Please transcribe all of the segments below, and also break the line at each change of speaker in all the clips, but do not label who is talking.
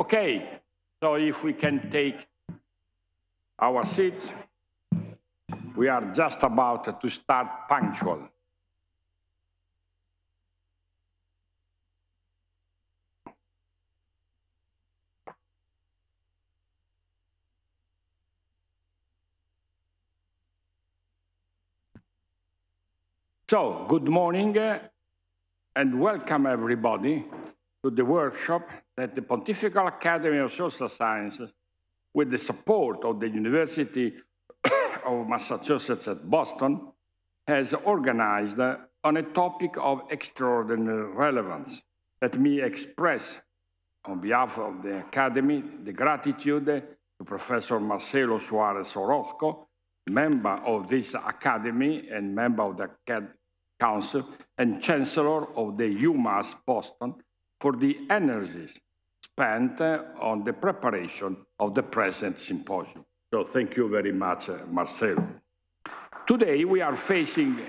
Okay, so if we can take our seats, we are just about to start punctual. So, good morning and welcome everybody to the workshop that the Pontifical Academy of Social Sciences, with the support of the University of Massachusetts at Boston, has organized on a topic of extraordinary relevance. Let me express, on behalf of the Academy, the gratitude to Professor Marcelo Suárez-Orozco, member of this Academy and member of the Council and Chancellor of the UMass Boston, for the energies spent on the preparation of the present symposium. So thank you very much, Marcelo. Today we are facing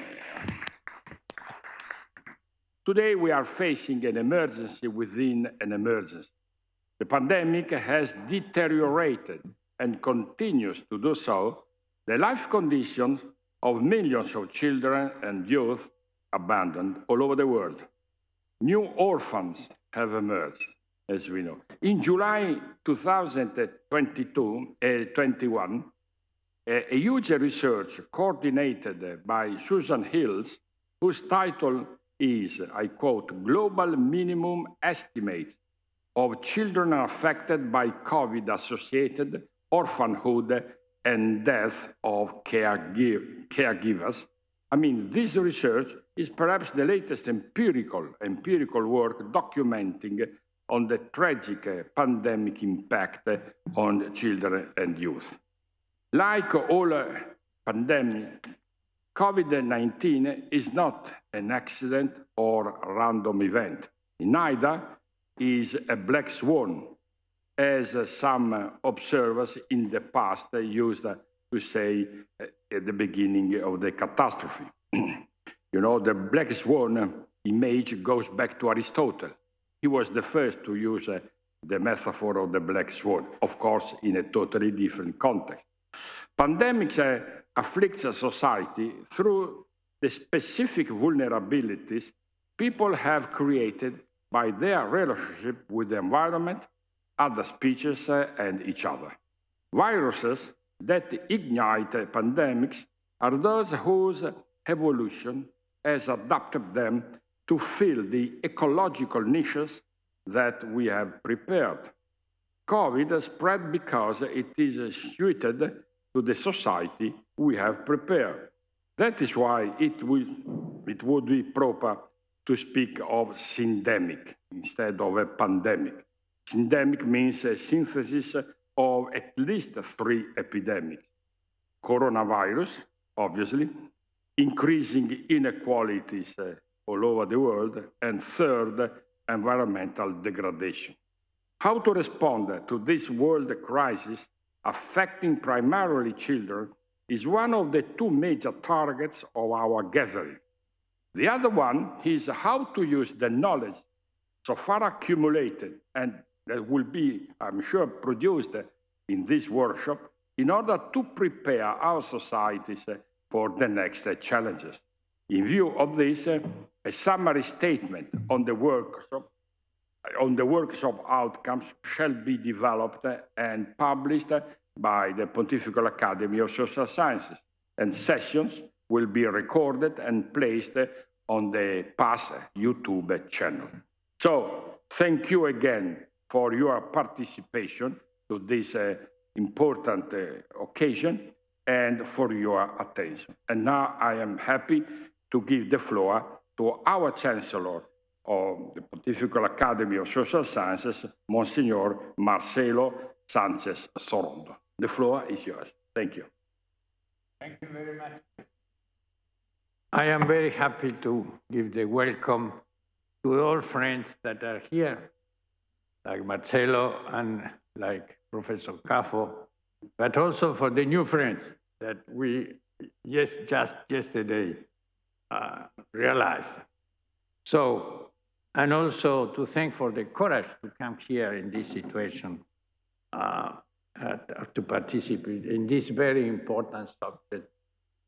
an emergency within an emergency. The pandemic has deteriorated and continues to do so the life conditions of millions of children and youth abandoned all over the world. New orphans have emerged, as we know. In July 2021, a huge research coordinated by Susan Hills, whose title is, I quote, Global Minimum Estimates of Children Affected by COVID-Associated Orphanhood and Death of Caregivers. I mean, this research is perhaps the latest empirical work documenting on the tragic pandemic impact on children and youth. Like all pandemics, COVID-19 is not an accident or a random event. Neither is a black swan, as some observers in the past used to say at the beginning of the catastrophe. You know, the black swan image goes back to Aristotle. He was the first to use the metaphor of the black swan, of course, in a totally different context. Pandemics afflict a society through the specific vulnerabilities people have created by their relationship with the environment, other species, and each other. Viruses that ignite pandemics are those whose evolution has adapted them to fill the ecological niches that we have prepared. COVID spread because it is suited to the society we have prepared. That is why it would be proper to speak of syndemic instead of a pandemic. Syndemic means a synthesis of at least 3 epidemics. Coronavirus, obviously, increasing inequalities all over the world, and third, environmental degradation. How to respond to this world crisis affecting primarily children is one of the 2 major targets of our gathering. The other one is how to use the knowledge so far accumulated and that will be, I'm sure, produced in this workshop in order to prepare our societies for the next challenges. In view of this, a summary statement on the workshop outcomes shall be developed and published by the Pontifical Academy of Social Sciences, and sessions will be recorded and placed on the PAS YouTube channel. So, thank you again for your participation to this important occasion and for your attention. And now I am happy to give the floor to our Chancellor of the Pontifical Academy of Social Sciences, Msgr. Marcelo Sánchez Sorondo. The floor is yours. Thank you.
Thank you very much. I am very happy to give the welcome to all friends that are here, like Marcelo and like Professor Caffo, but also for the new friends that we just yesterday realized. So and also to thank for the courage to come here in this situation to participate in this very important subject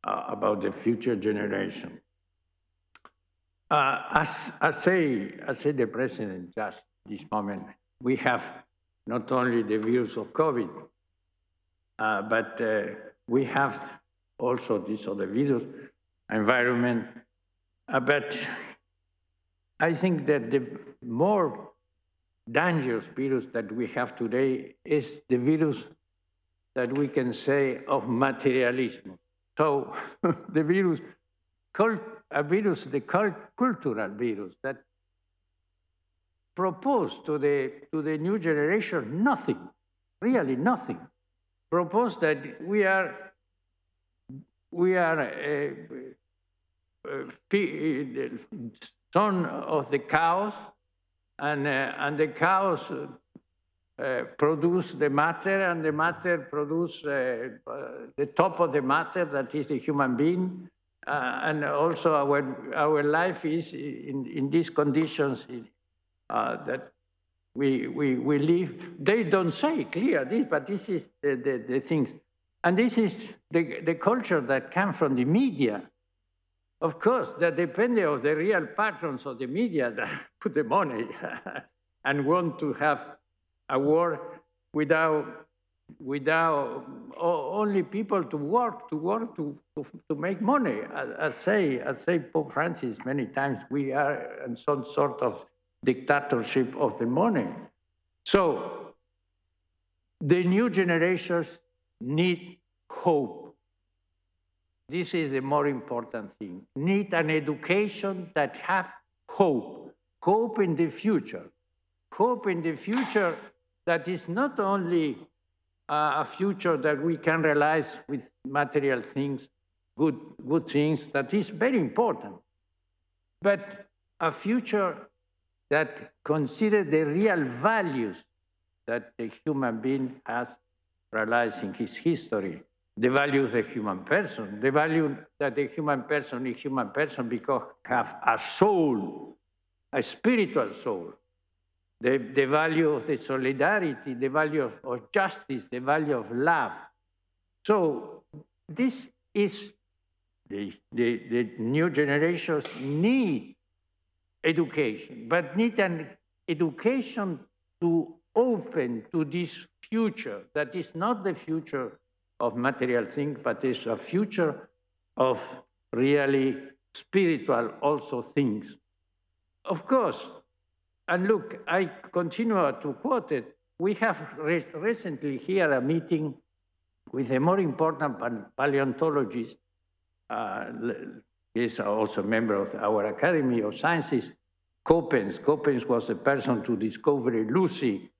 about the future generation. As said the President just this moment, we have not only the virus of COVID, but we have also this other virus, environment. But I think that the more dangerous virus that we have today is the virus that we can say of materialism. So the virus, the cultural virus that proposed to the new generation nothing, really nothing. Proposed that we are son of the cows, and the cows produce the matter, and the matter produce the top of the matter, that is the human being, and also our life is in these conditions that we live. They don't say clear this, but this is the things. And this is the culture that comes from the media. Of course, that depends on the real patrons of the media that put the money and want to have a war without only people to work to make money. I say Pope Francis many times, we are in some sort of dictatorship of the money. So the new generations need hope. This is the more important thing. Need an education that have hope. Hope in the future. Hope in the future that is not only a future that we can realize with material things, good things, that is very important, but a future that considers the real values that the human being has realized in his history. The value of the human person, the value that the human person is human person because have a soul, a spiritual soul. The value of the solidarity, the value of justice, the value of love. So this is the new generations need education, but need an education to open to this future that is not the future of material things, but is a future of really spiritual also things. Of course, and look, I continue to quote it. We have recently here a meeting with a more important paleontologist. He's also a member of our Academy of Sciences, Coppens. Coppens was the person to discover Lucy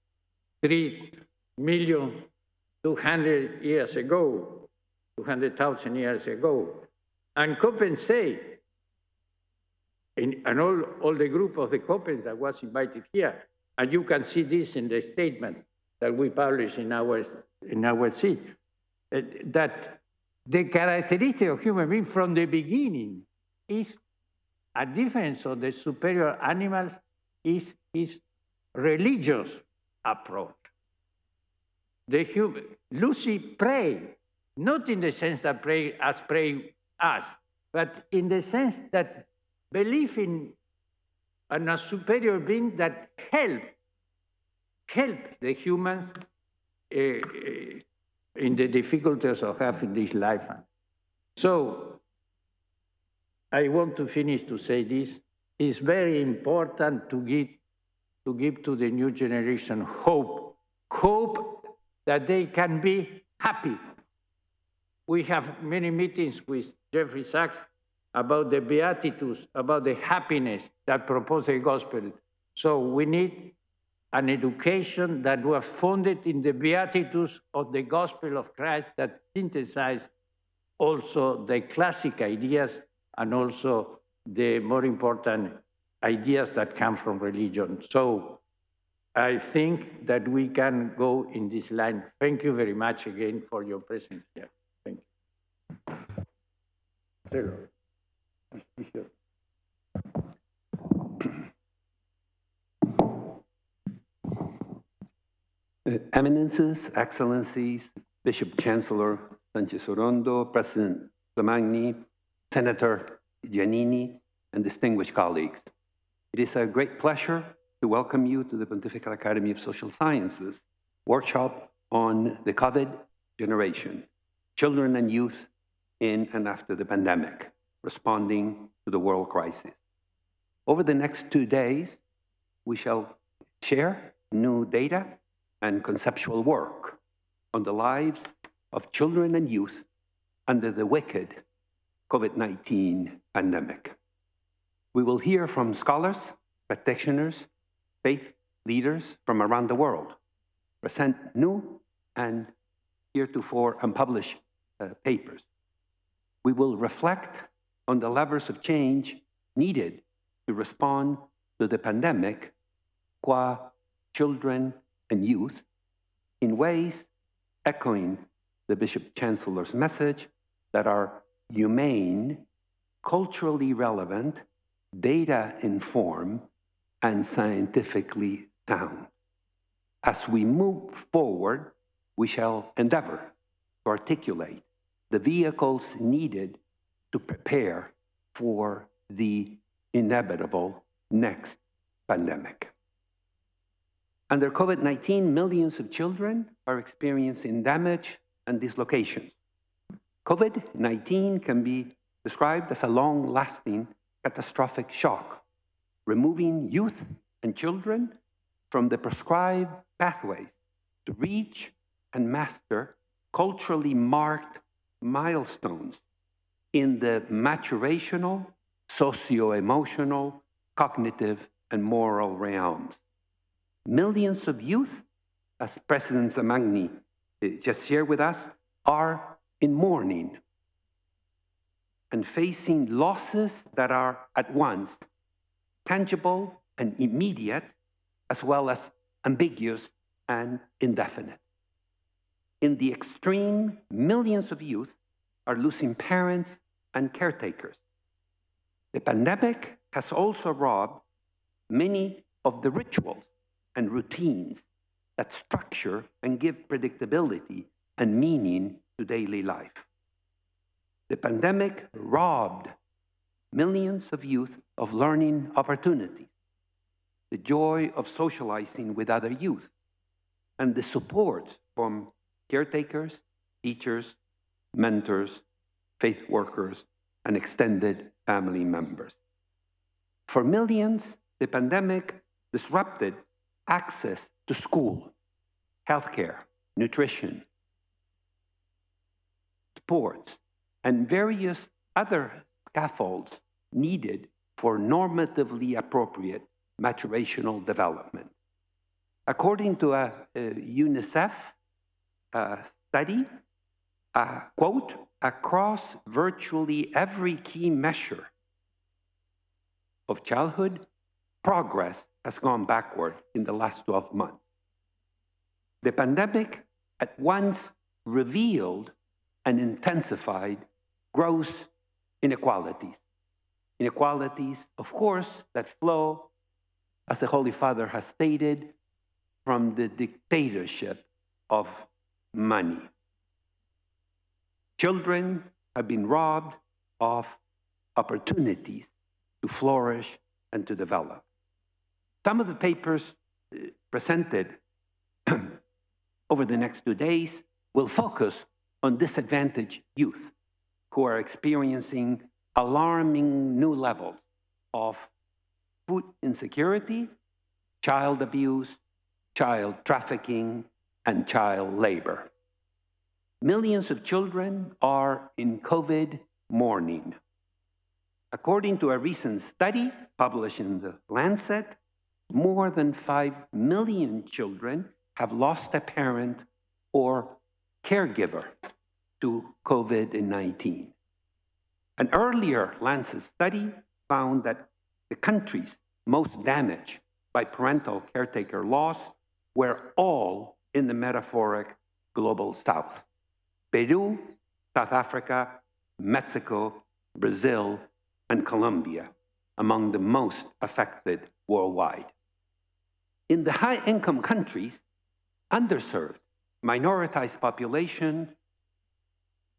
3,200,000 years ago, 200,000 years ago. And Coppens say, and all the group of the Coppens that was invited here, and you can see this in the statement that we publish in our seat, that the characteristic of human being from the beginning is a difference of the superior animals is religious approach. Lucy prayed, not in the sense that pray us, but in the sense that believe in a superior being that help the humans in the difficulties of having this life. So I want to finish to say this. It's very important to give to the new generation hope that they can be happy. We have many meetings with Jeffrey Sachs about the Beatitudes, about the happiness that propose the gospel. So we need an education that was founded in the Beatitudes of the gospel of Christ that synthesize also the classic ideas and also the more important ideas that come from religion. So I think that we can go in this line. Thank you very much again for your presence here. Thank you.
Eminences, Excellencies, Bishop Chancellor Sánchez Sorondo, President Zamagni, Senator Giannini, and distinguished colleagues. It is a great pleasure to welcome you to the Pontifical Academy of Social Sciences workshop on the COVID generation, children and youth in and after the pandemic, responding to the world crisis. Over the next 2 days, we shall share new data and conceptual work on the lives of children and youth under the wicked COVID-19 pandemic. We will hear from scholars, practitioners, faith leaders from around the world, present new and heretofore unpublished papers. We will reflect on the levers of change needed to respond to the pandemic qua children and youth in ways echoing the Bishop Chancellor's message that are humane, culturally relevant, data-informed, and scientifically sound. As we move forward, we shall endeavor to articulate the vehicles needed to prepare for the inevitable next pandemic. Under COVID-19, millions of children are experiencing damage and dislocations. COVID-19 can be described as a long-lasting catastrophic shock, removing youth and children from the prescribed pathways to reach and master culturally marked milestones in the maturational, socio-emotional, cognitive, and moral realms. Millions of youth, as President Zamagni just shared with us, are in mourning and facing losses that are at once tangible and immediate, as well as ambiguous and indefinite. In the extreme, millions of youth are losing parents and caretakers. The pandemic has also robbed many of the rituals and routines that structure and give predictability and meaning to daily life. The pandemic robbed millions of youth of learning opportunities, the joy of socializing with other youth, and the support from caretakers, teachers, mentors, faith workers, and extended family members. For millions, the pandemic disrupted access to school, healthcare, nutrition, sports, and various other scaffolds needed for normatively appropriate maturational development. According to a UNICEF study, quote, across virtually every key measure of childhood, progress has gone backward in the last 12 months. The pandemic at once revealed and intensified gross inequalities. Inequalities, of course, that flow, as the Holy Father has stated, from the dictatorship of money. Children have been robbed of opportunities to flourish and to develop. Some of the papers presented over the next 2 days will focus on disadvantaged youth who are experiencing alarming new levels of food insecurity, child abuse, child trafficking, and child labor. Millions of children are in COVID mourning. According to a recent study published in the Lancet, more than 5 million children have lost a parent or caregiver to COVID-19. An earlier Lancet study found that the countries most damaged by parental caretaker loss were all in the metaphoric global south: Peru, South Africa, Mexico, Brazil, and Colombia, among the most affected worldwide. In the high-income countries, underserved, minoritized population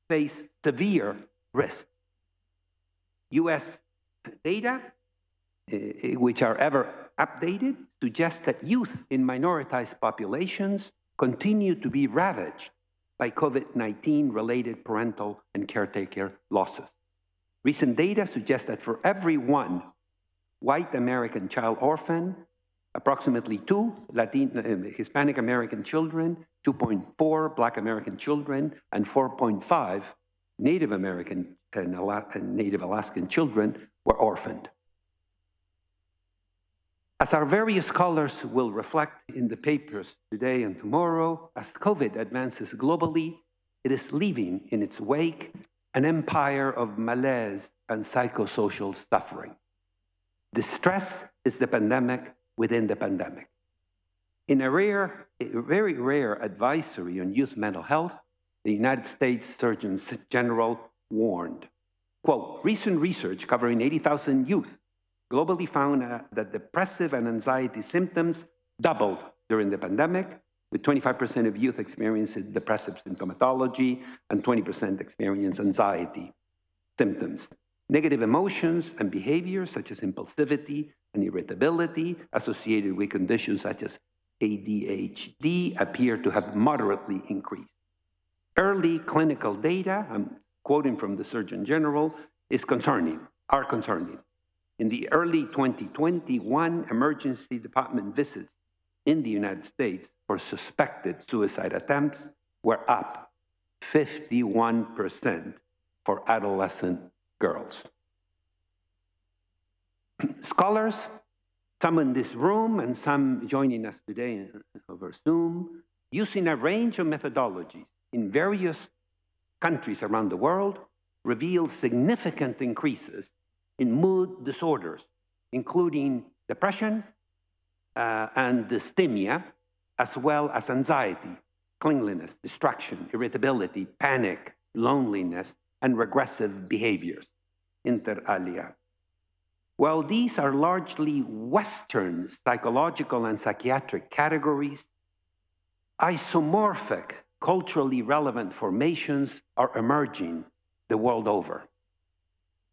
face severe risk. US data, which are ever updated, suggest that youth in minoritized populations continue to be ravaged by COVID-19 related parental and caretaker losses. Recent data suggest that for every one white American child orphan, approximately 2 Hispanic American children, 2.4 Black American children, and 4.5 Native American and Native Alaskan children were orphaned. As our various scholars will reflect in the papers today and tomorrow, as COVID advances globally, it is leaving in its wake an empire of malaise and psychosocial suffering. Distress is the pandemic within the pandemic. In a very rare advisory on youth mental health, the United States Surgeon General warned, quote, recent research covering 80,000 youth globally found that depressive and anxiety symptoms doubled during the pandemic, with 25% of youth experiencing depressive symptomatology and 20% experience anxiety symptoms. Negative emotions and behaviors such as impulsivity and irritability associated with conditions such as ADHD appear to have moderately increased. Early clinical data, I'm quoting from the Surgeon General, are concerning. In the early 2021 emergency department visits in the United States for suspected suicide attempts were up 51% for adolescent girls. Scholars, some in this room and some joining us today over Zoom, using a range of methodologies in various countries around the world, reveal significant increases in mood disorders, including depression and dysthymia, as well as anxiety, clinginess, distraction, irritability, panic, loneliness, and regressive behaviors, inter alia. While these are largely Western psychological and psychiatric categories, isomorphic, culturally relevant formations are emerging the world over.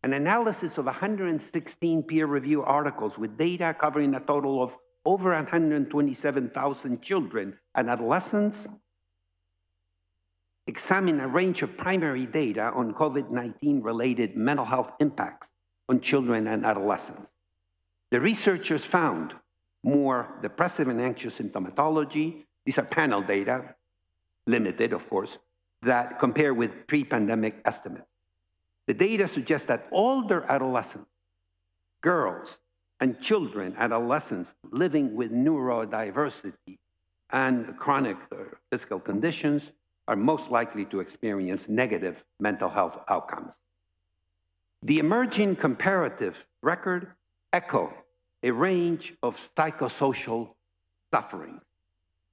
An analysis of 116 peer-reviewed articles with data covering a total of over 127,000 children and adolescents examined a range of primary data on COVID-19 related mental health impacts on children and adolescents. The researchers found more depressive and anxious symptomatology. These are panel data, limited, of course, that compare with pre-pandemic estimates. The data suggests that older adolescents, girls, and children, adolescents living with neurodiversity and chronic physical conditions are most likely to experience negative mental health outcomes. The emerging comparative record echo a range of psychosocial suffering.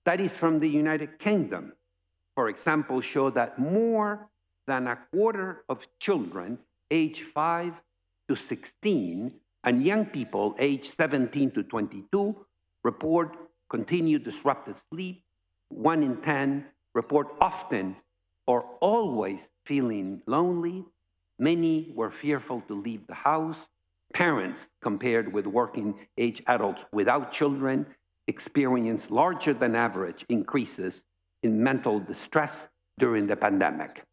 Studies from the United Kingdom, for example, show that more than a quarter of children aged 5 to 16 and young people aged 17 to 22 report continued disrupted sleep. 1 in 10 report often or always feeling lonely. Many were fearful to leave the house. Parents, compared with working age adults without children, experienced larger than average increases in mental distress during the pandemic.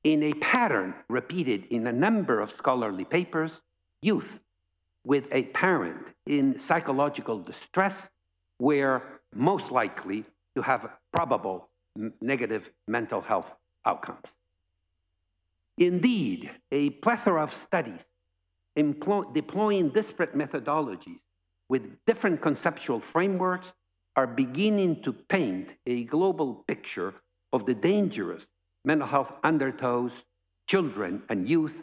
In a pattern repeated in a number of scholarly papers, youth with a parent in psychological distress were most likely to have probable negative mental health outcomes. Indeed, a plethora of studies deploying disparate methodologies with different conceptual frameworks are beginning to paint a global picture of the dangerous mental health undertows children and youth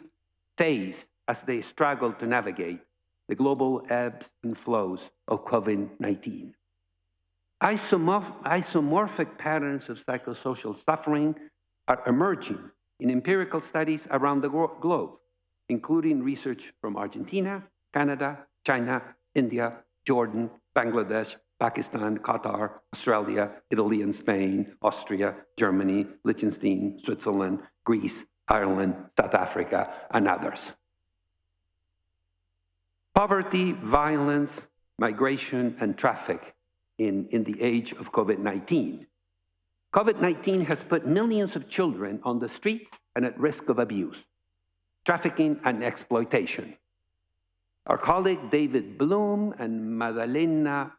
face as they struggle to navigate the global ebbs and flows of COVID-19. Isomorphic patterns of psychosocial suffering are emerging in empirical studies around the globe, including research from Argentina, Canada, China, India, Jordan, Bangladesh, Pakistan, Qatar, Australia, Italy and Spain, Austria, Germany, Liechtenstein, Switzerland, Greece, Ireland, South Africa, and others. Poverty, violence, migration, and traffic in the age of COVID-19. COVID-19 has put millions of children on the streets and at risk of abuse, trafficking, and exploitation. Our colleague David Bloom and Madalena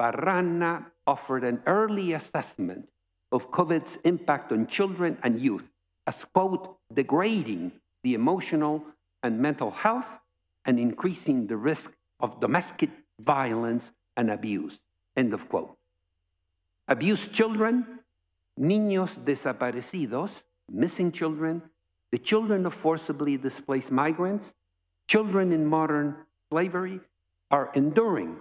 Parrana offered an early assessment of COVID's impact on children and youth as, quote, degrading the emotional and mental health and increasing the risk of domestic violence and abuse, end of quote. Abused children, niños desaparecidos, missing children, the children of forcibly displaced migrants, children in modern slavery are enduring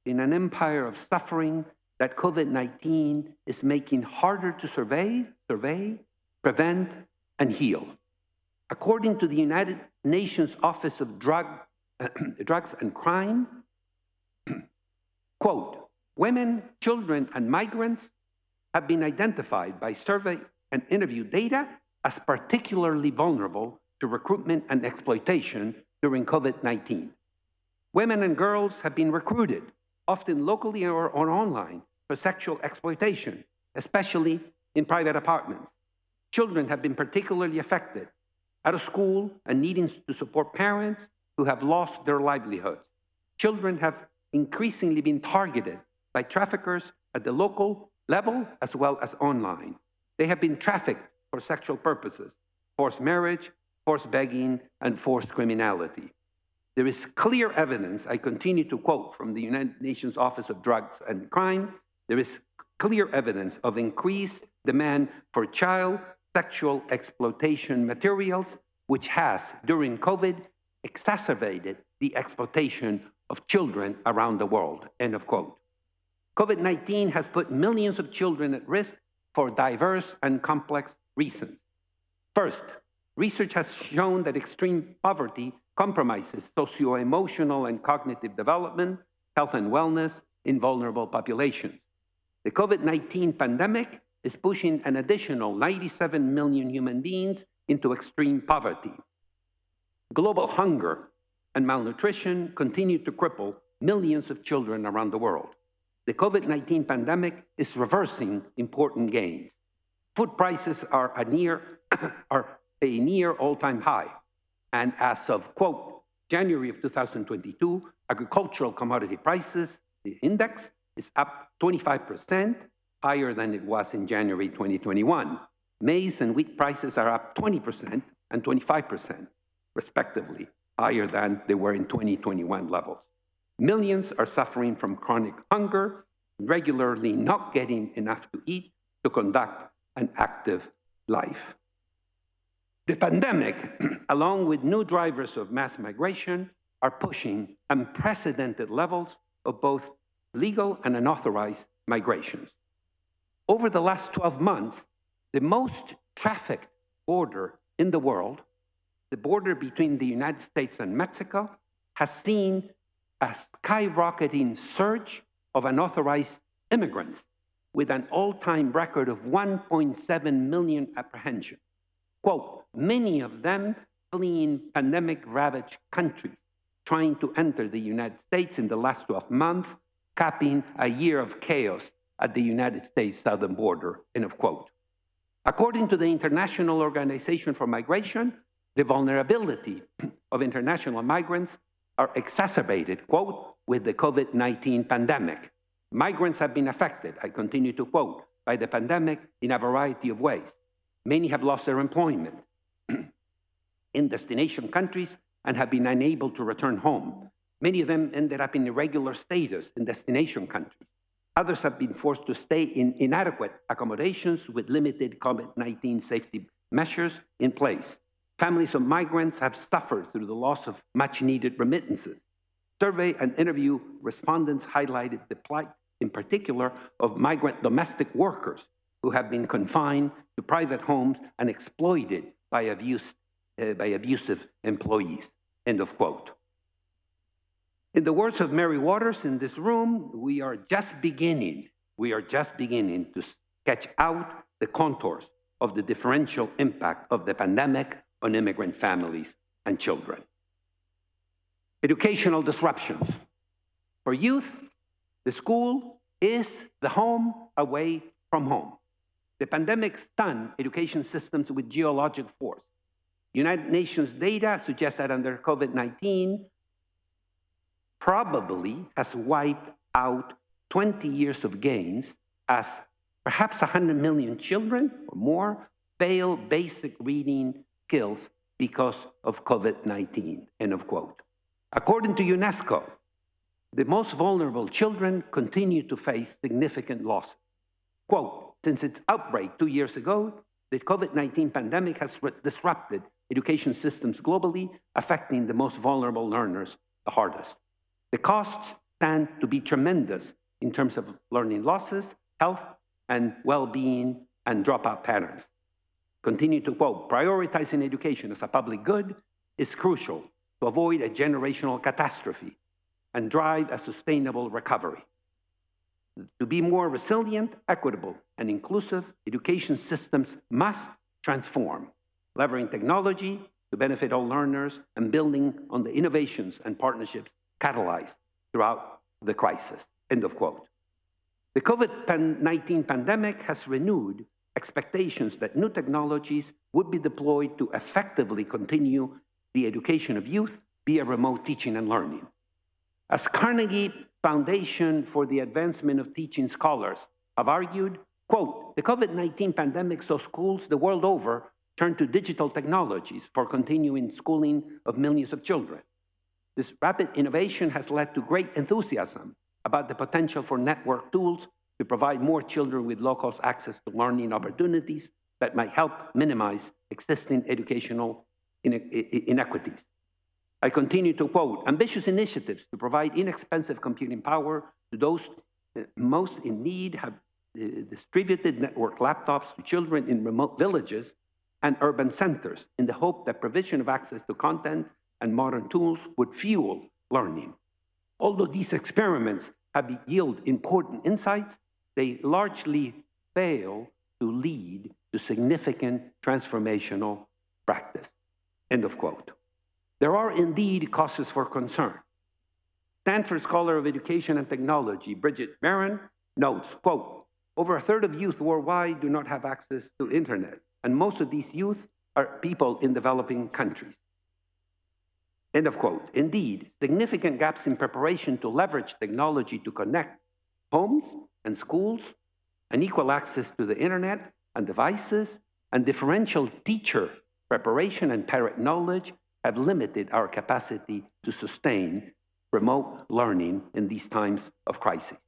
in an empire of suffering that COVID-19 is making harder to survey, prevent, and heal. According to the United Nations Office of Drugs and Crime, quote, women, children, and migrants have been identified by survey and interview data as particularly vulnerable to recruitment and exploitation during COVID-19. Women and girls have been recruited, often locally or online, for sexual exploitation, especially in private apartments. Children have been particularly affected, out of school and needing to support parents who have lost their livelihoods. Children have increasingly been targeted by traffickers at the local level as well as online. They have been trafficked for sexual purposes, forced marriage, forced begging, and forced criminality. There is clear evidence, I continue to quote from the United Nations Office of Drugs and Crime, there is clear evidence of increased demand for child sexual exploitation materials, which has, during COVID, exacerbated the exploitation of children around the world, end of quote. COVID-19 has put millions of children at risk for diverse and complex reasons. First, research has shown that extreme poverty compromises socio-emotional and cognitive development, health and wellness in vulnerable populations. The COVID-19 pandemic is pushing an additional 97 million human beings into extreme poverty. Global hunger and malnutrition continue to cripple millions of children around the world. The COVID-19 pandemic is reversing important gains. Food prices are a near all-time high. And as of, quote, January of 2022, agricultural commodity prices, the index, is up 25%, higher than it was in January 2021. Maize and wheat prices are up 20% and 25%, respectively, higher than they were in 2021 levels. Millions are suffering from chronic hunger, regularly not getting enough to eat to conduct an active life. The pandemic, along with new drivers of mass migration, are pushing unprecedented levels of both legal and unauthorized migrations. Over the last 12 months, the most trafficked border in the world, the border between the United States and Mexico, has seen a skyrocketing surge of unauthorized immigrants with an all-time record of 1.7 million apprehensions. Quote, many of them fleeing pandemic-ravaged countries, trying to enter the United States in the last 12 months, capping a year of chaos at the United States southern border, end of quote. According to the International Organization for Migration, the vulnerability of international migrants are exacerbated, quote, with the COVID-19 pandemic. Migrants have been affected, I continue to quote, by the pandemic in a variety of ways. Many have lost their employment in destination countries and have been unable to return home. Many of them ended up in irregular status in destination countries. Others have been forced to stay in inadequate accommodations with limited COVID-19 safety measures in place. Families of migrants have suffered through the loss of much-needed remittances. Survey and interview respondents highlighted the plight, in particular, of migrant domestic workers who have been confined to private homes and exploited by abusive employees, end of quote. In the words of Mary Waters in this room, we are just beginning to sketch out the contours of the differential impact of the pandemic on immigrant families and children. Educational disruptions. For youth, the school is the home away from home. The pandemic stunned education systems with geologic force. United Nations data suggests that under COVID-19 probably has wiped out 20 years of gains as perhaps 100 million children or more fail basic reading skills because of COVID-19, end of quote. According to UNESCO, the most vulnerable children continue to face significant loss. Quote, since its outbreak 2 years ago, the COVID-19 pandemic has disrupted education systems globally, affecting the most vulnerable learners the hardest. The costs stand to be tremendous in terms of learning losses, health, and well-being, and dropout patterns. Continue to quote, prioritizing education as a public good is crucial to avoid a generational catastrophe and drive a sustainable recovery. To be more resilient, equitable, and inclusive, education systems must transform, leveraging technology to benefit all learners and building on the innovations and partnerships catalyzed throughout the crisis, end of quote. The COVID-19 pandemic has renewed expectations that new technologies would be deployed to effectively continue the education of youth via remote teaching and learning. As Carnegie Foundation for the Advancement of Teaching scholars have argued, quote, the COVID-19 pandemic saw schools the world over turn to digital technologies for continuing schooling of millions of children. This rapid innovation has led to great enthusiasm about the potential for network tools to provide more children with low-cost access to learning opportunities that might help minimize existing educational inequities. I continue to quote, ambitious initiatives to provide inexpensive computing power to those most in need have distributed network laptops to children in remote villages and urban centers in the hope that provision of access to content and modern tools would fuel learning. Although these experiments have yielded important insights, they largely fail to lead to significant transformational practice, end of quote. There are indeed causes for concern. Stanford Scholar of Education and Technology, Bridget Barron, notes, quote, over a third of youth worldwide do not have access to internet, and most of these youth are people in developing countries. End of quote. Indeed, significant gaps in preparation to leverage technology to connect homes and schools, and equal access to the internet and devices, and differential teacher preparation and parent knowledge have limited our capacity to sustain remote learning in these times of crisis.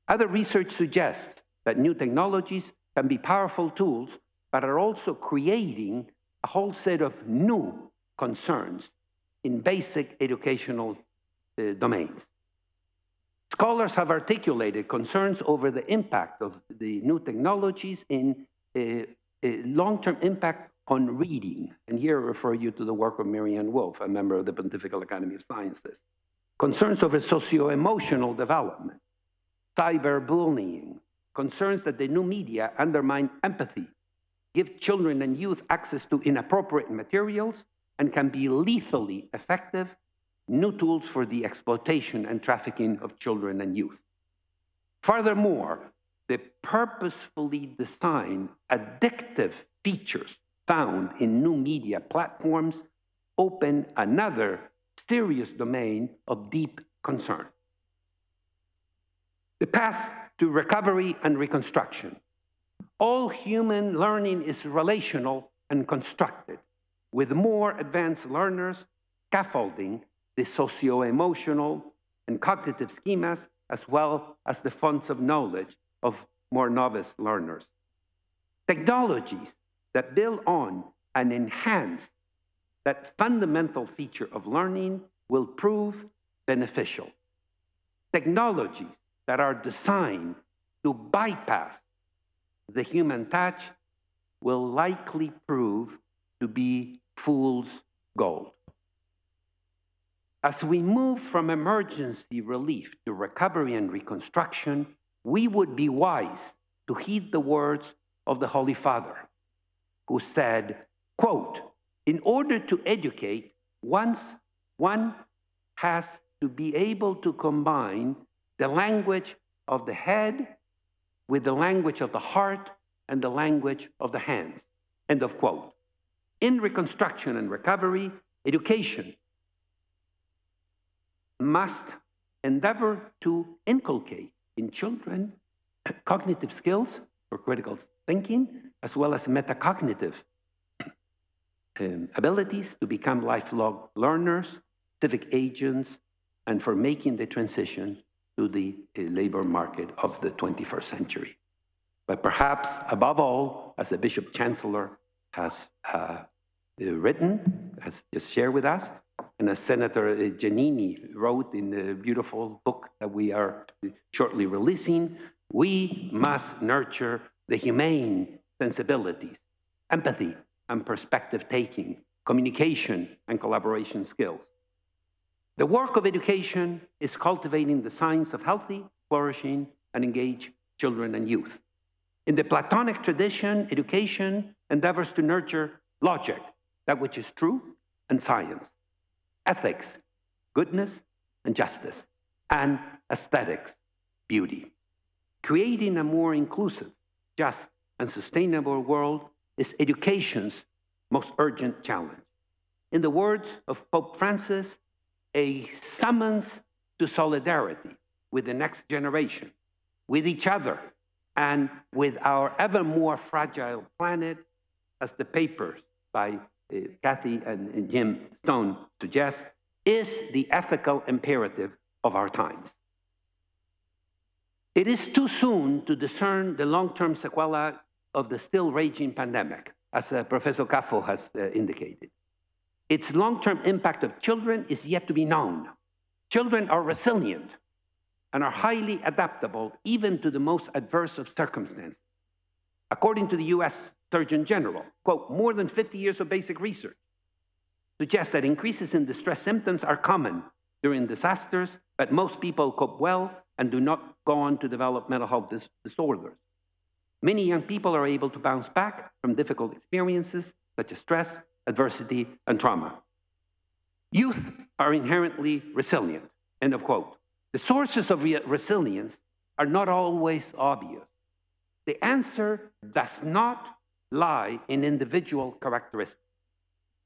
Other research suggests that new technologies can be powerful tools, but are also creating a whole set of new concerns in basic educational domains. Scholars have articulated concerns over the impact of the new technologies in long-term impact on reading. And here I refer you to the work of Marianne Wolf, a member of the Pontifical Academy of Sciences. Concerns over socio-emotional development, cyberbullying, concerns that the new media undermine empathy, give children and youth access to inappropriate materials, and can be lethally effective new tools for the exploitation and trafficking of children and youth. Furthermore, the purposefully designed addictive features found in new media platforms open another serious domain of deep concern. The path to recovery and reconstruction. All human learning is relational and constructed, with more advanced learners scaffolding the socio-emotional and cognitive schemas, as well as the fonts of knowledge of more novice learners. Technologies that build on and enhance that fundamental feature of learning will prove beneficial. Technologies that are designed to bypass the human touch will likely prove to be fool's gold. As we move from emergency relief to recovery and reconstruction, we would be wise to heed the words of the Holy Father, who said, quote, "In order to educate, one has to be able to combine the language of the head with the language of the heart and the language of the hands," end of quote. In reconstruction and recovery, education must endeavor to inculcate in children cognitive skills for critical thinking, as well as metacognitive abilities to become lifelong learners, civic agents, and for making the transition to the labor market of the 21st century. But perhaps, above all, as the Bishop Chancellor has written, has just shared with us, and as Senator Giannini wrote in the beautiful book that we are shortly releasing, we must nurture the humane sensibilities, empathy and perspective-taking, communication and collaboration skills. The work of education is cultivating the signs of healthy, flourishing, and engaged children and youth. In the Platonic tradition, education endeavors to nurture logic, that which is true, and science, ethics, goodness and justice, and aesthetics, beauty. Creating a more inclusive, just, and sustainable world is education's most urgent challenge. In the words of Pope Francis, a summons to solidarity with the next generation, with each other, and with our ever more fragile planet, as the papers by Kathy and Jim Stone suggest, is the ethical imperative of our times. It is too soon to discern the long-term sequelae of the still raging pandemic, as Professor Caffo has indicated. Its long-term impact of children is yet to be known. Children are resilient and are highly adaptable even to the most adverse of circumstances. According to the US Surgeon General, quote, "More than 50 years of basic research suggests that increases in distress symptoms are common during disasters, but most people cope well and do not go on to develop mental health disorders. Many young people are able to bounce back from difficult experiences such as stress, adversity, and trauma. Youth are inherently resilient," end of quote. The sources of resilience are not always obvious. The answer does not lie in individual characteristics.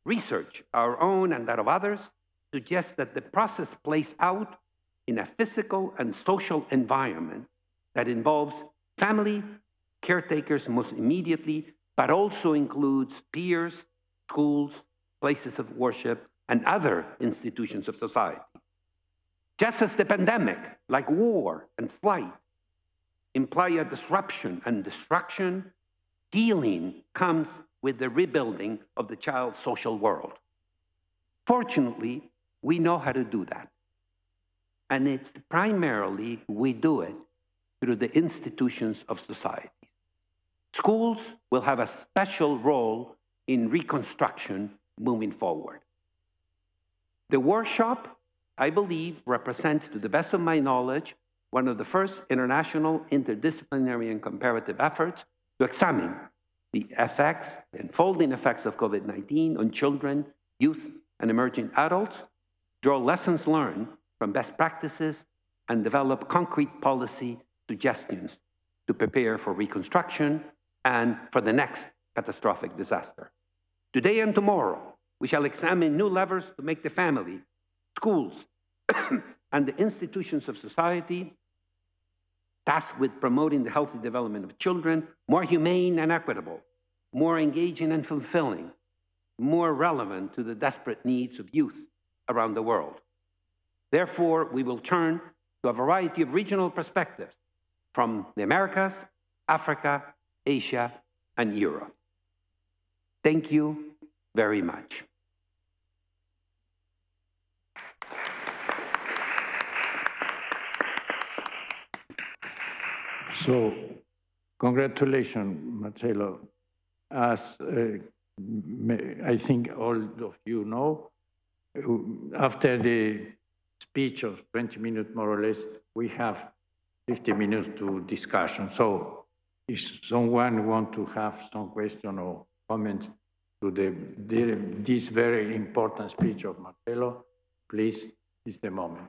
Research, our own and that of others, suggests that the process plays out in a physical and social environment that involves family, caretakers most immediately, but also includes peers, schools, places of worship, and other institutions of society. Just as the pandemic, like war and flight, imply a disruption and destruction, healing comes with the rebuilding of the child's social world. Fortunately, we know how to do that. And it's primarily we do it through the institutions of society. Schools will have a special role in reconstruction moving forward. The workshop, I believe, represents, to the best of my knowledge, one of the first international interdisciplinary and comparative efforts to examine the effects, the unfolding effects of COVID-19 on children, youth, and emerging adults, draw lessons learned from best practices, and develop concrete policy suggestions to prepare for reconstruction and for the next catastrophic disaster. Today and tomorrow, we shall examine new levers to make the family, schools, and the institutions of society tasked with promoting the healthy development of children more humane and equitable, more engaging and fulfilling, more relevant to the desperate needs of youth around the world. Therefore, we will turn to a variety of regional perspectives from the Americas, Africa, Asia, and Europe. Thank you very much.
So, congratulations, Marcelo. As I think all of you know, After the speech of 20 minutes, more or less, we have 50 minutes to discussion. So if someone want to have some question or comments to this very important speech of Marcelo, please, is the moment.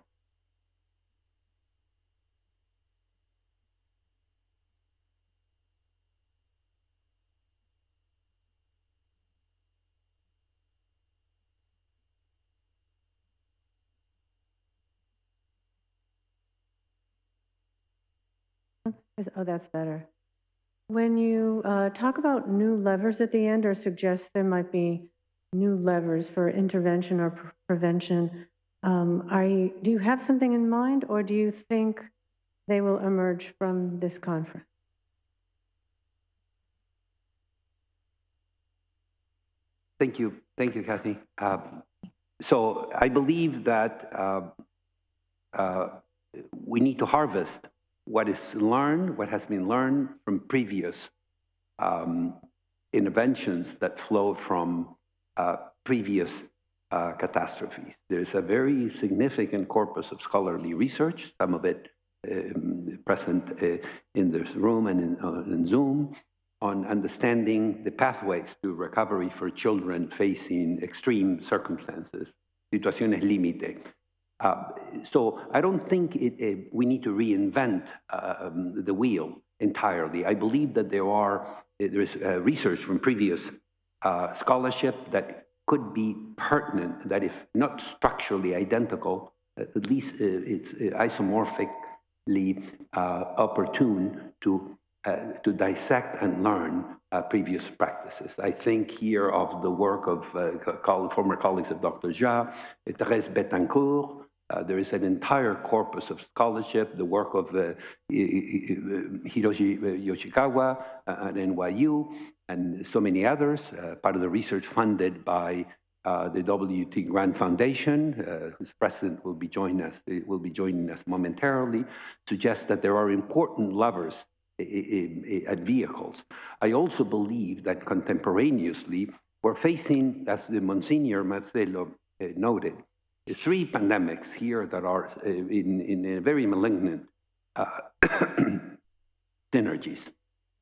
Oh, that's better. When you talk about new levers at the end or suggest there might be new levers for intervention or prevention, do you have something in mind, or do you think they will emerge from this conference?
Thank you, Kathy. So I believe that we need to harvest what is learned, what has been learned from previous interventions that flow from previous catastrophes. There's a very significant corpus of scholarly research, some of it present in this room and in Zoom, on understanding the pathways to recovery for children facing extreme circumstances, situaciones límite. So I don't think we need to reinvent the wheel entirely. I believe that there is research from previous scholarship that could be pertinent, that if not structurally identical, at least it's isomorphically opportune to dissect and learn previous practices. I think here of the work of former colleagues of Dr. Ja, Thérèse Betancourt. There is an entire corpus of scholarship, the work of Hiroshi Yoshikawa at NYU, and so many others, part of the research funded by the W.T. Grant Foundation, whose president will be joining us momentarily, suggests that there are important levers and vehicles. I also believe that contemporaneously, we're facing, as the Monsignor Marcelo noted, three pandemics here that are in a very malignant synergies.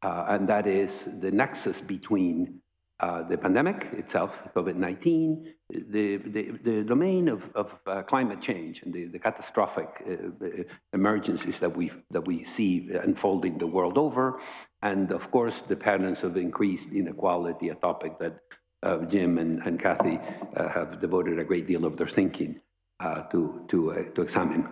And that is the nexus between the pandemic itself, COVID-19, the domain of climate change and the catastrophic emergencies that we see unfolding the world over, and of course the patterns of increased inequality, a topic that Jim and Kathy have devoted a great deal of their thinking to examine.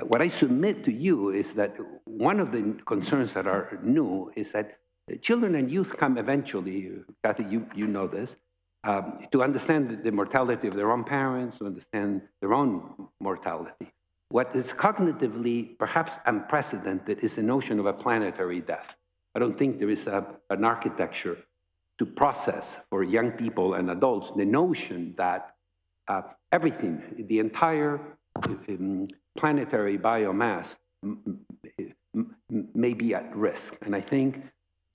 What I submit to you is that one of the concerns that are new is that children and youth come eventually, Kathy, you know this, to understand the mortality of their own parents, to understand their own mortality. What is cognitively perhaps unprecedented is the notion of a planetary death. I don't think there is an architecture to process for young people and adults the notion that everything, the entire planetary biomass may be at risk. And I think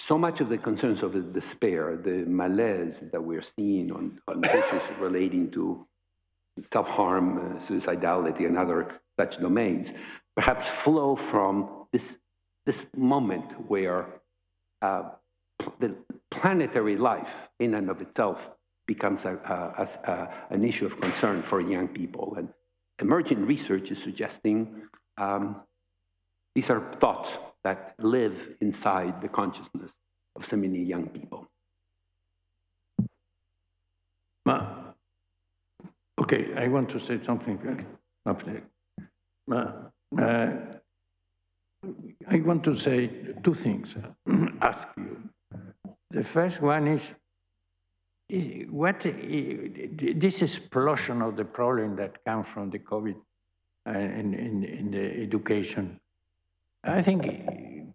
so much of the concerns of the despair, the malaise that we're seeing on issues relating to self-harm, suicidality, and other such domains, perhaps flow from this moment where the planetary life in and of itself becomes an issue of concern for young people. And emerging research is suggesting these are thoughts that live inside the consciousness of so many young people.
Okay, I want to say something. I want to say two things, ask you. The first one is what this explosion of the problem that comes from the COVID in the education. I think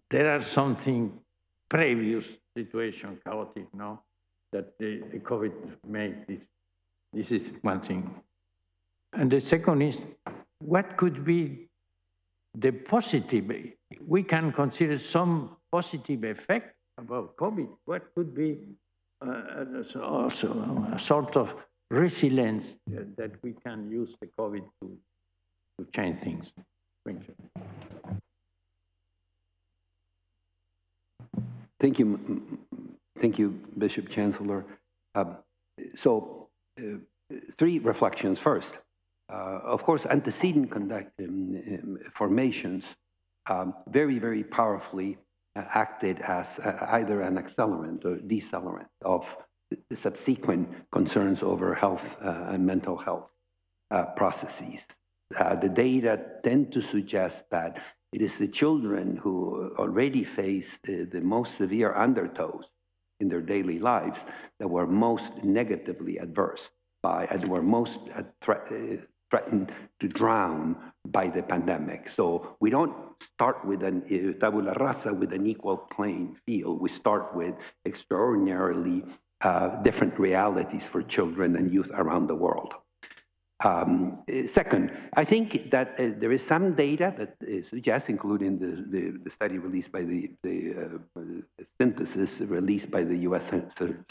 there are something previous situation chaotic, no? That the COVID made this. This is one thing. And the second is, what could be the positive? We can consider some positive effect about COVID. What could be also a sort of resilience that we can use the COVID to change things. Thank you.
Thank you, Bishop Chancellor. Three reflections. First, of course, antecedent formations very, very powerfully acted as either an accelerant or decelerant of the subsequent concerns over health and mental health processes. The data tend to suggest that it is the children who already face the most severe undertows in their daily lives that were most negatively adverse by, and were most threatened to drown by the pandemic. So we don't start with an tabula rasa with an equal playing field. We start with extraordinarily different realities for children and youth around the world. Second, I think that there is some data that suggests, including the study released by the synthesis released by the U.S.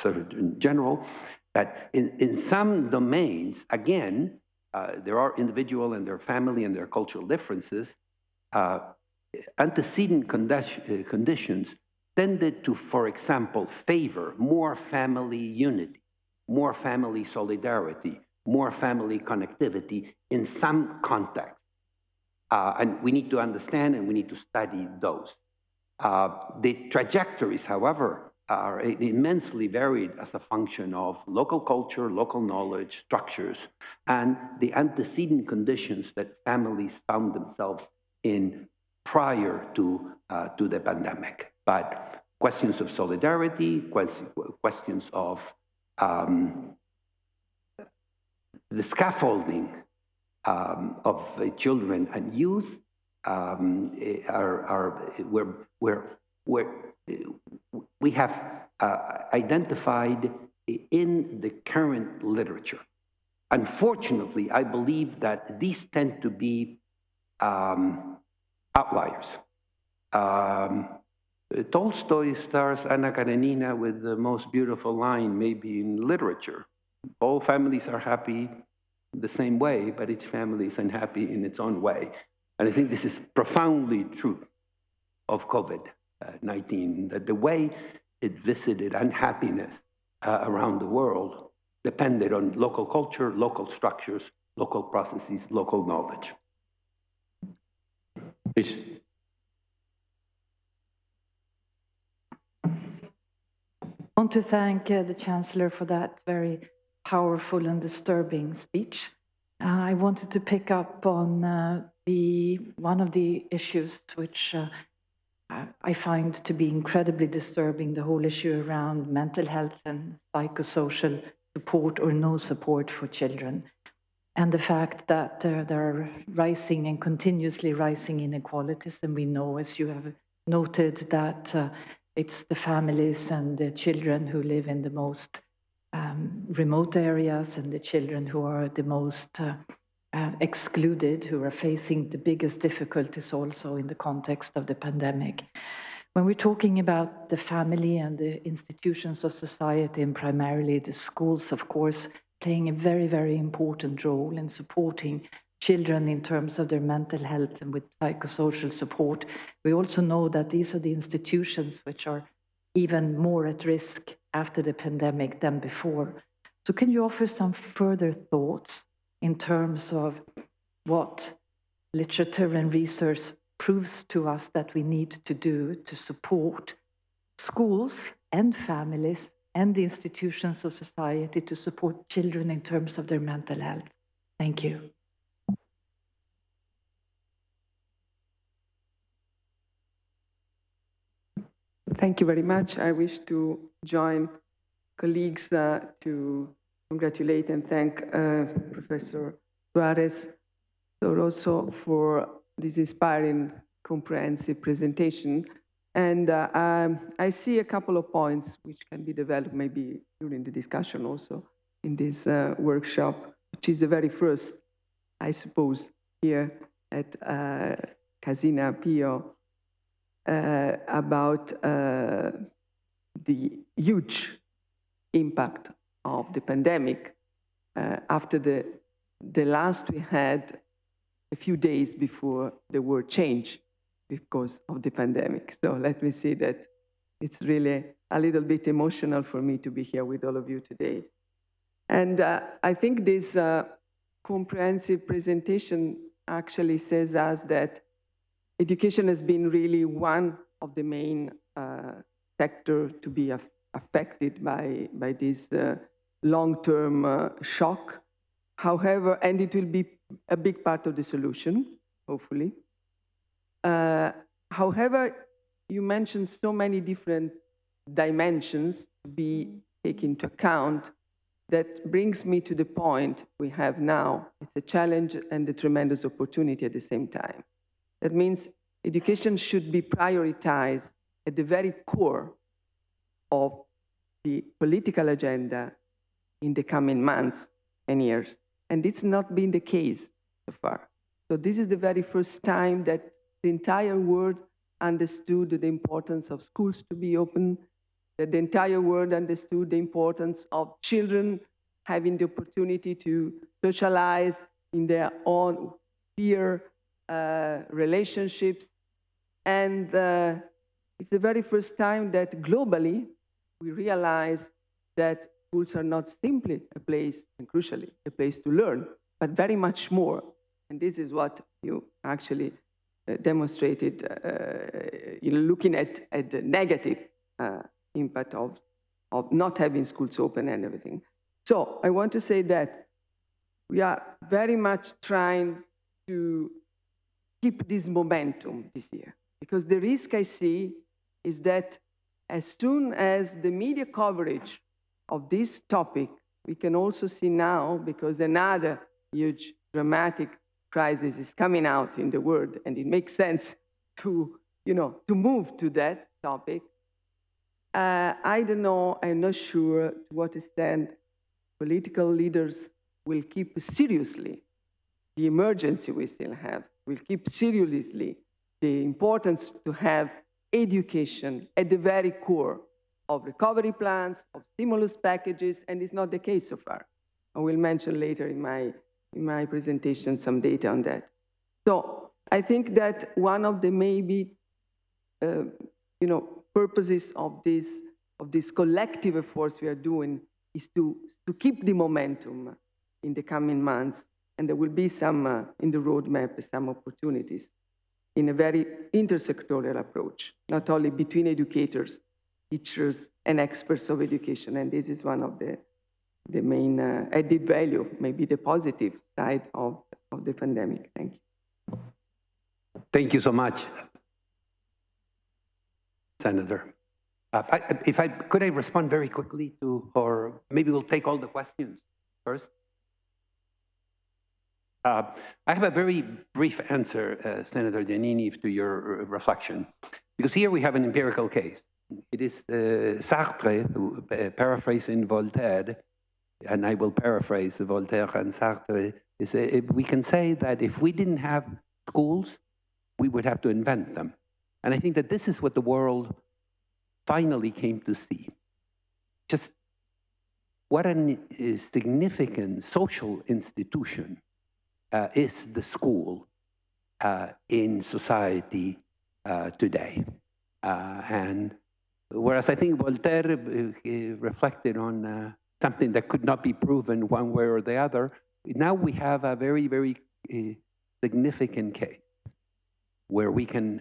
Surgeon General, that in some domains, again, there are individual and their family and their cultural differences. Antecedent conditions tended to, for example, favor more family unity, more family solidarity, more family connectivity in some context. And we need to understand and we need to study those. The trajectories, however, are immensely varied as a function of local culture, local knowledge, structures, and the antecedent conditions that families found themselves in prior to the pandemic. But questions of solidarity, questions of the scaffolding of children and youth we have identified in the current literature. Unfortunately, I believe that these tend to be outliers. Tolstoy stars Anna Karenina with the most beautiful line, maybe in literature. All families are happy the same way, but each family is unhappy in its own way. And I think this is profoundly true of COVID-19, that the way it visited unhappiness around the world depended on local culture, local structures, local processes, local knowledge.
Please.
I want to thank the Chancellor for that very powerful and disturbing speech. I wanted to pick up on one of the issues which I find to be incredibly disturbing, the whole issue around mental health and psychosocial support or no support for children. And the fact that there are rising and continuously rising inequalities. And we know, as you have noted, that it's the families and the children who live in the most remote areas and the children who are the most excluded, who are facing the biggest difficulties also in the context of the pandemic. When we're talking about the family and the institutions of society, and primarily the schools, of course, playing a very, very important role in supporting children in terms of their mental health and with psychosocial support, we also know that these are the institutions which are even more at risk after the pandemic than before. So can you offer some further thoughts in terms of what literature and research proves to us that we need to do to support schools and families and the institutions of society to support children in terms of their mental health? Thank you.
Thank you very much. I wish to join colleagues to congratulate and thank Professor Suárez-Orozco for this inspiring, comprehensive presentation. And I see a couple of points which can be developed maybe during the discussion also in this workshop, which is the very first, I suppose, here at Casina Pio, about the huge impact of the pandemic after the last we had a few days before the world changed because of the pandemic. So let me say that it's really a little bit emotional for me to be here with all of you today. And I think this comprehensive presentation actually says us that education has been really one of the main sectors to be affected by this long-term shock. However, and it will be a big part of the solution, hopefully. However, you mentioned so many different dimensions to be taken into account that brings me to the point we have now. It's a challenge and a tremendous opportunity at the same time. That means education should be prioritized at the very core of the political agenda in the coming months and years. And it's not been the case so far. So this is the very first time that the entire world understood the importance of schools to be open, that the entire world understood the importance of children having the opportunity to socialize in their own peer relationships. And it's the very first time that globally we realize that schools are not simply a place, and crucially, a place to learn, but very much more. And this is what you actually demonstrated, looking at the negative impact of not having schools open and everything. So I want to say that we are very much trying to keep this momentum this year, because the risk I see is that as soon as the media coverage of this topic, we can also see now, because another huge dramatic crisis is coming out in the world, and it makes sense to move to that topic. I don't know, I'm not sure to what extent political leaders will keep seriously the emergency we still have, will keep seriously the importance to have education at the very core of recovery plans, of stimulus packages, and it's not the case so far. I will mention later in my presentation some data on that. So I think that one of the maybe purposes of this collective efforts we are doing is to keep the momentum in the coming months, and there will be some in the roadmap, some opportunities in a very intersectoral approach, not only between educators, teachers, and experts of education. And this is one of the main added value, maybe the positive side of the pandemic. Thank you.
Thank you so much, Senator. Could I respond very quickly to, or maybe we'll take all the questions first? I have a very brief answer, Senator Giannini, to your reflection, because here we have an empirical case. It is Sartre, who, paraphrasing Voltaire, and I will paraphrase Voltaire and Sartre, we can say that if we didn't have schools, we would have to invent them. And I think that this is what the world finally came to see. Just what a significant social institution is the school in society today. And whereas I think Voltaire reflected on something that could not be proven one way or the other, now we have a very, very significant case where we can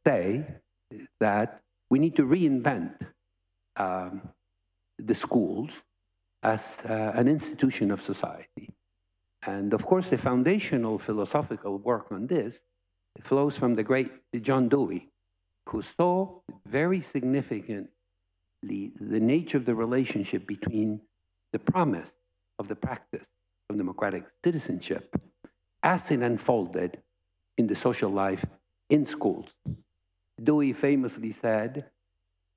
say that we need to reinvent the schools as an institution of society. And of course, the foundational philosophical work on this flows from the great John Dewey, who saw very significantly the nature of the relationship between the promise of the practice of democratic citizenship as it unfolded in the social life in schools. Dewey famously said,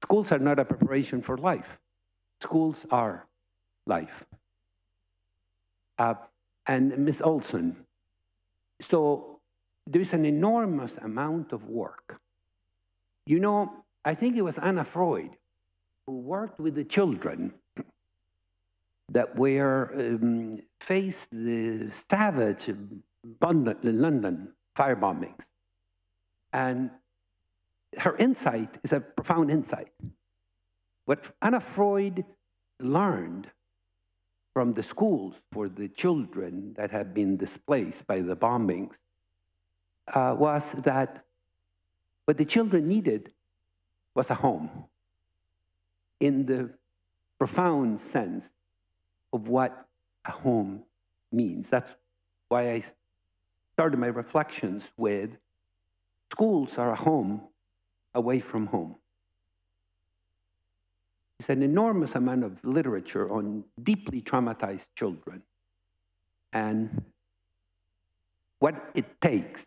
schools are not a preparation for life. Schools are life. And Ms. Olson, so there's an enormous amount of work. You know, I think it was Anna Freud who worked with the children that were faced the savage London firebombings. And her insight is a profound insight. What Anna Freud learned from the schools for the children that had been displaced by the bombings was that what the children needed was a home, in the profound sense of what a home means. That's why I started my reflections with schools are a home away from home. There's an enormous amount of literature on deeply traumatized children and what it takes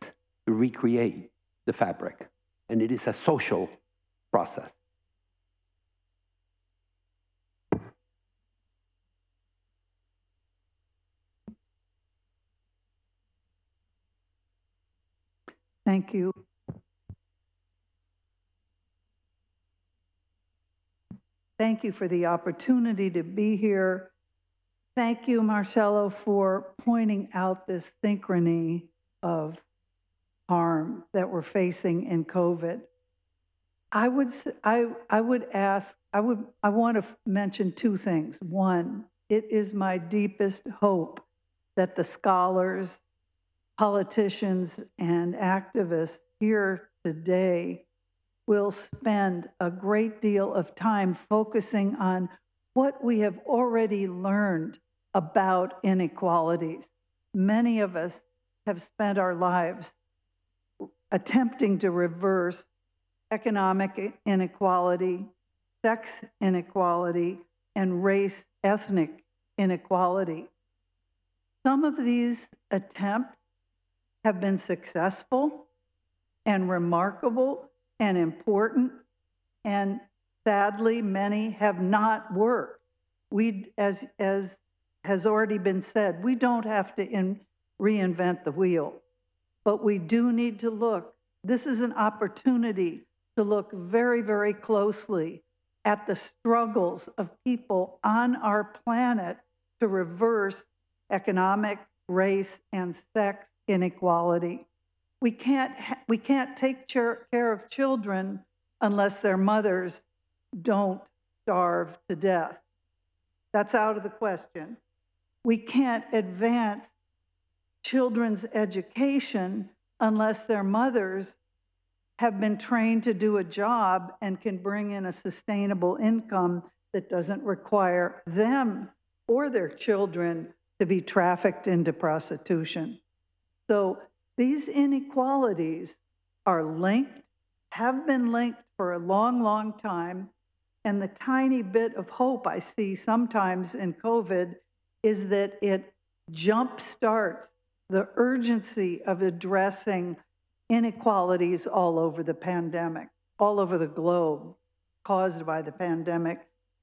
to recreate the fabric. And it is a social process.
Thank you. Thank you for the opportunity to be here. Thank you, Marcelo, for pointing out this synchrony of harm that we're facing in COVID. I want to mention two things. One, it is my deepest hope that the scholars, politicians, and activists here today will spend a great deal of time focusing on what we have already learned about inequalities. Many of us have spent our lives attempting to reverse economic inequality, sex inequality, and race ethnic inequality. Some of these attempts have been successful and remarkable and important, and sadly, many have not worked. As has already been said, we don't have to reinvent the wheel, but we do need to look. This is an opportunity to look very, very closely at the struggles of people on our planet to reverse economic, race, and sex inequality. We can't take care of children unless their mothers don't starve to death. That's out of the question. We can't advance children's education unless their mothers have been trained to do a job and can bring in a sustainable income that doesn't require them or their children to be trafficked into prostitution. So these inequalities are linked, have been linked for a long, long time, and the tiny bit of hope I see sometimes in COVID is that it jumpstarts the urgency of addressing inequalities all over the pandemic, all over the globe, caused by the pandemic.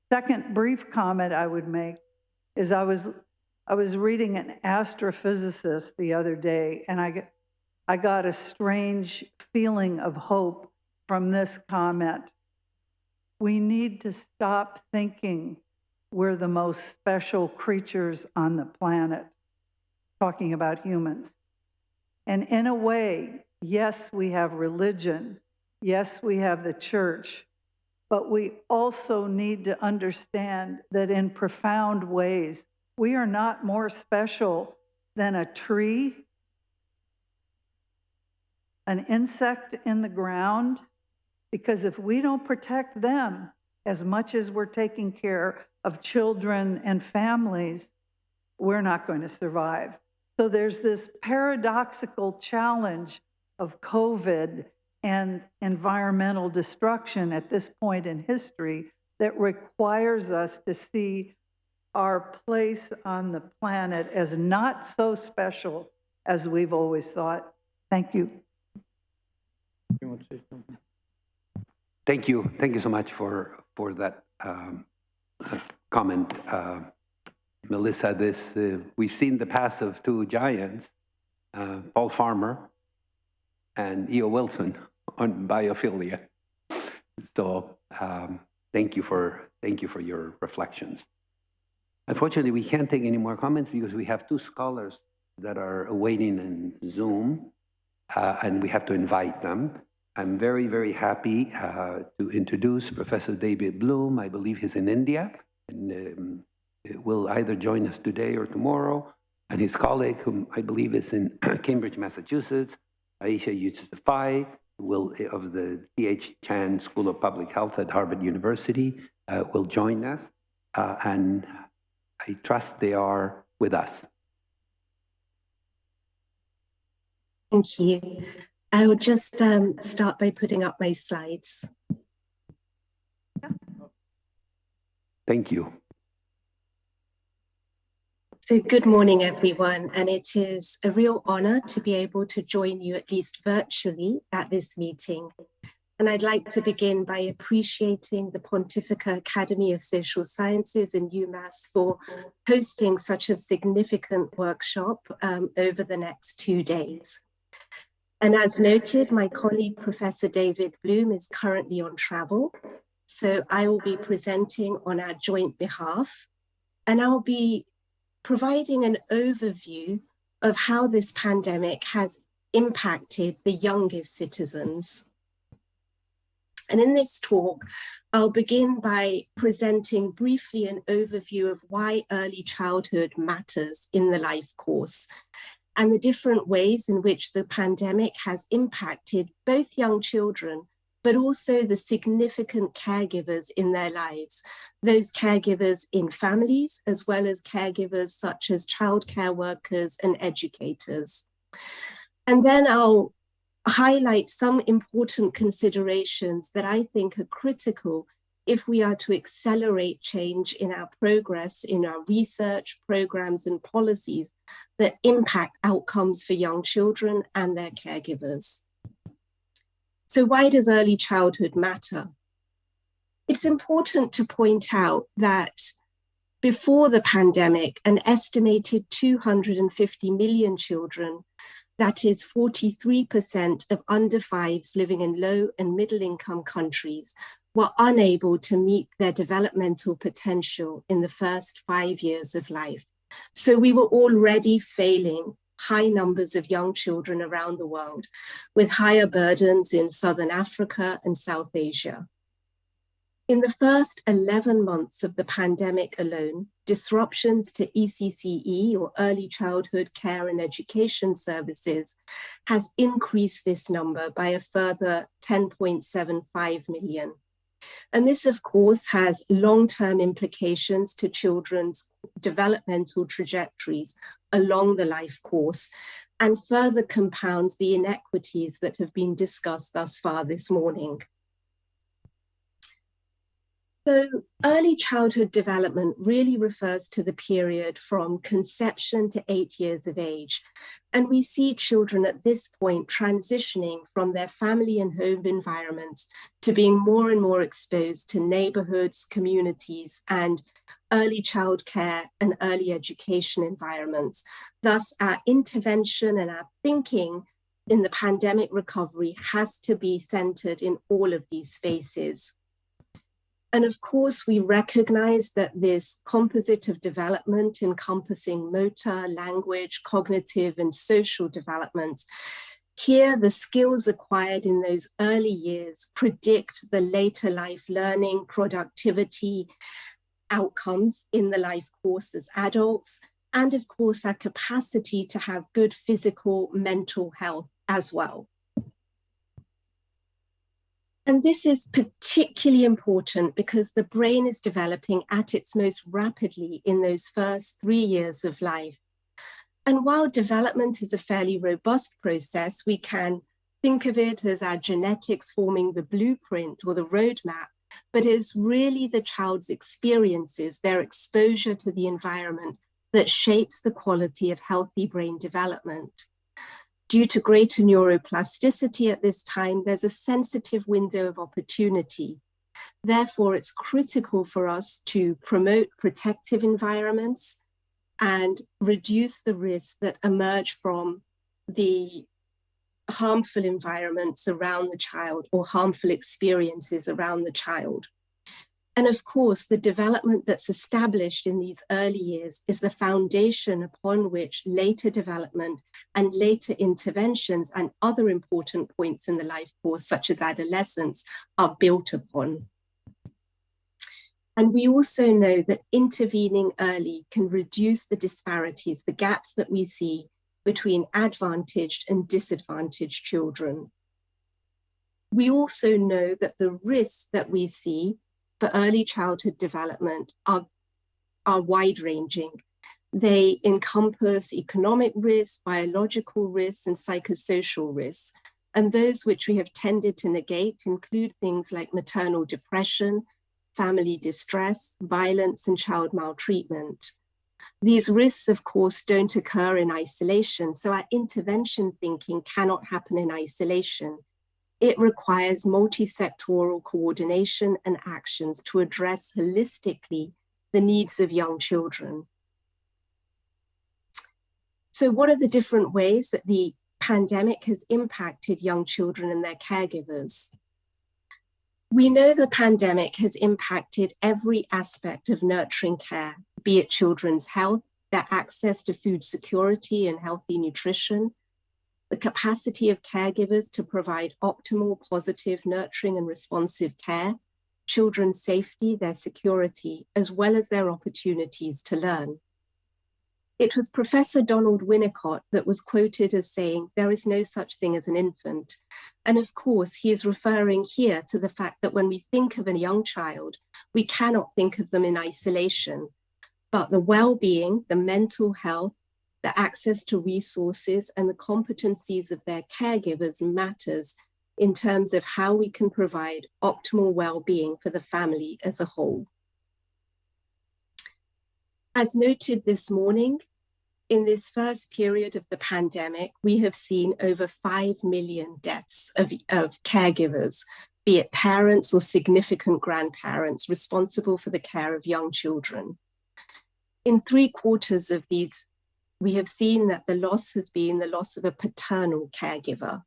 Second brief comment I would make is I was reading an astrophysicist the other day, and I got a strange feeling of hope from this comment. We need to stop thinking we're the most special creatures on the planet, talking about humans. And in a way, yes, we have religion, yes, we have the church, but we also need to understand that in profound ways, we are not more special than a tree, an insect in the ground, because if we don't protect them as much as we're taking care of children and families, we're not going to survive. So there's this paradoxical challenge of COVID and environmental destruction at this point in history that requires us to see our place on the planet as not so special as we've always thought. Thank you.
Thank you. Thank you so much for that comment. Melissa, we've seen the paths of two giants, Paul Farmer and E.O. Wilson, on biophilia. So thank you for your reflections. Unfortunately, we can't take any more comments because we have two scholars that are awaiting in Zoom, and we have to invite them. I'm very, very happy to introduce Professor David Bloom. I believe he's in India, and will either join us today or tomorrow. And his colleague, whom I believe is in Cambridge, Massachusetts, Aisha Yousafzai, of the T.H. Chan School of Public Health at Harvard University, will join us. And I trust they are with us.
Thank you. I will just start by putting up my slides.
Thank you.
So good morning, everyone, and it is a real honor to be able to join you, at least virtually, at this meeting. And I'd like to begin by appreciating the Pontifical Academy of Social Sciences in UMass for hosting such a significant workshop over the next 2 days. And as noted, my colleague, Professor David Bloom, is currently on travel. So I will be presenting on our joint behalf, and I'll be providing an overview of how this pandemic has impacted the youngest citizens. And in this talk, I'll begin by presenting briefly an overview of why early childhood matters in the life course and the different ways in which the pandemic has impacted both young children, but also the significant caregivers in their lives, those caregivers in families, as well as caregivers such as childcare workers and educators. And then I'll highlight some important considerations that I think are critical if we are to accelerate change in our progress, in our research programs and policies that impact outcomes for young children and their caregivers. So why does early childhood matter? It's important to point out that before the pandemic, an estimated 250 million children, that is 43% of under fives living in low and middle income countries, were unable to meet their developmental potential in the first 5 years of life. So we were already failing high numbers of young children around the world, with higher burdens in Southern Africa and South Asia. In the first 11 months of the pandemic alone, disruptions to ECCE, or early childhood care and education services, has increased this number by a further 10.75 million. And this, of course, has long-term implications to children's developmental trajectories along the life course, and further compounds the inequities that have been discussed thus far this morning. So early childhood development really refers to the period from conception to 8 years of age. And we see children at this point transitioning from their family and home environments to being more and more exposed to neighborhoods, communities, and early childcare and early education environments. Thus, our intervention and our thinking in the pandemic recovery has to be centered in all of these spaces. And of course, we recognize that this composite of development encompassing motor, language, cognitive, and social developments, here the skills acquired in those early years predict the later life learning, productivity, outcomes in the life course as adults, and of course, our capacity to have good physical, mental health as well. And this is particularly important because the brain is developing at its most rapidly in those first 3 years of life. And while development is a fairly robust process, we can think of it as our genetics forming the blueprint or the roadmap, but is really the child's experiences, their exposure to the environment that shapes the quality of healthy brain development. Due to greater neuroplasticity at this time, there's a sensitive window of opportunity. Therefore, it's critical for us to promote protective environments and reduce the risks that emerge from the harmful environments around the child or harmful experiences around the child. And of course, the development that's established in these early years is the foundation upon which later development and later interventions and other important points in the life course, such as adolescence, are built upon. And we also know that intervening early can reduce the disparities, the gaps that we see between advantaged and disadvantaged children. We also know that the risks that we see for early childhood development are wide-ranging. They encompass economic risks, biological risks, and psychosocial risks. And those which we have tended to negate include things like maternal depression, family distress, violence, and child maltreatment. These risks, of course, don't occur in isolation, so our intervention thinking cannot happen in isolation. It requires multi-sectoral coordination and actions to address holistically the needs of young children. So what are the different ways that the pandemic has impacted young children and their caregivers? We know the pandemic has impacted every aspect of nurturing care, be it children's health, their access to food security and healthy nutrition, the capacity of caregivers to provide optimal, positive, nurturing, and responsive care, children's safety, their security, as well as their opportunities to learn. It was Professor Donald Winnicott that was quoted as saying, "There is no such thing as an infant." And of course, he is referring here to the fact that when we think of a young child, we cannot think of them in isolation, but the well-being, the mental health, the access to resources, and the competencies of their caregivers matters in terms of how we can provide optimal well-being for the family as a whole. As noted this morning, in this first period of the pandemic, we have seen over 5 million deaths of caregivers, be it parents or significant grandparents responsible for the care of young children. In 3/4 of these, we have seen that the loss has been the loss of a paternal caregiver.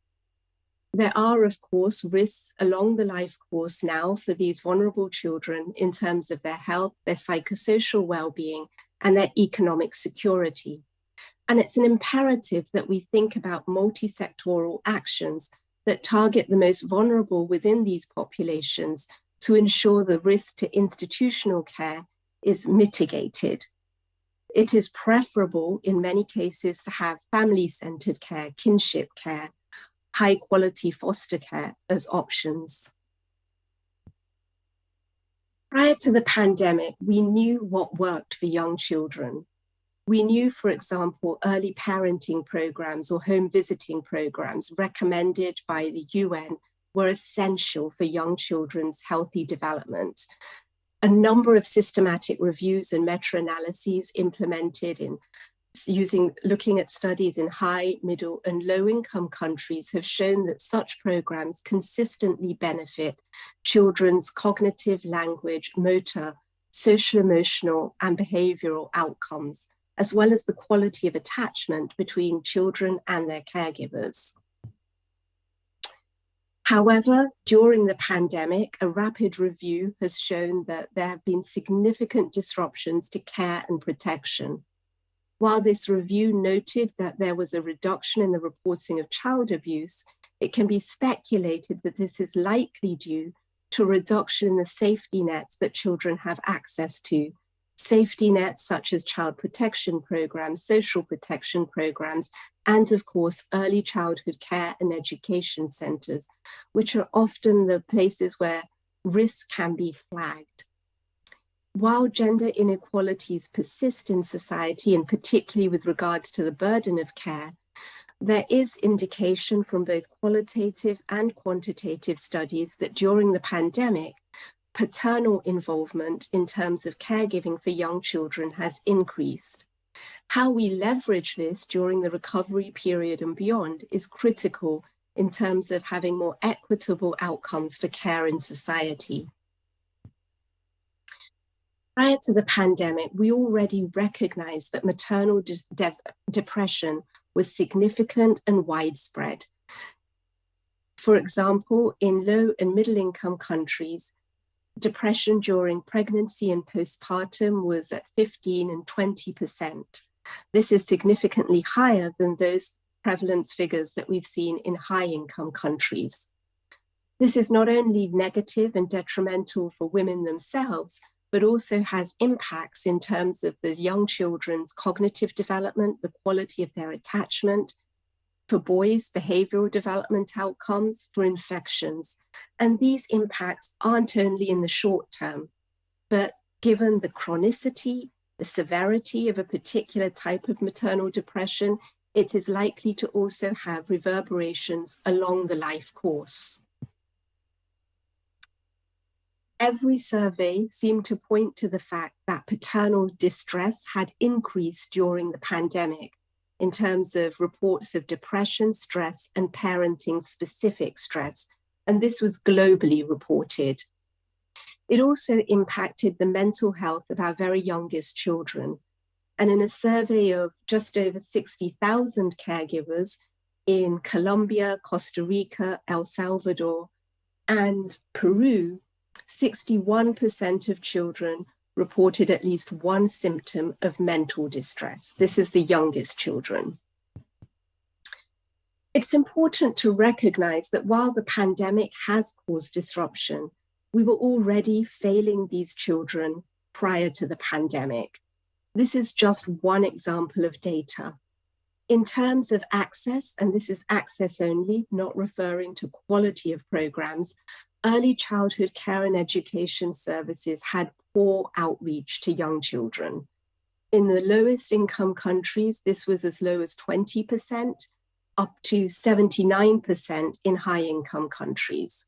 There are, of course, risks along the life course now for these vulnerable children in terms of their health, their psychosocial well-being, and their economic security. And it's an imperative that we think about multi-sectoral actions that target the most vulnerable within these populations to ensure the risk to institutional care is mitigated. It is preferable in many cases to have family-centered care, kinship care, high-quality foster care as options. Prior to the pandemic, we knew what worked for young children. We knew, for example, early parenting programs or home visiting programs recommended by the UN were essential for young children's healthy development. A number of systematic reviews and meta-analyses implemented in looking at studies in high, middle, and low-income countries have shown that such programs consistently benefit children's cognitive, language, motor, social, emotional, and behavioral outcomes, as well as the quality of attachment between children and their caregivers. However, during the pandemic, a rapid review has shown that there have been significant disruptions to care and protection. While this review noted that there was a reduction in the reporting of child abuse, it can be speculated that this is likely due to a reduction in the safety nets that children have access to. Safety nets such as child protection programs, social protection programs, and of course, early childhood care and education centers, which are often the places where risks can be flagged. While gender inequalities persist in society, and particularly with regards to the burden of care, there is indication from both qualitative and quantitative studies that during the pandemic, paternal involvement in terms of caregiving for young children has increased. How we leverage this during the recovery period and beyond is critical in terms of having more equitable outcomes for care in society. Prior to the pandemic, we already recognized that maternal depression was significant and widespread. For example, in low and middle income countries, Depression during pregnancy and postpartum was at 15 and 20%. This is significantly higher than those prevalence figures that we've seen in high-income countries. This is not only negative and detrimental for women themselves, but also has impacts in terms of the young children's cognitive development, the quality of their attachment, for boys, behavioral development outcomes, for infections. And these impacts aren't only in the short term, but given the chronicity, the severity of a particular type of maternal depression, it is likely to also have reverberations along the life course. Every survey seemed to point to the fact that paternal distress had increased during the pandemic in terms of reports of depression, stress, and parenting-specific stress, and this was globally reported. It also impacted the mental health of our very youngest children. And in a survey of just over 60,000 caregivers in Colombia, Costa Rica, El Salvador, and Peru, 61% of children reported at least one symptom of mental distress. This is the youngest children. It's important to recognize that while the pandemic has caused disruption, we were already failing these children prior to the pandemic. This is just one example of data. In terms of access, and this is access only, not referring to quality of programs, early childhood care and education services had poor outreach to young children. In the lowest income countries, this was as low as 20%, up to 79% in high income countries.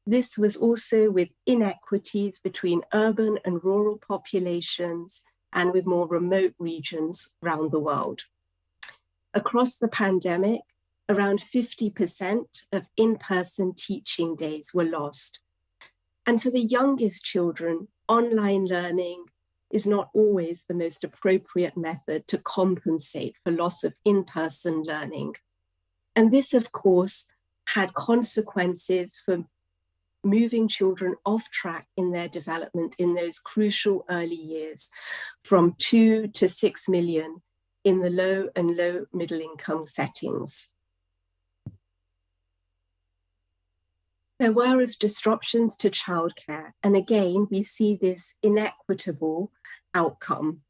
This was also with inequities between urban and rural populations and with more remote regions around the world. Across the pandemic, around 50% of in-person teaching days were lost. And for the youngest children, online learning is not always the most appropriate method to compensate for loss of in-person learning. And this, of course, had consequences for moving children off track in their development in those crucial early years, from 2 to 6 million in the low and low middle income settings. There were disruptions to childcare, and again, we see this inequitable outcome.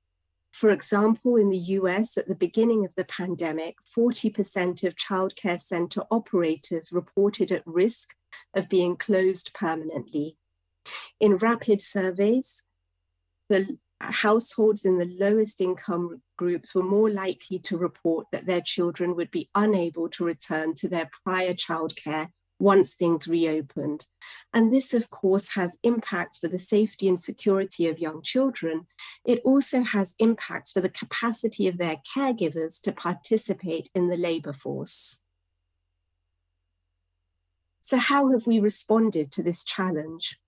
For example, in the US at the beginning of the pandemic, 40% of childcare center operators reported at risk of being closed permanently. In rapid surveys, the households in the lowest income groups were more likely to report that their children would be unable to return to their prior childcare once things reopened. And this, of course, has impacts for the safety and security of young children. It also has impacts for the capacity of their caregivers to participate in the labor force. So how have we responded to this challenge?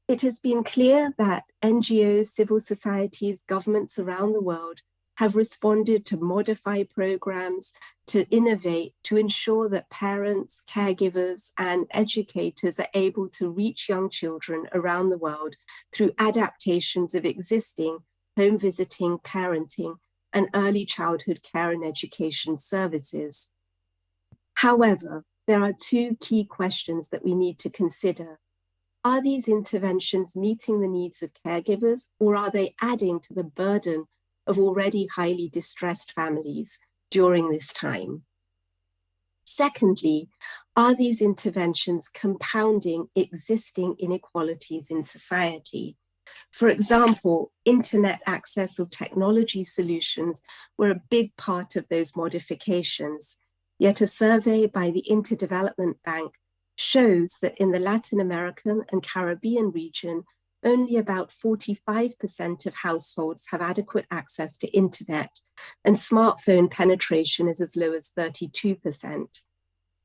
It has been clear that NGOs, civil societies, governments around the world have responded to modify programs, to innovate, to ensure that parents, caregivers, and educators are able to reach young children around the world through adaptations of existing home visiting, parenting, and early childhood care and education services. However, there are two key questions that we need to consider. Are these interventions meeting the needs of caregivers, or are they adding to the burden of already highly distressed families during this time? Secondly, are these interventions compounding existing inequalities in society? For example, internet access or technology solutions were a big part of those modifications. Yet a survey by the Interdevelopment Bank shows that in the Latin American and Caribbean region, only about 45% of households have adequate access to internet, and smartphone penetration is as low as 32%.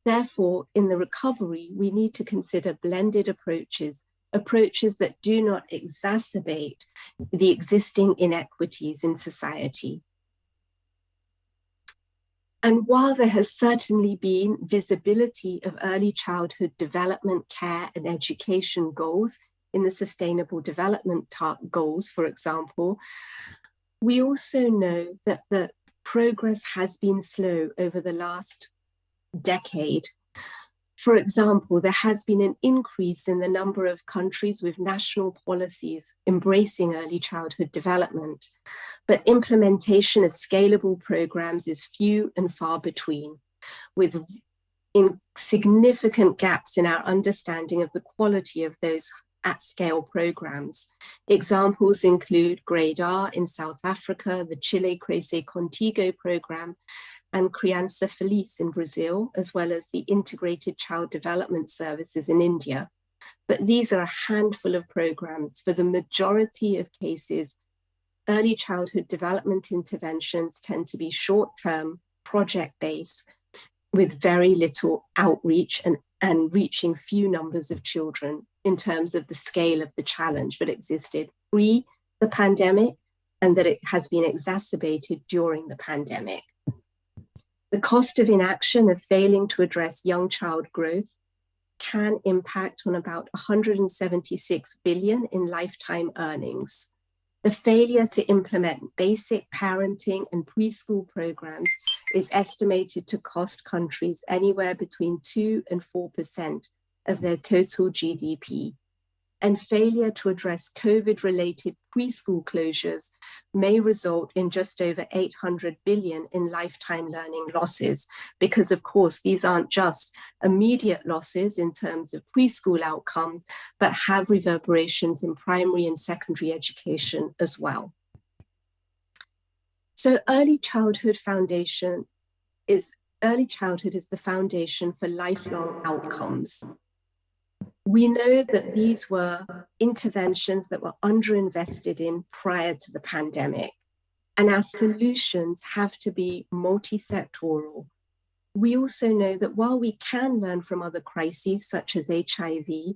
Therefore, in the recovery, we need to consider blended approaches that do not exacerbate the existing inequities in society. And while there has certainly been visibility of early childhood development, care, and education goals in the Sustainable Development Goals, for example, we also know that the progress has been slow over the last decade. For example, there has been an increase in the number of countries with national policies embracing early childhood development, but implementation of scalable programs is few and far between, with significant gaps in our understanding of the quality of those at-scale programs. Examples include Grade R in South Africa, the Chile Crece Contigo program, and Criança Feliz in Brazil, as well as the Integrated Child Development Services in India. But these are a handful of programs. For the majority of cases, early childhood development interventions tend to be short-term, project-based, with very little outreach and reaching few numbers of children in terms of the scale of the challenge that existed pre the pandemic and that it has been exacerbated during the pandemic. The cost of inaction of failing to address young child growth can impact on about 176 billion in lifetime earnings. The failure to implement basic parenting and preschool programs is estimated to cost countries anywhere between 2 and 4% of their total GDP. And failure to address COVID-related preschool closures may result in just over 800 billion in lifetime learning losses, because of course, these aren't just immediate losses in terms of preschool outcomes, but have reverberations in primary and secondary education as well. So early childhood is the foundation for lifelong outcomes. We know that these were interventions that were underinvested in prior to the pandemic, and our solutions have to be multi-sectoral. We also know that while we can learn from other crises, such as HIV,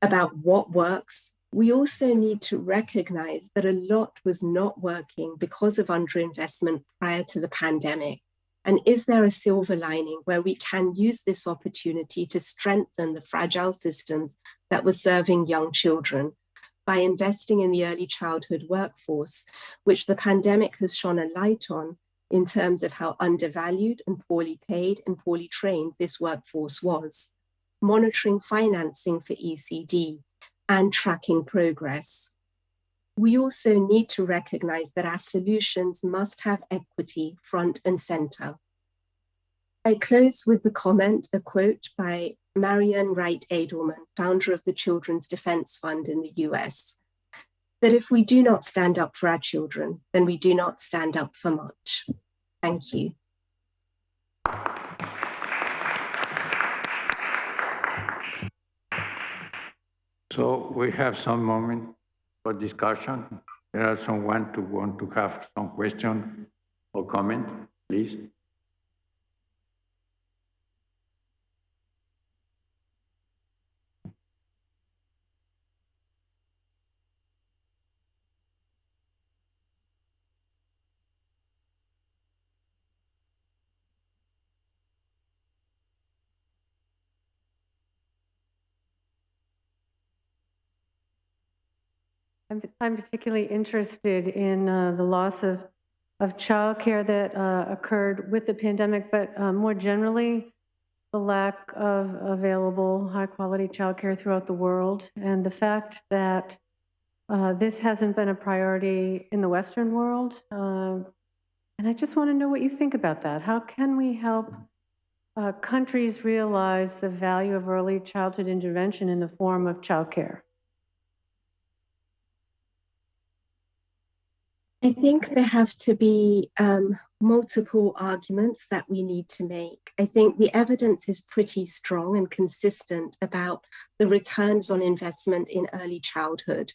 about what works, we also need to recognize that a lot was not working because of underinvestment prior to the pandemic. And is there a silver lining where we can use this opportunity to strengthen the fragile systems that were serving young children by investing in the early childhood workforce, which the pandemic has shone a light on in terms of how undervalued and poorly paid and poorly trained this workforce was, monitoring financing for ECD and tracking progress. We also need to recognize that our solutions must have equity front and center. I close with a quote by Marian Wright Edelman, founder of the Children's Defense Fund in the US, that if we do not stand up for our children, then we do not stand up for much. Thank you.
So we have some moment for discussion. There are someone to want to have some question or comment, please.
I'm particularly interested in the loss of childcare that occurred with the pandemic, but more generally, the lack of available high-quality childcare throughout the world, and the fact that this hasn't been a priority in the Western world. And I just want to know what you think about that. How can we help countries realize the value of early childhood intervention in the form of childcare?
I think there have to be multiple arguments that we need to make. I think the evidence is pretty strong and consistent about the returns on investment in early childhood.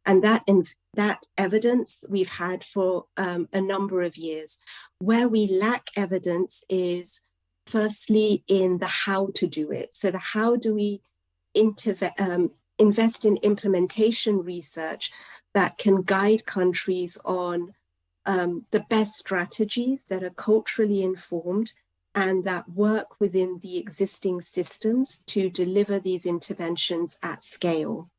And that evidence we've had for a number of years. Where we lack evidence is firstly in the how to do it. So the how do we invest in implementation research that can guide countries on the best strategies that are culturally informed and that work within the existing systems to deliver these interventions at scale.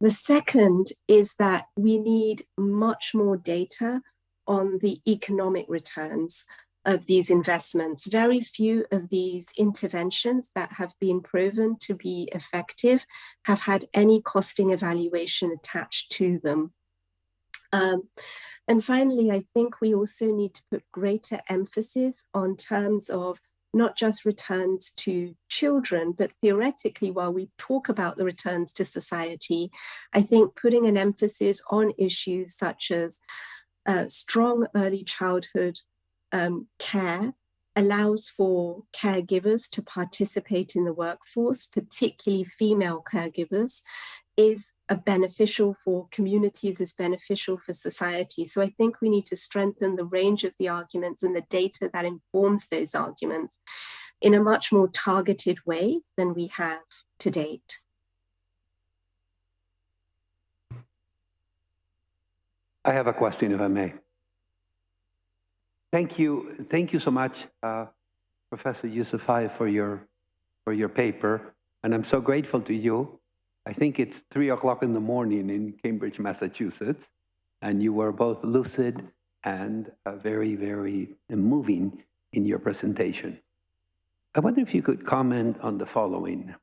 The second is that we need much more data on the economic returns of these investments. Very few of these interventions that have been proven to be effective have had any costing evaluation attached to them. And finally, I think we also need to put greater emphasis on terms of not just returns to children, but theoretically, while we talk about the returns to society, I think putting an emphasis on issues such as strong early childhood care allows for caregivers to participate in the workforce, particularly female caregivers, is beneficial for communities, is beneficial for society. So I think we need to strengthen the range of the arguments and the data that informs those arguments in a much more targeted way than we have to date.
I have a question, if I may. Thank you so much, Professor Yousafzai, for your paper, and I'm so grateful to you. I think it's 3 o'clock in the morning in Cambridge, Massachusetts, and you were both lucid and very, very moving in your presentation. I wonder if you could comment on the following.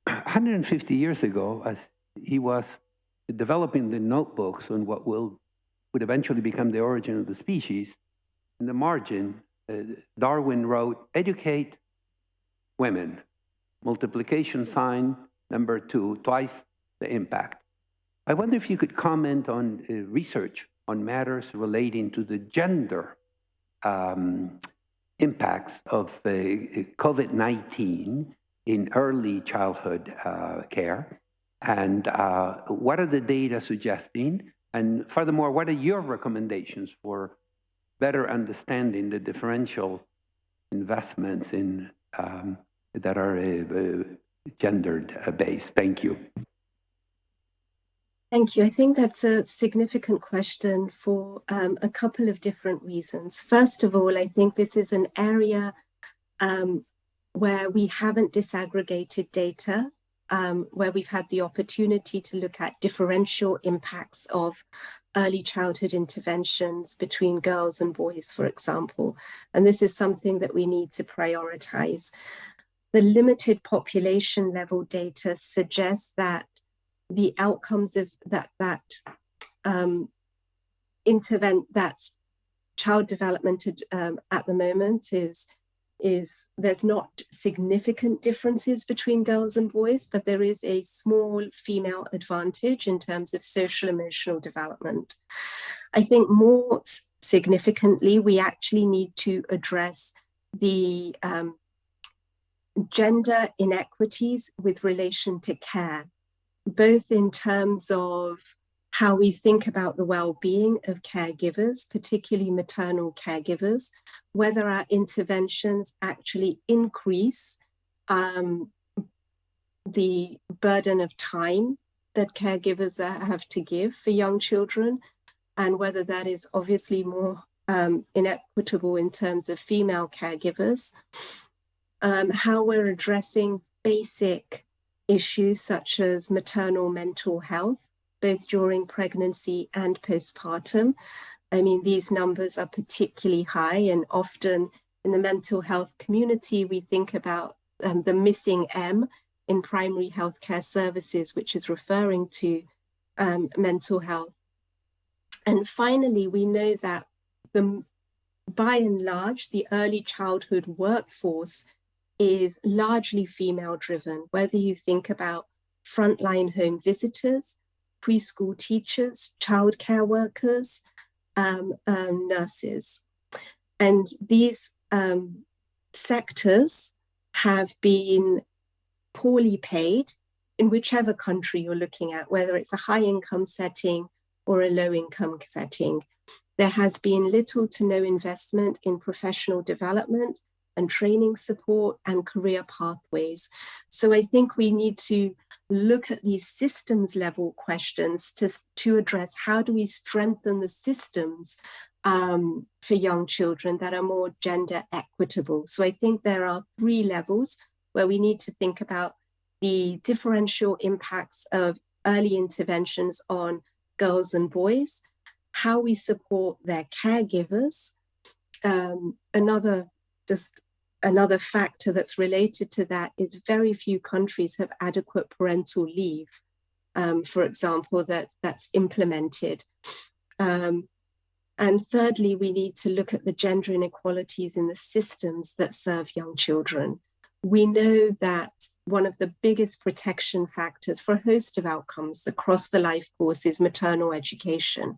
150 years ago, as he was developing the notebooks on what would eventually become the origin of the species, in the margin, Darwin wrote, "Educate women, multiplication sign, number 2, twice the impact." I wonder if you could comment on research on matters relating to the gender impacts of COVID-19 in early childhood care, and what are the data suggesting? And furthermore, what are your recommendations for better understanding the differential investments in that are gendered based? Thank you.
Thank you. I think that's a significant question for a couple of different reasons. First of all, I think this is an area where we haven't disaggregated data, where we've had the opportunity to look at differential impacts of early childhood interventions between girls and boys, for example. And this is something that we need to prioritize. The limited population level data suggests that the outcomes of that child development at the moment is there's not significant differences between girls and boys, but there is a small female advantage in terms of social emotional development. I think more significantly, we actually need to address the gender inequities with relation to care, both in terms of how we think about the well-being of caregivers, particularly maternal caregivers, whether our interventions actually increase the burden of time that caregivers have to give for young children, and whether that is obviously more inequitable in terms of female caregivers, how we're addressing basic issues such as maternal mental health, both during pregnancy and postpartum. I mean, these numbers are particularly high, and often in the mental health community, we think about the missing M in primary healthcare services, which is referring to mental health. And finally, we know that by and large, the early childhood workforce is largely female driven, whether you think about frontline home visitors, preschool teachers, childcare workers, nurses. And these sectors have been poorly paid in whichever country you're looking at, whether it's a high income setting or a low income setting. There has been little to no investment in professional development and training support and career pathways. So I think we need to look at these systems level questions to address how do we strengthen the systems for young children that are more gender equitable. So I think there are 3 levels where we need to think about the differential impacts of early interventions on girls and boys, how we support their caregivers. Another factor that's related to that is very few countries have adequate parental leave, for example, that's implemented. And thirdly, we need to look at the gender inequalities in the systems that serve young children. We know that one of the biggest protection factors for a host of outcomes across the life course is maternal education.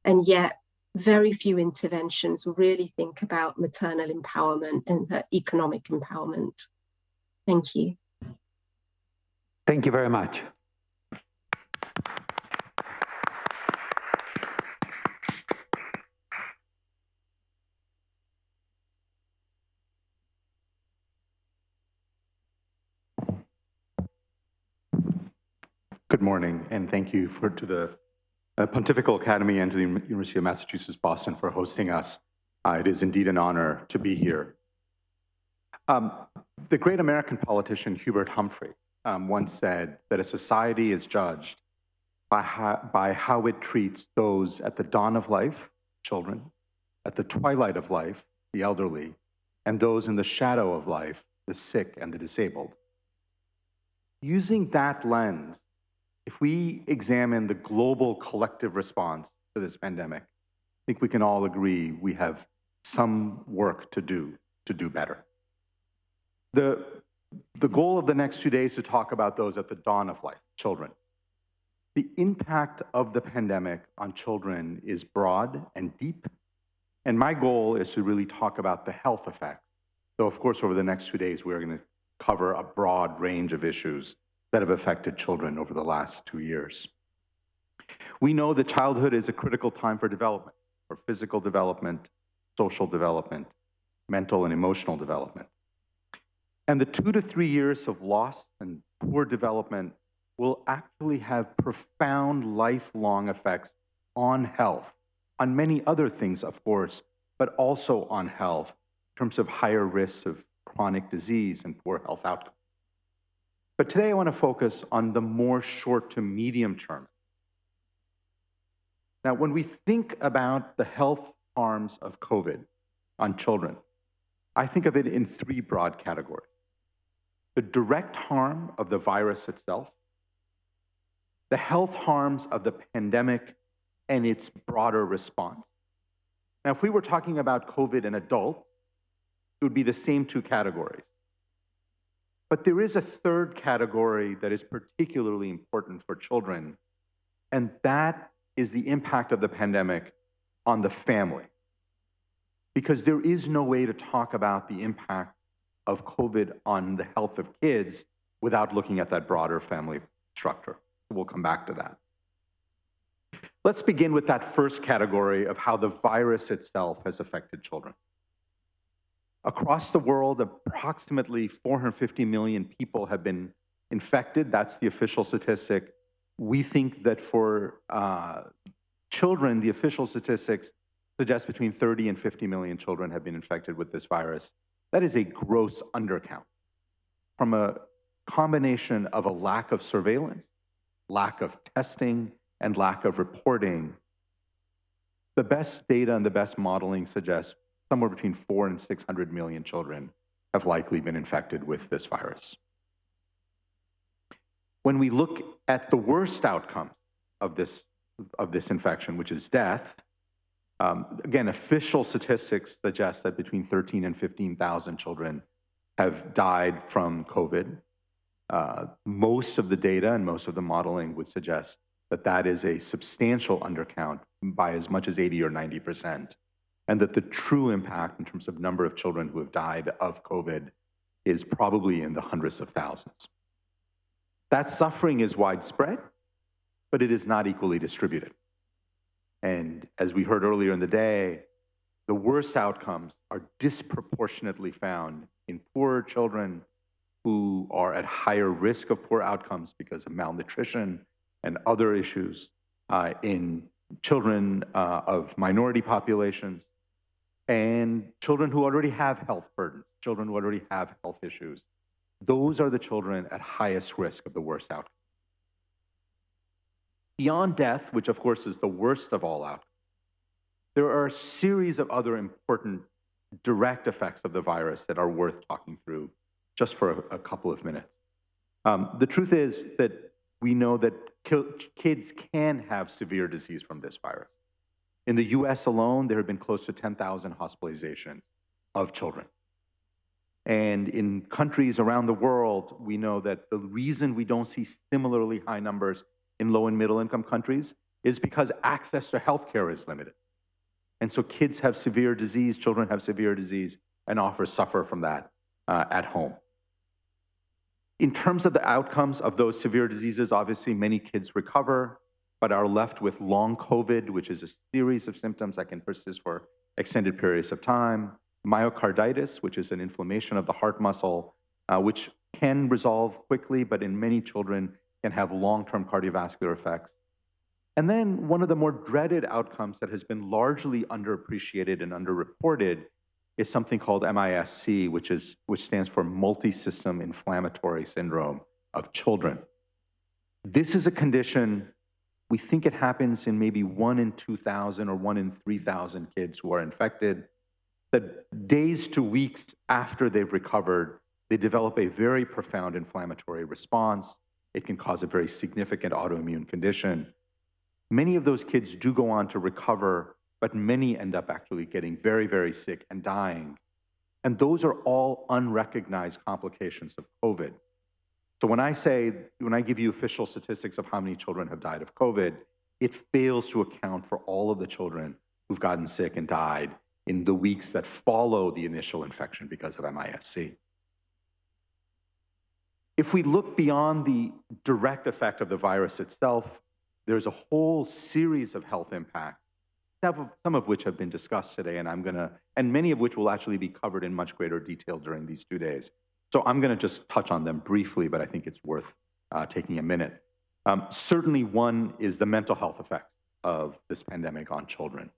And yet, very few interventions really think about maternal empowerment and economic empowerment. Thank you.
Thank you very much.
Good morning, and thank you to the Pontifical Academy and to the University of Massachusetts Boston for hosting us. It is indeed an honor to be here. The great American politician Hubert Humphrey once said that a society is judged by how it treats those at the dawn of life, children, at the twilight of life, the elderly, and those in the shadow of life, the sick and the disabled. Using that lens, if we examine the global collective response to this pandemic, I think we can all agree we have some work to do better. The goal of the next 2 days is to talk about those at the dawn of life, children. The impact of the pandemic on children is broad and deep, and my goal is to really talk about the health effects. So of course, over the next 2 days, we're going to cover a broad range of issues that have affected children over the last 2 years. We know that childhood is a critical time for development, for physical development, social development, mental and emotional development. And the 2 to 3 years of loss and poor development will actually have profound lifelong effects on health, on many other things, of course, but also on health in terms of higher risks of chronic disease and poor health outcomes. But today I want to focus on the more short to medium term. Now, when we think about the health harms of COVID on children, I think of it in 3 broad categories. The direct harm of the virus itself, the health harms of the pandemic and its broader response. Now, if we were talking about COVID in adults, it would be the same 2 categories. But there is a third category that is particularly important for children, and that is the impact of the pandemic on the family. Because there is no way to talk about the impact of COVID on the health of kids without looking at that broader family structure. We'll come back to that. Let's begin with that first category of how the virus itself has affected children. Across the world, approximately 450 million people have been infected. That's the official statistic. We think that for children, the official statistics suggest between 30 and 50 million children have been infected with this virus. That is a gross undercount from a combination of a lack of surveillance, lack of testing, and lack of reporting. The best data and the best modeling suggests somewhere between 400 and 600 million children have likely been infected with this virus. When we look at the worst outcomes of this infection, which is death, again, official statistics suggest that between 13 and 15,000 children have died from COVID. Most of the data and most of the modeling would suggest that that is a substantial undercount by as much as 80 or 90%, and that the true impact in terms of number of children who have died of COVID is probably in the hundreds of thousands. That suffering is widespread, but it is not equally distributed. And as we heard earlier in the day, the worst outcomes are disproportionately found in poorer children who are at higher risk of poor outcomes because of malnutrition and other issues, in children of minority populations, and children who already have health burdens, children who already have health issues. those are the children at highest risk of the worst outcome. Beyond death, which of course is the worst of all outcomes, there are a series of other important direct effects of the virus that are worth talking through just for a couple of minutes. The truth is that we know that kids can have severe disease from this virus. In the US alone, there have been close to 10,000 hospitalizations of children. And in countries around the world, we know that the reason we don't see similarly high numbers in low and middle income countries is because access to healthcare is limited. And so kids have severe disease, children have severe disease, and often suffer from that at home. In terms of the outcomes of those severe diseases, obviously many kids recover, but are left with long COVID, which is a series of symptoms that can persist for extended periods of time. Myocarditis, which is an inflammation of the heart muscle, which can resolve quickly, but in many children can have long-term cardiovascular effects. And then one of the more dreaded outcomes that has been largely underappreciated and underreported is something called MIS-C, which stands for multi-system inflammatory syndrome of children. This is a condition, we think it happens in maybe 1 in 2,000 or 1 in 3,000 kids who are infected, that days to weeks after they've recovered, they develop a very profound inflammatory response. It can cause a very significant autoimmune condition. Many of those kids do go on to recover, but many end up actually getting very, very sick and dying. And those are all unrecognized complications of COVID. So when I give you official statistics of how many children have died of COVID, it fails to account for all of the children who've gotten sick and died in the weeks that follow the initial infection because of MIS-C. If we look beyond the direct effect of the virus itself, there's a whole series of health impacts, some of which have been discussed today, and many of which will actually be covered in much greater detail during these 2 days. So I'm going to just touch on them briefly, but I think it's worth taking a minute. Certainly one is the mental health effects of this pandemic on children.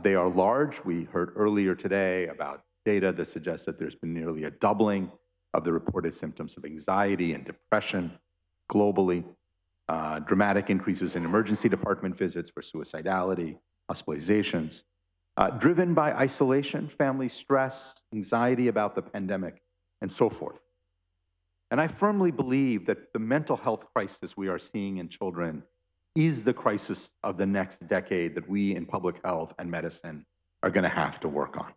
They are large. We heard earlier today about data that suggests that there's been nearly a doubling of the reported symptoms of anxiety and depression globally, dramatic increases in emergency department visits for suicidality, hospitalizations, driven by isolation, family stress, anxiety about the pandemic, and so forth. And I firmly believe that the mental health crisis we are seeing in children is the crisis of the next decade that we in public health and medicine are going to have to work on.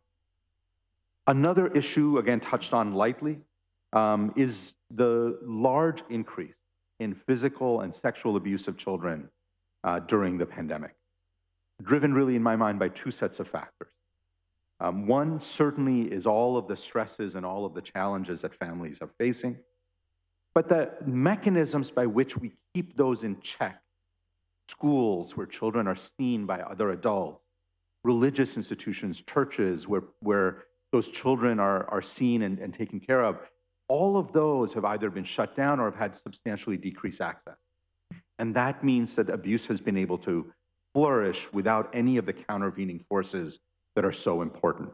Another issue, again touched on lightly, is the large increase in physical and sexual abuse of children during the pandemic, driven really in my mind by 2 sets of factors. One certainly is all of the stresses and all of the challenges that families are facing, but the mechanisms by which we keep those in check, schools where children are seen by other adults, religious institutions, churches where those children are seen and taken care of, all of those have either been shut down or have had substantially decreased access. And that means that abuse has been able to flourish without any of the countervening forces that are so important.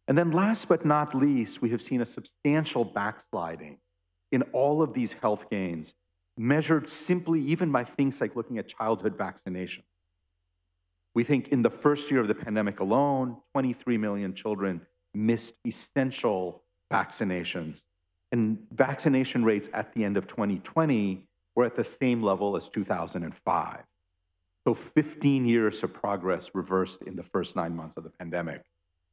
And then last but not least, we have seen a substantial backsliding in all of these health gains, measured simply even by things like looking at childhood vaccination. We think in the first year of the pandemic alone, 23 million children missed essential vaccinations. And vaccination rates at the end of 2020 were at the same level as 2005. So 15 years of progress reversed in the first 9 months of the pandemic.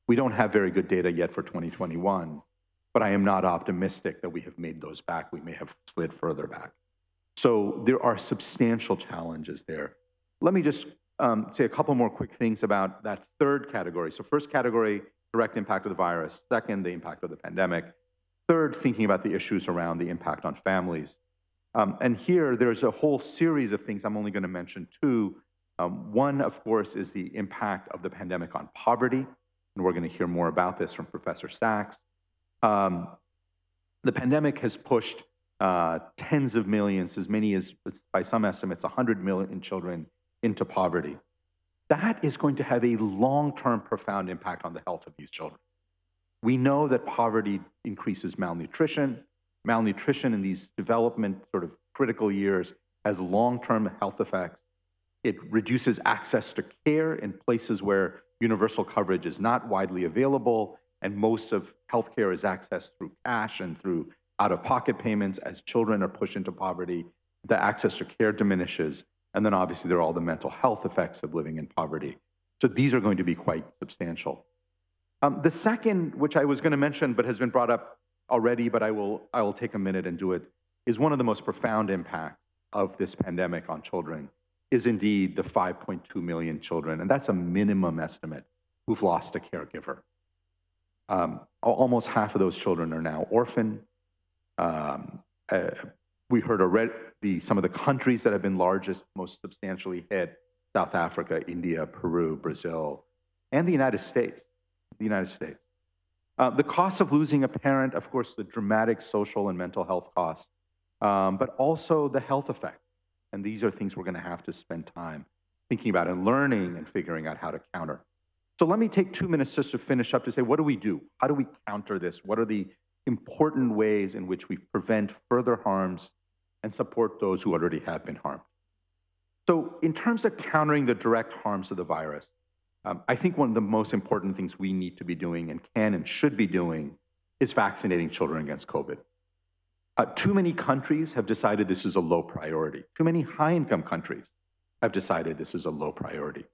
We don't have very good data yet for 2021, but I am not optimistic that we have made those back. We may have slid further back. So there are substantial challenges there. Let me just say a couple more quick things about that third category. So first category, direct impact of the virus. Second, the impact of the pandemic. Third, thinking about the issues around the impact on families. And here, there's a whole series of things. I'm only going to mention 2. One, of course, is the impact of the pandemic on poverty. And we're going to hear more about this from Professor Sachs. The pandemic has pushed tens of millions, as many as, by some estimates, 100 million children into poverty. That is going to have a long-term profound impact on the health of these children. We know that poverty increases malnutrition. Malnutrition in these development sort of critical years has long-term health effects. It reduces access to care in places where universal coverage is not widely available, and most of healthcare is accessed through cash and through out-of-pocket payments. As children are pushed into poverty, the access to care diminishes. And then obviously there are all the mental health effects of living in poverty. So these are going to be quite substantial. The second, which I was going to mention but has been brought up already, but I will take a minute and do it, is one of the most profound impacts of this pandemic on children is indeed the 5.2 million children, and that's a minimum estimate, who've lost a caregiver. Almost half of those children are now orphaned. We heard already some of the countries that have been largest, most substantially hit: South Africa, India, Peru, Brazil, and the United States. The cost of losing a parent, of course, the dramatic social and mental health costs, but also the health effects. And these are things we're going to have to spend time thinking about and learning and figuring out how to counter. So let me take 2 minutes just to finish up to say, what do we do? How do we counter this? What are the important ways in which we prevent further harms and support those who already have been harmed? So in terms of countering the direct harms of the virus, I think one of the most important things we need to be doing and can and should be doing is vaccinating children against COVID. Too many countries have decided this is a low priority. Too many high-income countries have decided this is a low priority.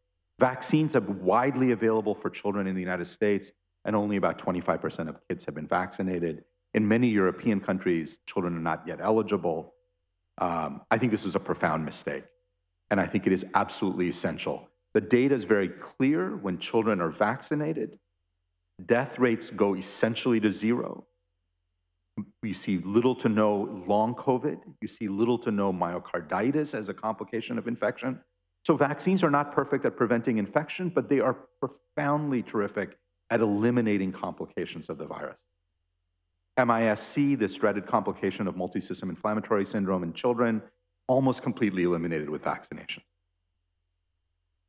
Vaccines are widely available for children in the United States, and only about 25% of kids have been vaccinated. In many European countries, children are not yet eligible. I think this is a profound mistake, and I think it is absolutely essential. The data is very clear. When children are vaccinated, death rates go essentially to zero. You see little to no long COVID. You see little to no myocarditis as a complication of infection. So vaccines are not perfect at preventing infection, but they are profoundly terrific at eliminating complications of the virus. MIS-C, this dreaded complication of multisystem inflammatory syndrome in children, almost completely eliminated with vaccination.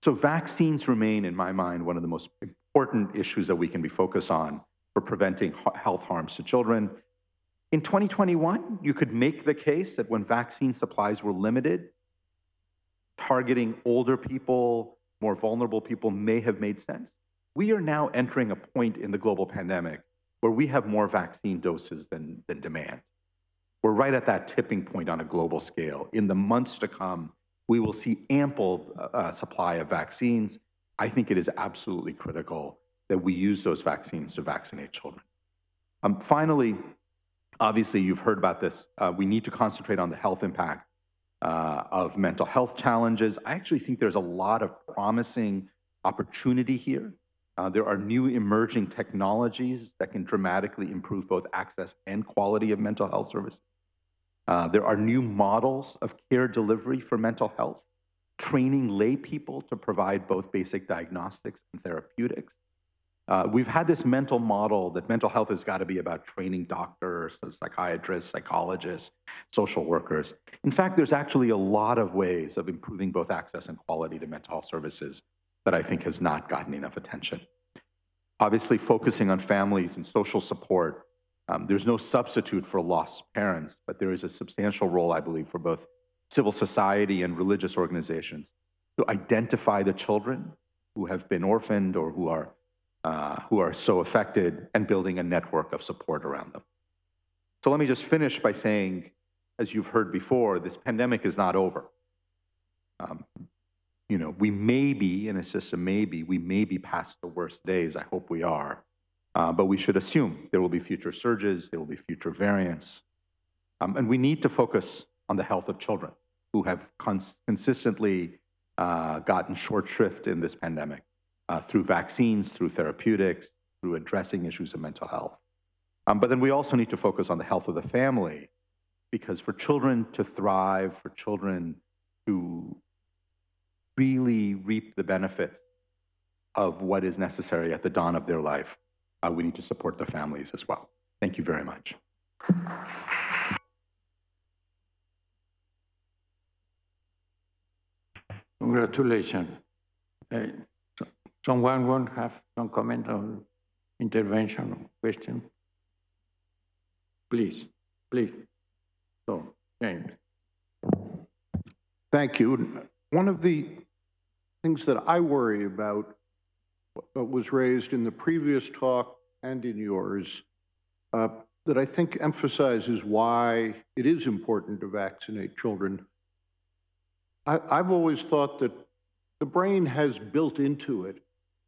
So vaccines remain, in my mind, one of the most important issues that we can be focused on for preventing health harms to children. In 2021, you could make the case that when vaccine supplies were limited, targeting older people, more vulnerable people may have made sense. We are now entering a point in the global pandemic where we have more vaccine doses than demand. We're right at that tipping point on a global scale. In the months to come, we will see ample supply of vaccines. I think it is absolutely critical that we use those vaccines to vaccinate children. Finally, obviously, you've heard about this. We need to concentrate on the health impact of mental health challenges. I actually think there's a lot of promising opportunity here. There are new emerging technologies that can dramatically improve both access and quality of mental health services. There are new models of care delivery for mental health, training lay people to provide both basic diagnostics and therapeutics. We've had this mental model that mental health has got to be about training doctors, psychiatrists, psychologists, social workers. In fact, there's actually a lot of ways of improving both access and quality to mental health services that I think has not gotten enough attention. Obviously, focusing on families and social support, there's no substitute for lost parents, but there is a substantial role, I believe, for both civil society and religious organizations to identify the children who have been orphaned or who are so affected, and building a network of support around them. So let me just finish by saying, as you've heard before, this pandemic is not over. We may be, and it's just a maybe, we may be past the worst days. I hope we are. But we should assume there will be future surges, there will be future variants. And we need to focus on the health of children who have consistently gotten short shrift in this pandemic through vaccines, through therapeutics, through addressing issues of mental health. But then we also need to focus on the health of the family, because for children to thrive, for children to really reap the benefits of what is necessary at the dawn of their life, we need to support the families as well. Thank you very much.
Congratulations. Someone won't have some comment on intervention or question? Please, please. So, James.
Thank you. One of the things that I worry about was raised in the previous talk and in yours that I think emphasizes why it is important to vaccinate children. I've always thought that the brain has built into it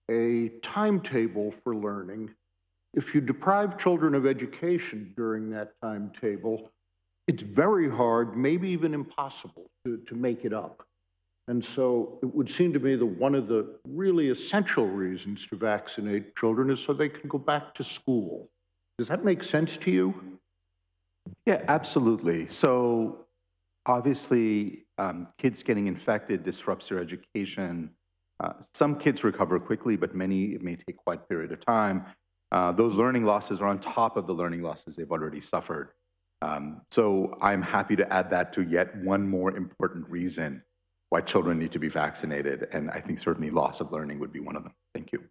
a timetable for learning. If you deprive children of education during that timetable, it's very hard, maybe even impossible, to make it up. And so it would seem to me that one of the really essential reasons to vaccinate children is so they can go back to school. Does that make sense to you?
Yeah, absolutely. So obviously, kids getting infected disrupts their education. Some kids recover quickly, but many, it may take quite a period of time. Those learning losses are on top of the learning losses they've already suffered. So I'm happy to add that to yet one more important reason why children need to be vaccinated. And I think certainly loss of learning would be one of them. Thank you.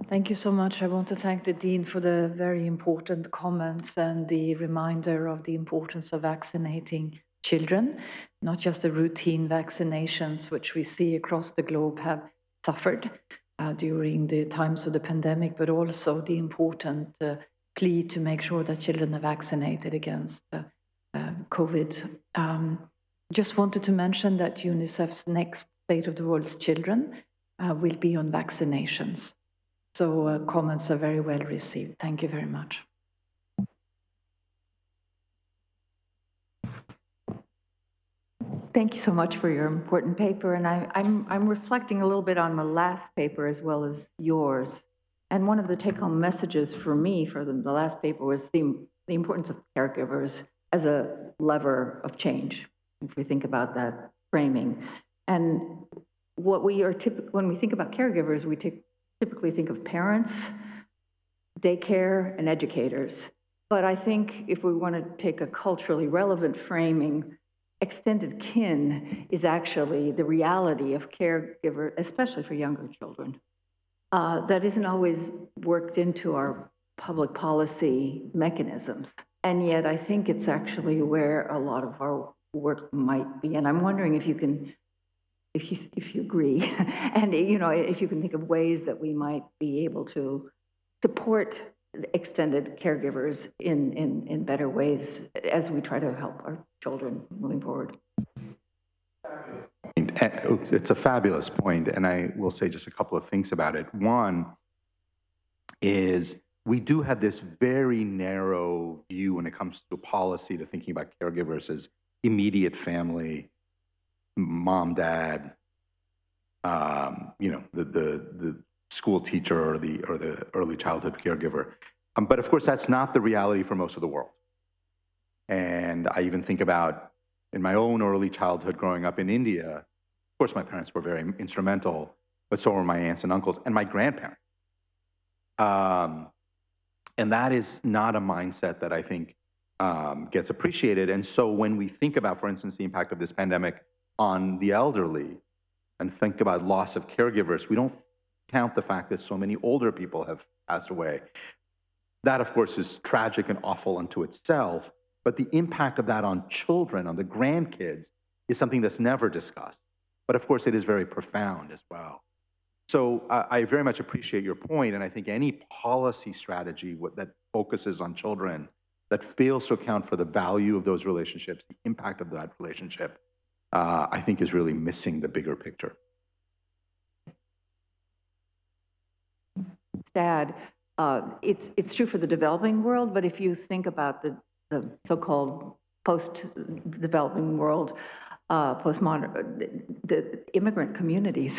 Thank you so much. I want to thank the Dean for the very important comments and the reminder of the importance of vaccinating children, not just the routine vaccinations, which we see across the globe have suffered during the times of the pandemic, but also the important plea to make sure that children are vaccinated against COVID. Just wanted to mention that UNICEF's next State of the World's Children will be on vaccinations. So comments are very well received. Thank you very much.
Thank you so much for your important paper. And I'm reflecting a little bit on the last paper as well as yours. And one of the take-home messages for me for the last paper was the importance of caregivers as a lever of change, if we think about that framing. And what we are when we think about caregivers, we typically think of parents, daycare, and educators. But I think if we want to take a culturally relevant framing, extended kin is actually the reality of caregiver, especially for younger children. That isn't always worked into our public policy mechanisms. And yet I think it's actually where a lot of our work might be. And I'm wondering if you can, if you agree, and if you can think of ways that we might be able to support extended caregivers in better ways as we try to help our children moving forward.
It's a fabulous point, and I will say just a couple of things about it. One is we do have this very narrow view when it comes to policy to thinking about caregivers as immediate family, mom, dad, the school teacher or the early childhood caregiver. But of course, that's not the reality for most of the world. And I even think about in my own early childhood growing up in India, of course, my parents were very instrumental, but so were my aunts and uncles and my grandparents. And that is not a mindset that I think gets appreciated. And so when we think about, for instance, the impact of this pandemic on the elderly and think about loss of caregivers, we don't count the fact that so many older people have passed away. That, of course, is tragic and awful unto itself, but the impact of that on children, on the grandkids, is something that's never discussed. But of course, it is very profound as well. So I very much appreciate your point, and I think any policy strategy that focuses on children, that fails to account for the value of those relationships, the impact of that relationship, I think is really missing the bigger picture.
Sad. It's true for the developing world, but if you think about the so-called post-developing world, postmodern, the immigrant communities,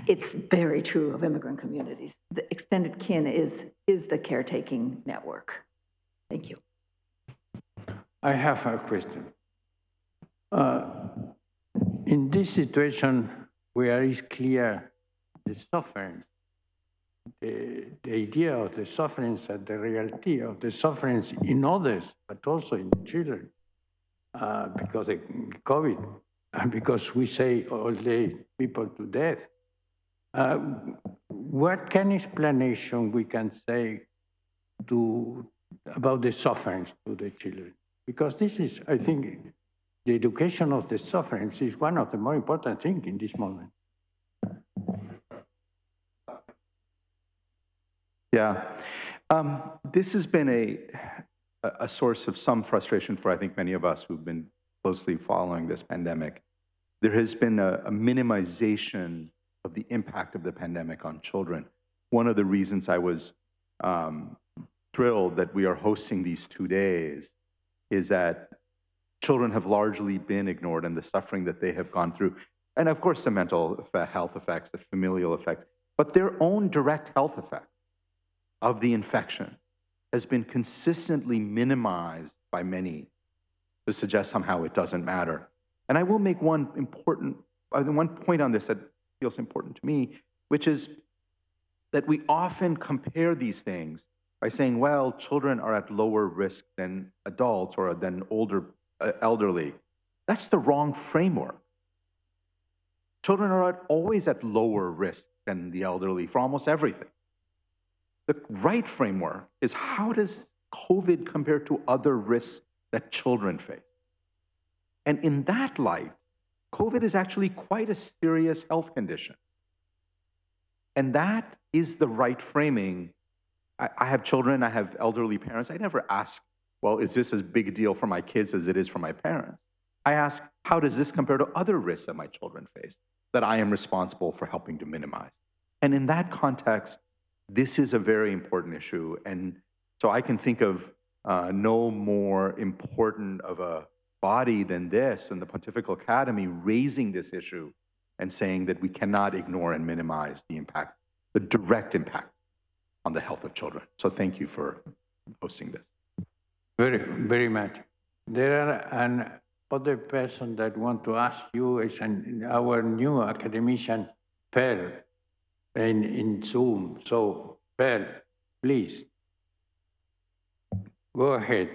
it's very true of immigrant communities. The extended kin is the caretaking network. Thank you.
I have a question. In this situation where it's clear the sufferings, the idea of the sufferings and the reality of the sufferings in others, but also in children, because of COVID, and because we say all day people to death, what kind of explanation we can say about the sufferings to the children? Because this is, I think, the education of the sufferings is one of the more important things in this moment.
Yeah, this has been a source of some frustration for, I think, many of us who've been closely following this pandemic. There has been a minimization of the impact of the pandemic on children. One of the reasons I was thrilled that we are hosting these 2 days is that children have largely been ignored and the suffering that they have gone through. And of course, the mental health effects, the familial effects, but their own direct health effects of the infection has been consistently minimized by many to suggest somehow it doesn't matter. And I will make one point on this that feels important to me, which is that we often compare these things by saying, well, children are at lower risk than adults or than older elderly. That's the wrong framework. Children are always at lower risk than the elderly for almost everything. The right framework is, how does COVID compare to other risks that children face? And in that light, COVID is actually quite a serious health condition. And that is the right framing. I have children, I have elderly parents. I never ask, well, is this as big a deal for my kids as it is for my parents? I ask, how does this compare to other risks that my children face that I am responsible for helping to minimize? And in that context, this is a very important issue. And so I can think of no more important of a body than this, and the Pontifical Academy raising this issue and saying that we cannot ignore and minimize the impact, the direct impact on the health of children. So thank you for hosting this.
Very, very much. There are another person that want to ask you is our new academician, Pearl, in Zoom. So, Pearl, please, go ahead.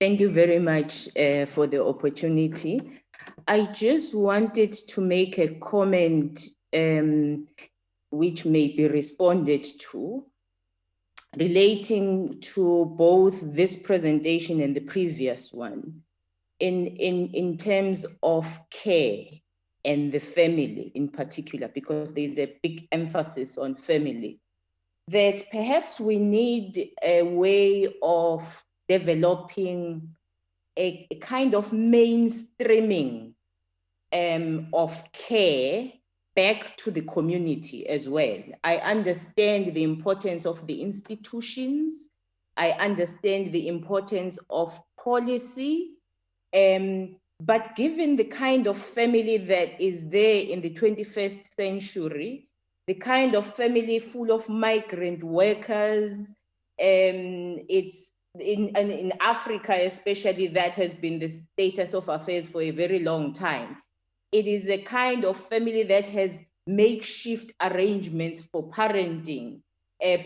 Thank you very much for the opportunity. I just wanted to make a comment which may be responded to, relating to both this presentation and the previous one, in terms of care and the family in particular, because there's a big emphasis on family, that perhaps we need a way of developing a kind of mainstreaming of care back to the community as well. I understand the importance of the institutions. I understand the importance of policy. But given the kind of family that is there in the 21st century, the kind of family full of migrant workers, it's in Africa especially, that has been the status of affairs for a very long time. It is a kind of family that has makeshift arrangements for parenting.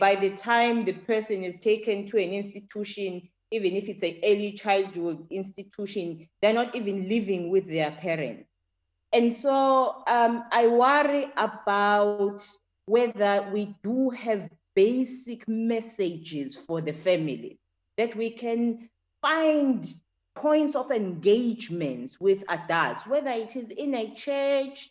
By the time the person is taken to an institution, even if it's an early childhood institution, they're not even living with their parents. And so I worry about whether we do have basic messages for the family, that we can find points of engagements with adults, whether it is in a church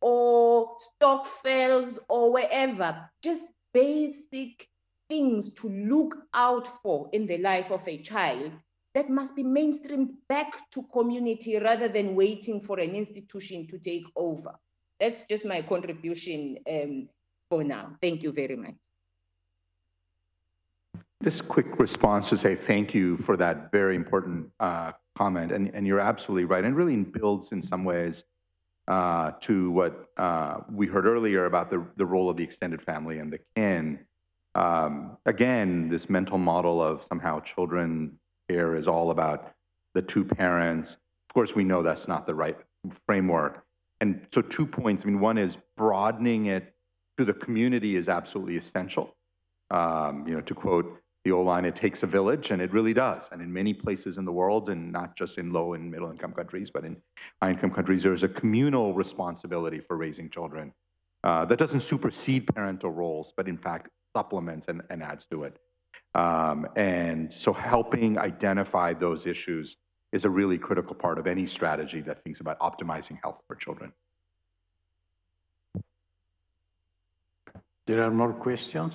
or Stockfells or wherever, just basic things to look out for in the life of a child that must be mainstreamed back to community rather than waiting for an institution to take over. That's just my contribution for now. Thank you very much.
Just a quick response to say thank you for that very important comment. And you're absolutely right. And it really builds in some ways to what we heard earlier about the role of the extended family and the kin. Again, this mental model of somehow children care is all about the two parents. Of course, we know that's not the right framework. And so 2 points. I mean, one is broadening it to the community is absolutely essential. To quote the old line, it takes a village, and it really does. And in many places in the world, and not just in low and middle income countries, but in high income countries, there's a communal responsibility for raising children that doesn't supersede parental roles, but in fact supplements and adds to it. And so helping identify those issues is a really critical part of any strategy that thinks about optimizing health for children.
There are more questions?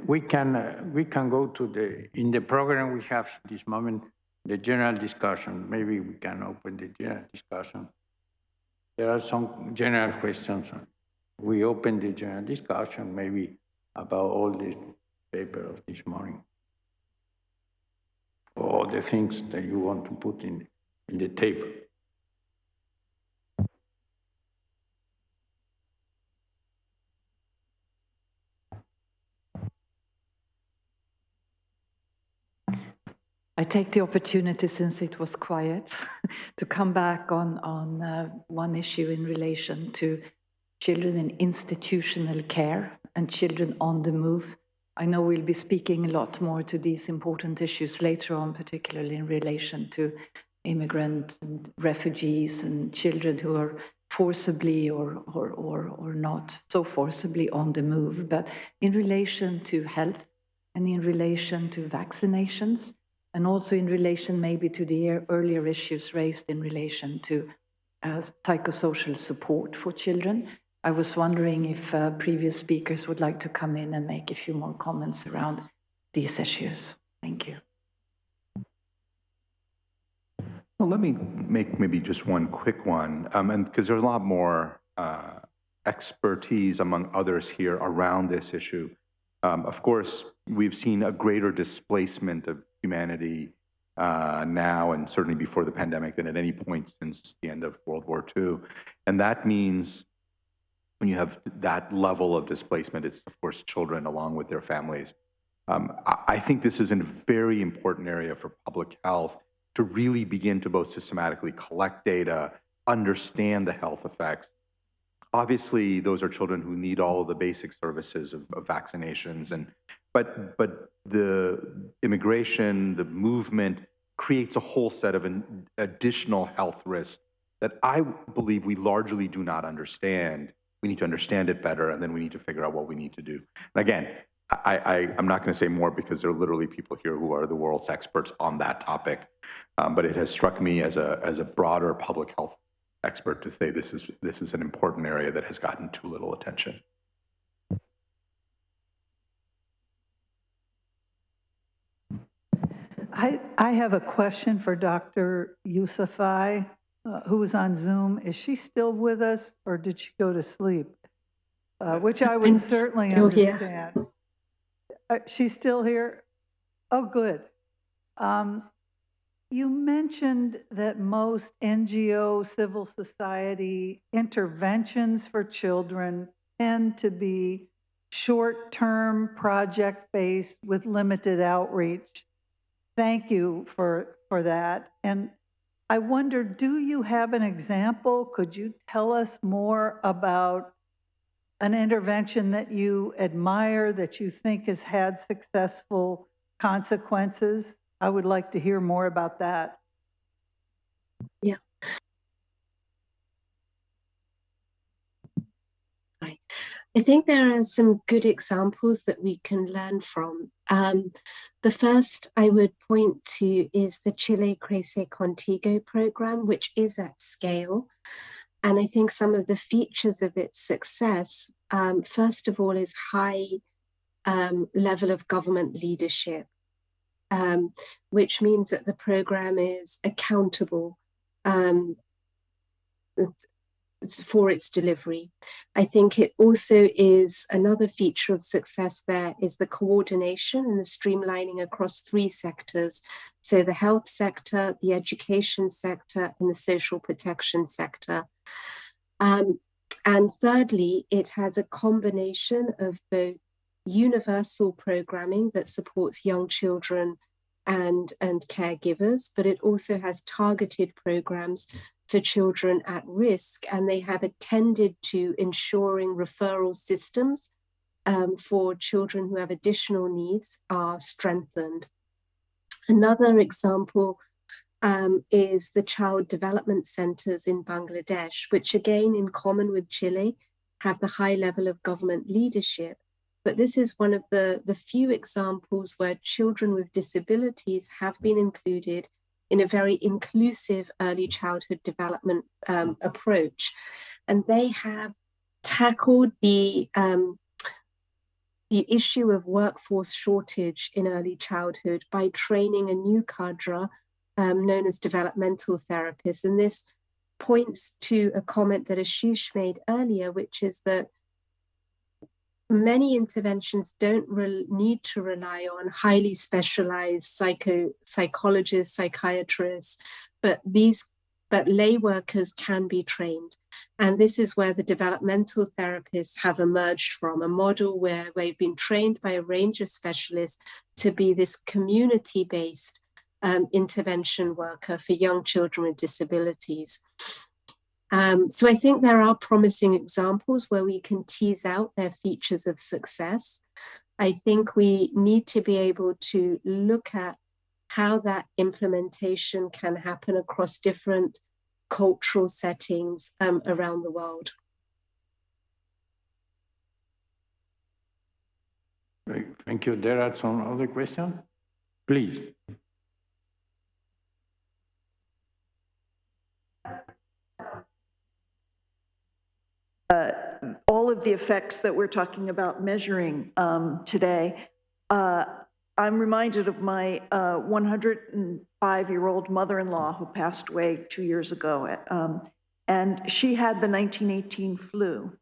We can go to in the program we have this moment, the general discussion. Maybe we can open the general discussion. There are some general questions. We open the general discussion, maybe about all the paper of this morning, or the things that you want to put in the table.
I take the opportunity, since it was quiet, to come back on one issue in relation to children in institutional care and children on the move. I know we'll be speaking a lot more to these important issues later on, particularly in relation to immigrants and refugees and children who are forcibly or not so forcibly on the move. But in relation to health and in relation to vaccinations, and also in relation maybe to the earlier issues raised in relation to psychosocial support for children, I was wondering if previous speakers would like to come in and make a few more comments around these issues. Thank you.
Well, let me make maybe just one quick one, and because there's a lot more expertise among others here around this issue. Of course, we've seen a greater displacement of humanity now, and certainly before the pandemic, than at any point since the end of World War II. And that means when you have that level of displacement, it's of course children along with their families. I think this is a very important area for public health to really begin to both systematically collect data, understand the health effects. Obviously, those are children who need all of the basic services of vaccinations, but the immigration, the movement creates a whole set of additional health risks that I believe we largely do not understand. We need to understand it better, and then we need to figure out what we need to do. And again, I'm not going to say more because there are literally people here who are the world's experts on that topic, but it has struck me as a broader public health expert to say this is an important area that has gotten too little attention.
I have a question for Dr. Yousafzai, who is on Zoom. Is she still with us, or did she go to sleep? Which I would certainly understand. She's still here? Oh, good. You mentioned that most NGO civil society interventions for children tend to be short-term, project-based with limited outreach. Thank you for that. And I wonder, do you have an example? Could you tell us more about an intervention that you admire, that you think has had successful consequences? I would like to hear more about that.
Yeah. Right. I think there are some good examples that we can learn from. The first I would point to is the Chile Crece Contigo program, which is at scale. And I think some of the features of its success, first of all, is high level of government leadership. Which means that the program is accountable for its delivery. I think it also is another feature of success there is the coordination and the streamlining across three sectors. So the health sector, the education sector, and the social protection sector. And thirdly, it has a combination of both universal programming that supports young children and caregivers, but it also has targeted programs for children at risk, and they have attended to ensuring referral systems for children who have additional needs are strengthened. Another example is the child development centers in Bangladesh, which again, in common with Chile, have the high level of government leadership. But this is one of the few examples where children with disabilities have been included in a very inclusive early childhood development approach. And they have tackled the issue of workforce shortage in early childhood by training a new cadre known as developmental therapists. And this points to a comment that Ashish made earlier, which is that many interventions don't need to rely on highly specialized psychologists, psychiatrists, but lay workers can be trained. And this is where the developmental therapists have emerged from, a model where they've been trained by a range of specialists to be this community-based intervention worker for young children with disabilities. So I think there are promising examples where we can tease out their features of success. I think we need to be able to look at how that implementation can happen across different cultural settings around the world.
Thank you. There are some other questions? Please.
All of the effects that we're talking about measuring today, I'm reminded of my 105-year-old mother-in-law who passed away 2 years ago. And she had the 1918 flu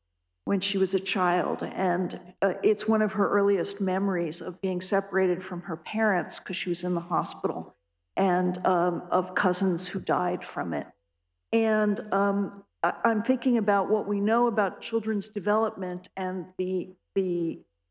when she was a child. And it's one of her earliest memories of being separated from her parents because she was in the hospital, and of cousins who died from it. And I'm thinking about what we know about children's development and the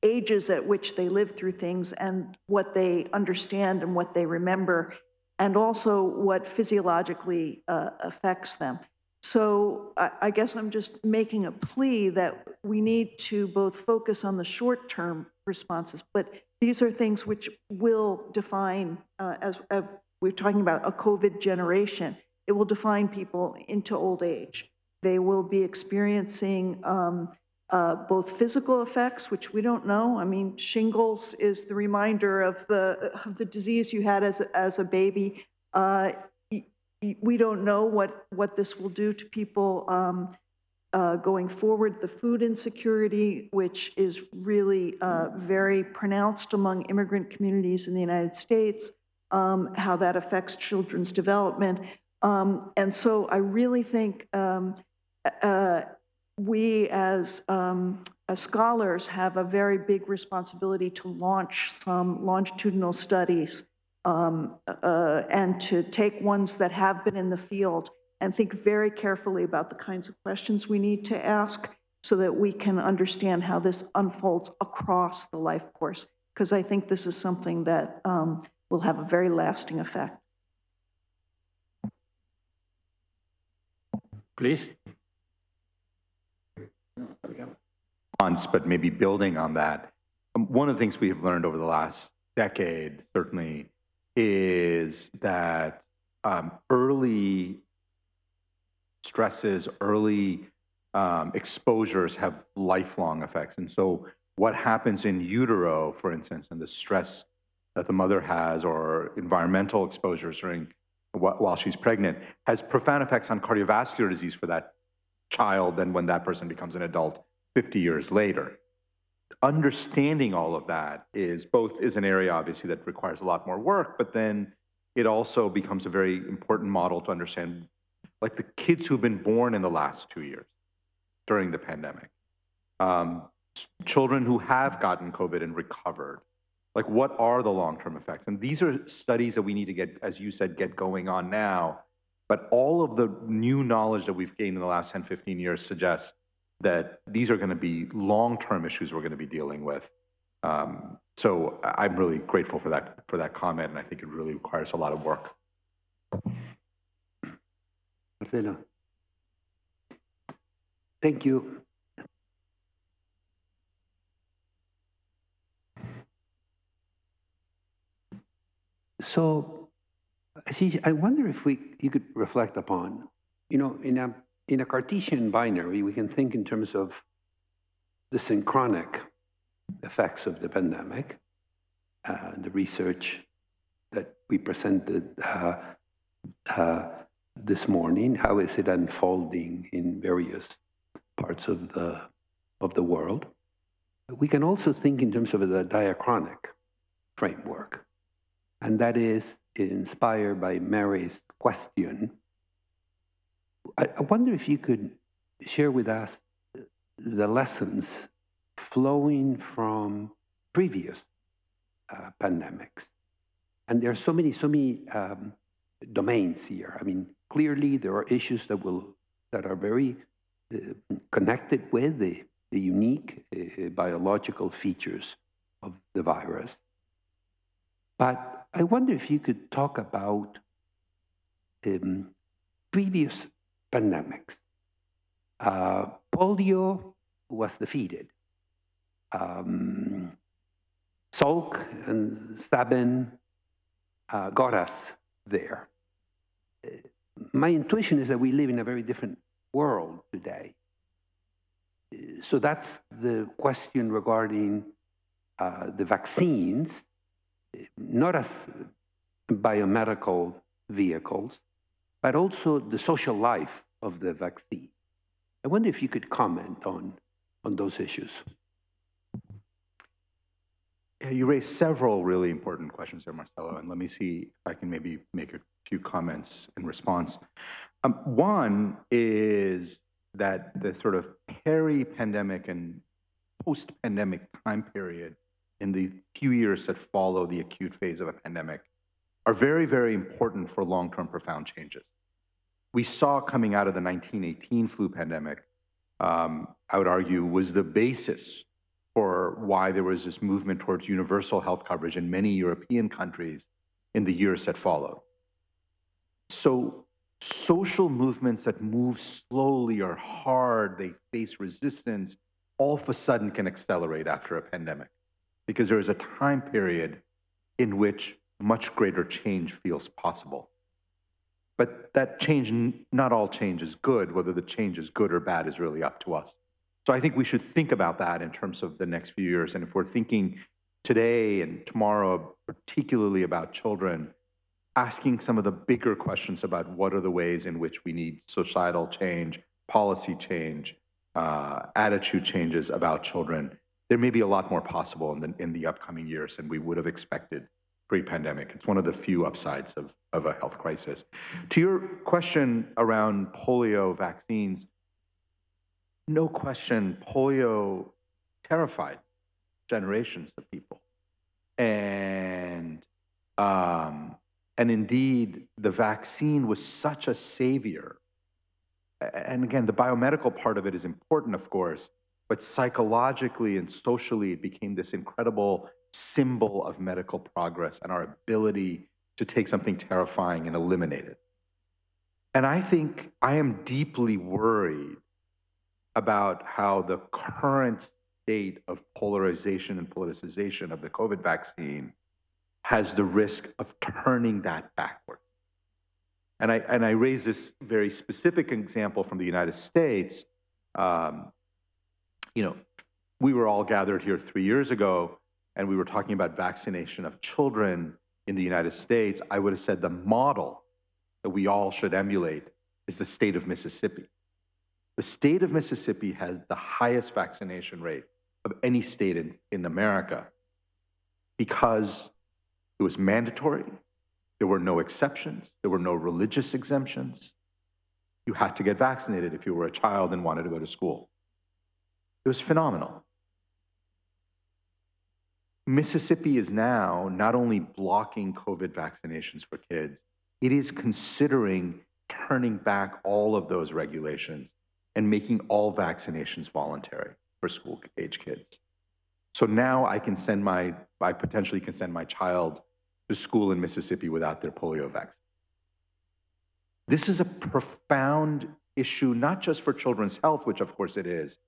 ages at which they live through things and what they understand and what they remember, and also what physiologically affects them. So I guess I'm just making a plea that we need to both focus on the short-term responses, but these are things which will define, as we're talking about a COVID generation, it will define people into old age. They will be experiencing both physical effects, which we don't know. I mean, shingles is the reminder of the disease you had as a baby. We don't know what this will do to people going forward. The food insecurity, which is really very pronounced among immigrant communities in the United States, how that affects children's development. And so I really think we as scholars have a very big responsibility to launch some longitudinal studies and to take ones that have been in the field and think very carefully about the kinds of questions we need to ask so that we can understand how this unfolds across the life course, because I think this is something that will have a very lasting effect.
Please.
But maybe building on that, one of the things we have learned over the last decade, certainly, is that early stresses, early exposures have lifelong effects. And so what happens in utero, for instance, and the stress that the mother has, or environmental exposures during while she's pregnant, has profound effects on cardiovascular disease for that child than when that person becomes an adult 50 years later. Understanding all of that is an area, obviously, that requires a lot more work, but then it also becomes a very important model to understand, like the kids who've been born in the last 2 years during the pandemic, children who have gotten COVID and recovered. Like, what are the long-term effects? And these are studies that we need to get, as you said, get going on now. But all of the new knowledge that we've gained in the last 10, 15 years suggests that these are going to be long-term issues we're going to be dealing with. So I'm really grateful for that comment, and I think it really requires a lot of work.
Marcelo. Thank you. So, Ashish, I wonder if you could reflect upon, in a Cartesian binary, we can think in terms of the synchronic effects of the pandemic, the research that we presented this morning. How is it unfolding in various parts of the world? We can also think in terms of the diachronic framework, and that is inspired by Mary's question. I wonder if you could share with us the lessons flowing from previous pandemics. And there are so many domains here. I mean, clearly there are issues that are very connected with the unique biological features of the virus. But I wonder if you could talk about previous pandemics. Polio was defeated. Salk and Sabin got us there. My intuition is that we live in a very different world today. So that's the question regarding the vaccines, not as biomedical vehicles, but also the social life of the vaccine. I wonder if you could comment on those issues.
Yeah, you raised several really important questions there, Marcelo, and let me see if I can maybe make a few comments in response. One is that the sort of peri-pandemic and post-pandemic time period in the few years that follow the acute phase of a pandemic are very, very important for long-term profound changes. We saw coming out of the 1918 flu pandemic, I would argue, was the basis for why there was this movement towards universal health coverage in many European countries in the years that followed. So social movements that move slowly or hard, they face resistance, all of a sudden can accelerate after a pandemic because there is a time period in which much greater change feels possible. But that change, not all change is good. Whether the change is good or bad is really up to us. So I think we should think about that in terms of the next few years. And if we're thinking today and tomorrow, particularly about children, asking some of the bigger questions about what are the ways in which we need societal change, policy change, attitude changes about children, there may be a lot more possible in the upcoming years than we would have expected pre-pandemic. It's one of the few upsides of a health crisis. To your question around polio vaccines, no question, polio terrified generations of people. And indeed, the vaccine was such a savior. And again, the biomedical part of it is important, of course, but psychologically and socially, it became this incredible symbol of medical progress and our ability to take something terrifying and eliminate it. And I think I am deeply worried about how the current state of polarization and politicization of the COVID vaccine has the risk of turning that backward. And I raise this very specific example from the United States. We were all gathered here 3 years ago, and we were talking about vaccination of children in the United States. I would have said the model that we all should emulate is the state of Mississippi. The state of Mississippi has the highest vaccination rate of any state in America because it was mandatory. There were no exceptions. There were no religious exemptions. You had to get vaccinated if you were a child and wanted to go to school. It was phenomenal. Mississippi is now not only blocking COVID vaccinations for kids, it is considering turning back all of those regulations and making all vaccinations voluntary for school-age kids. So now I potentially can send my child to school in Mississippi without their polio vaccine. This is a profound issue, not just for children's health, which of course it is,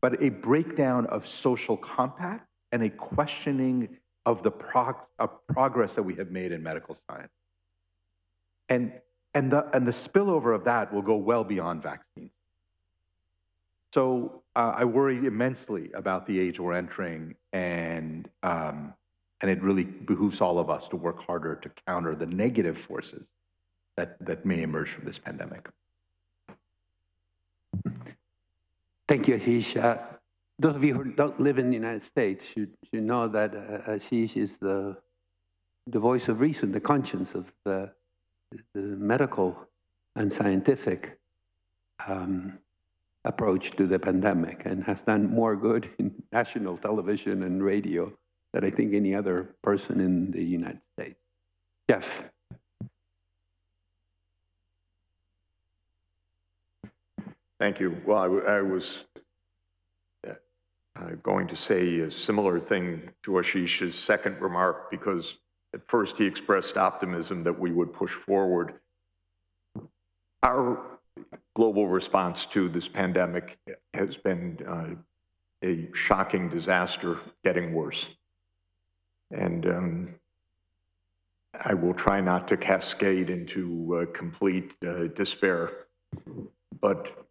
but a breakdown of social compact and a questioning of the progress that we have made in medical science. And the spillover of that will go well beyond vaccines. So I worry immensely about the age we're entering, and it really behooves all of us to work harder to counter the negative forces that may emerge from this pandemic.
Thank you, Ashish. Those of you who don't live in the United States should know that Ashish is the voice of reason, the conscience of the medical and scientific approach to the pandemic, and has done more good in national television and radio than I think any other person in the United States. Jeff.
Thank you. Well, I was going to say a similar thing to Ashish's second remark, because at first he expressed optimism that we would push forward. Our global response to this pandemic has been a shocking disaster, getting worse. And I will try not to cascade into complete despair, but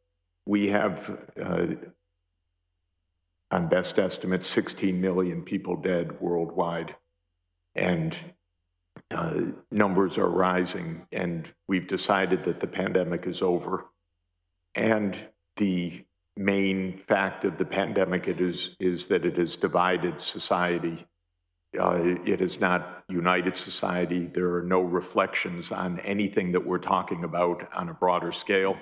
we have, on best estimate, 16 million people dead worldwide, and numbers are rising, and we've decided that the pandemic is over. And the main fact of the pandemic is that it has divided society. It has not united society. There are no reflections on anything that we're talking about on a broader scale.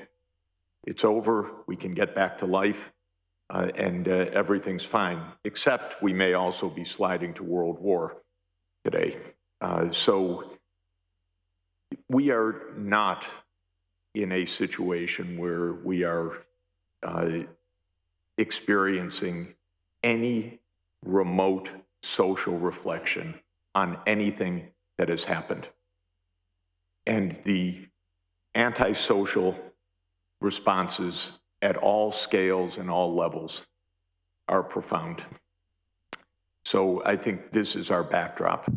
It's over, we can get back to life, and everything's fine, except we may also be sliding to world war today. So we are not in a situation where we are experiencing any remote social reflection on anything that has happened. And the antisocial responses at all scales and all levels are profound. So I think this is our backdrop.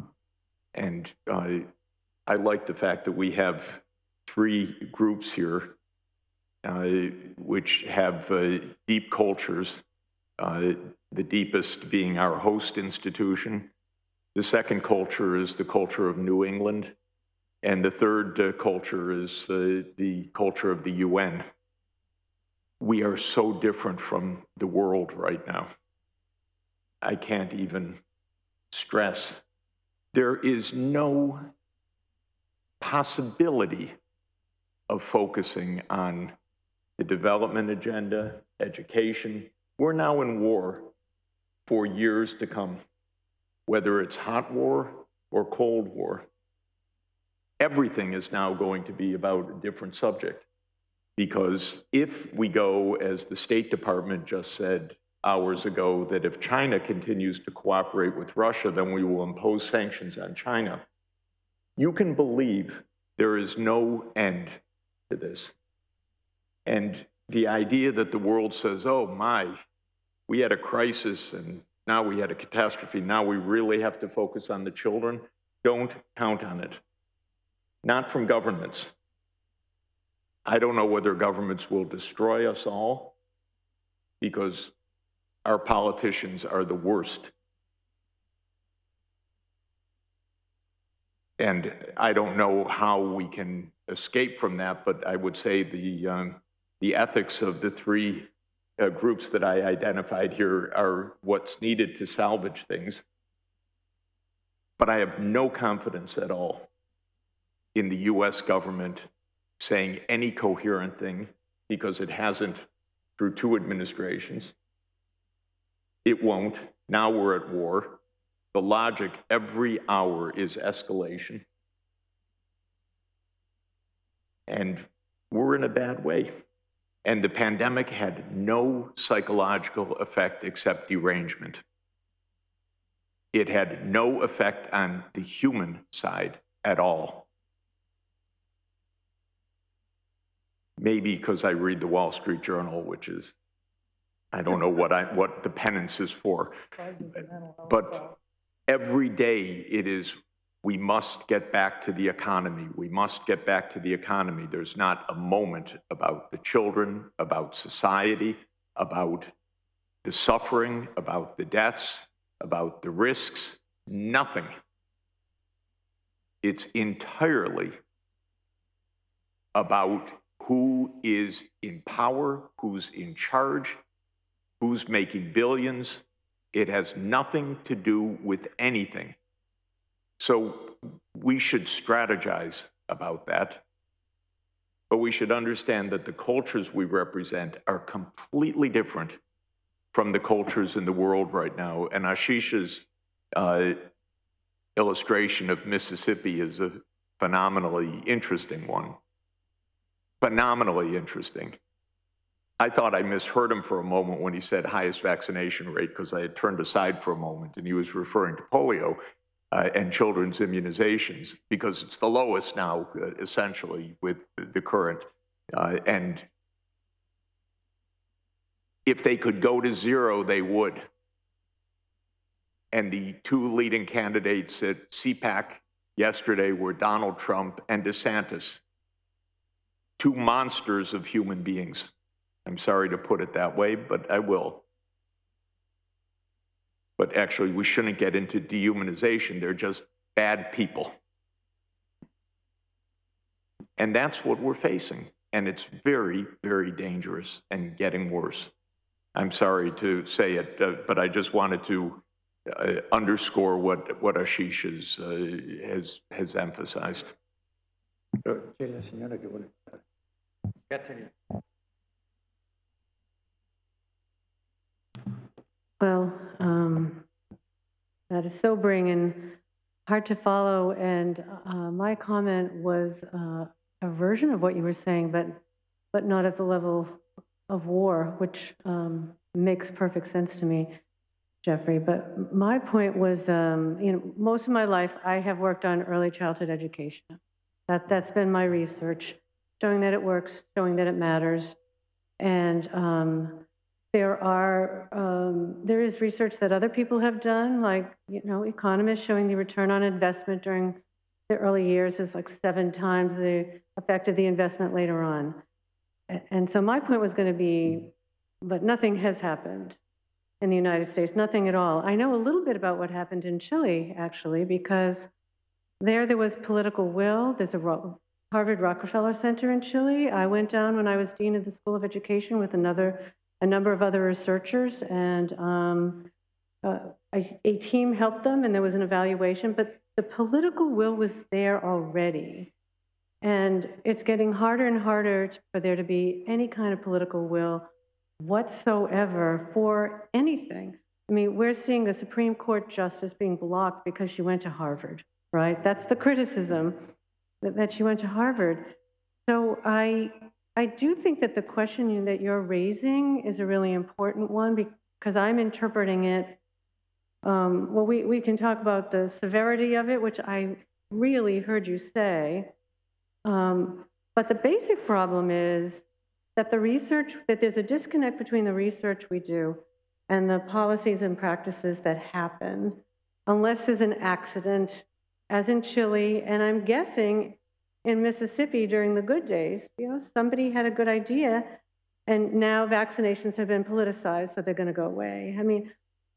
And I like the fact that we have three groups here which have deep cultures, the deepest being our host institution. The second culture is the culture of New England. And the third culture is the culture of the UN. We are so different from the world right now. I can't even stress. There is no possibility of focusing on the development agenda, education. We're now in war for years to come, whether it's hot war or cold war. Everything is now going to be about a different subject, because if we go, as the State Department just said hours ago, that if China continues to cooperate with Russia, then we will impose sanctions on China, you can believe there is no end to this. And the idea that the world says, oh my, we had a crisis and now we had a catastrophe, now we really have to focus on the children, don't count on it. Not from governments. I don't know whether governments will destroy us all, because our politicians are the worst. And I don't know how we can escape from that, but I would say the ethics of the three groups that I identified here are what's needed to salvage things. But I have no confidence at all in the US government saying any coherent thing, because it hasn't through two administrations. It won't. Now we're at war. The logic every hour is escalation. And we're in a bad way. And the pandemic had no psychological effect except derangement. It had no effect on the human side at all. Maybe because I read the Wall Street Journal, which is, I don't know what the penance is for. But Every day it is, we must get back to the economy. We must get back to the economy. There's not a moment about the children, about society, about the suffering, about the deaths, about the risks, nothing. It's entirely about who is in power, who's in charge, who's making billions. It has nothing to do with anything. So we should strategize about that, but we should understand that the cultures we represent are completely different from the cultures in the world right now. And Ashish's illustration of Mississippi is a phenomenally interesting one. Phenomenally interesting. I thought I misheard him for a moment when he said highest vaccination rate, because I had turned aside for a moment and he was referring to polio and children's immunizations, because it's the lowest now, essentially, with the current. And if they could go to zero, they would. And the two leading candidates at CPAC yesterday were Donald Trump and DeSantis, two monsters of human beings. I'm sorry to put it that way, but I will. But actually, we shouldn't get into dehumanization. They're just bad people. And that's what we're facing. And it's very, very dangerous and getting worse. I'm sorry to say it, but I just wanted to underscore what Ashish has emphasized.
Well, that is sobering and hard to follow. And my comment was a version of what you were saying, but not at the level of war, which makes perfect sense to me, Jeffrey. But my point was, most of my life I have worked on early childhood education. That's been my research, showing that it works, showing that it matters, and there is research that other people have done, like economists showing the return on investment during the early years is like 7 times the effect of the investment later on. And so my point was going to be, but nothing has happened in the United States, nothing at all. I know a little bit about what happened in Chile, actually, because there was political will. There's a Harvard Rockefeller Center in Chile. I went down when I was dean of the School of Education with a number of other researchers, and a team helped them, and there was an evaluation, but the political will was there already. And it's getting harder and harder for there to be any kind of political will whatsoever for anything. I mean, we're seeing a Supreme Court justice being blocked because she went to Harvard, right? That's the criticism, that she went to Harvard. So I do think that the question that you're raising is a really important one, because I'm interpreting it, well, we can talk about the severity of it, which I really heard you say, but the basic problem is that that there's a disconnect between the research we do and the policies and practices that happen, unless there's an accident, as in Chile, and I'm guessing in Mississippi during the good days, somebody had a good idea, and now vaccinations have been politicized, so they're going to go away. I mean,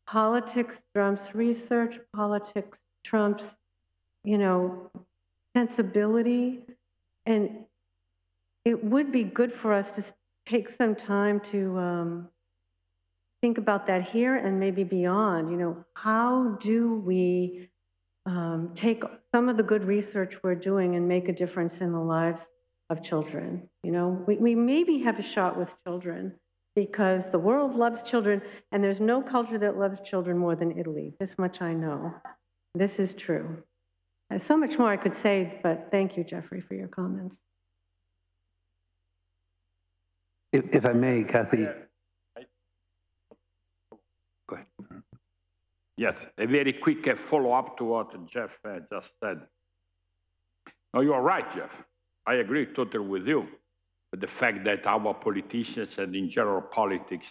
politics trumps research, politics trumps, sensibility, and it would be good for us to take some time to think about that here and maybe beyond. How do we take some of the good research we're doing and make a difference in the lives of children? We maybe have a shot with children because the world loves children, and there's no culture that loves children more than Italy. This much I know. This is true. There's so much more I could say, but thank you, Jeffrey, for your comments.
If I may, Kathy. Go ahead.
Yes, a very quick follow-up to what Jeff just said. No, you are right, Jeff. I agree totally with you. But the fact that our politicians and in general politics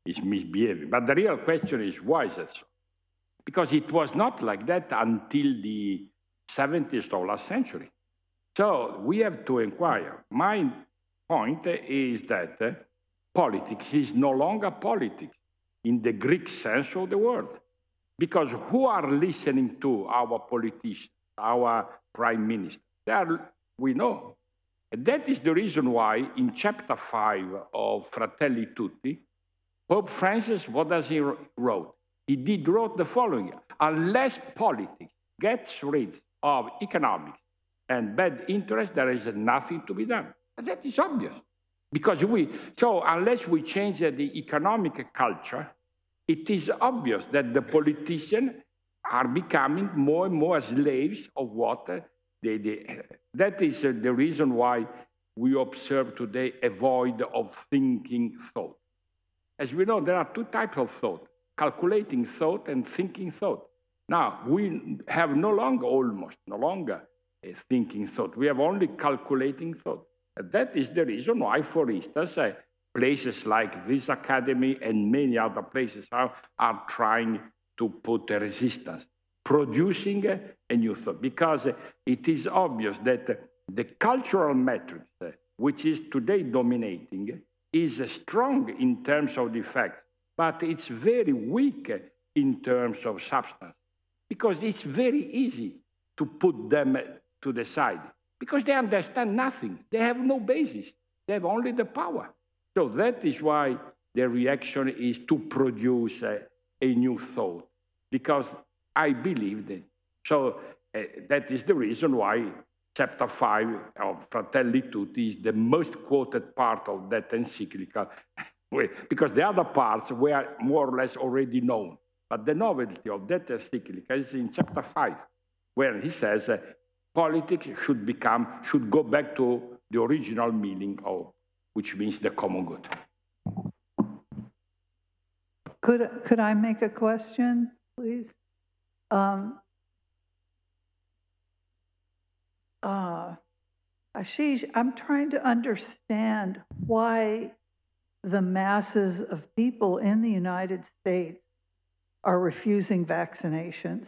is misbehaving. But the real question is, why is that so? because it was not like that until the 70s of last century. So we have to inquire. My point is that politics is no longer politics in the Greek sense of the word. Because who are listening to our politicians, our prime minister? We know. And that is the reason why in chapter 5 of Fratelli Tutti, Pope Francis, what does he wrote? He did wrote the following: unless politics gets rid of economics and bad interest, there is nothing to be done. And that is obvious. Because so unless we change the economic culture, it is obvious that the politicians are becoming more and more slaves of what that is the reason why we observe today a void of thinking thought. As we know, there are two types of thought: calculating thought and thinking thought. Now, we have no longer a thinking thought. We have only calculating thought. And that is the reason why, for instance, places like this academy and many other places are trying to put a resistance, producing a new thought, because it is obvious that the cultural matrix, which is today dominating, is strong in terms of the facts, but it's very weak in terms of substance, because it's very easy to put them to the side, because they understand nothing. They have no basis. They have only the power. So that is why the reaction is to produce a new thought, because I believe that. So that is the reason why chapter 5 of Fratelli Tutti is the most quoted part of that encyclical, because the other parts were more or less already known. But the novelty of that encyclical is in chapter 5, where he says politics should go back to the original meaning of, which means the common good.
Could I make a question, please? Ashish, I'm trying to understand why the masses of people in the United States are refusing vaccinations.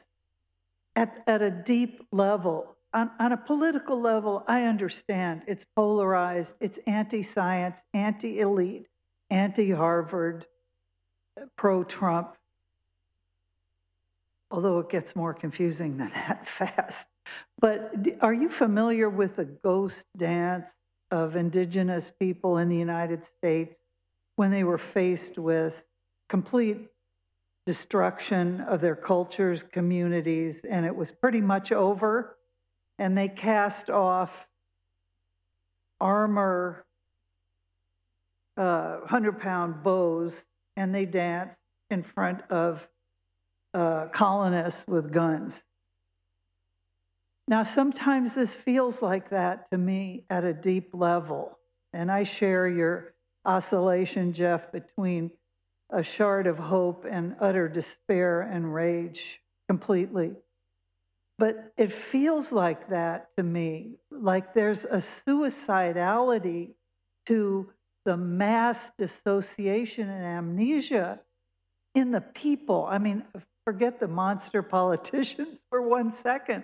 At a deep level, on a political level, I understand it's polarized, it's anti-science, anti-elite, anti-Harvard, pro-Trump, although it gets more confusing than that fast. But are you familiar with the ghost dance of indigenous people in the United States when they were faced with complete destruction of their cultures, communities, and it was pretty much over? And they cast off armor, 100-pound bows, and they danced in front of colonists with guns. Now, sometimes this feels like that to me at a deep level, and I share your oscillation, Jeff, between a shard of hope and utter despair and rage completely. But it feels like that to me, like there's a suicidality to the mass dissociation and amnesia in the people. I mean, forget the monster politicians for 1 second.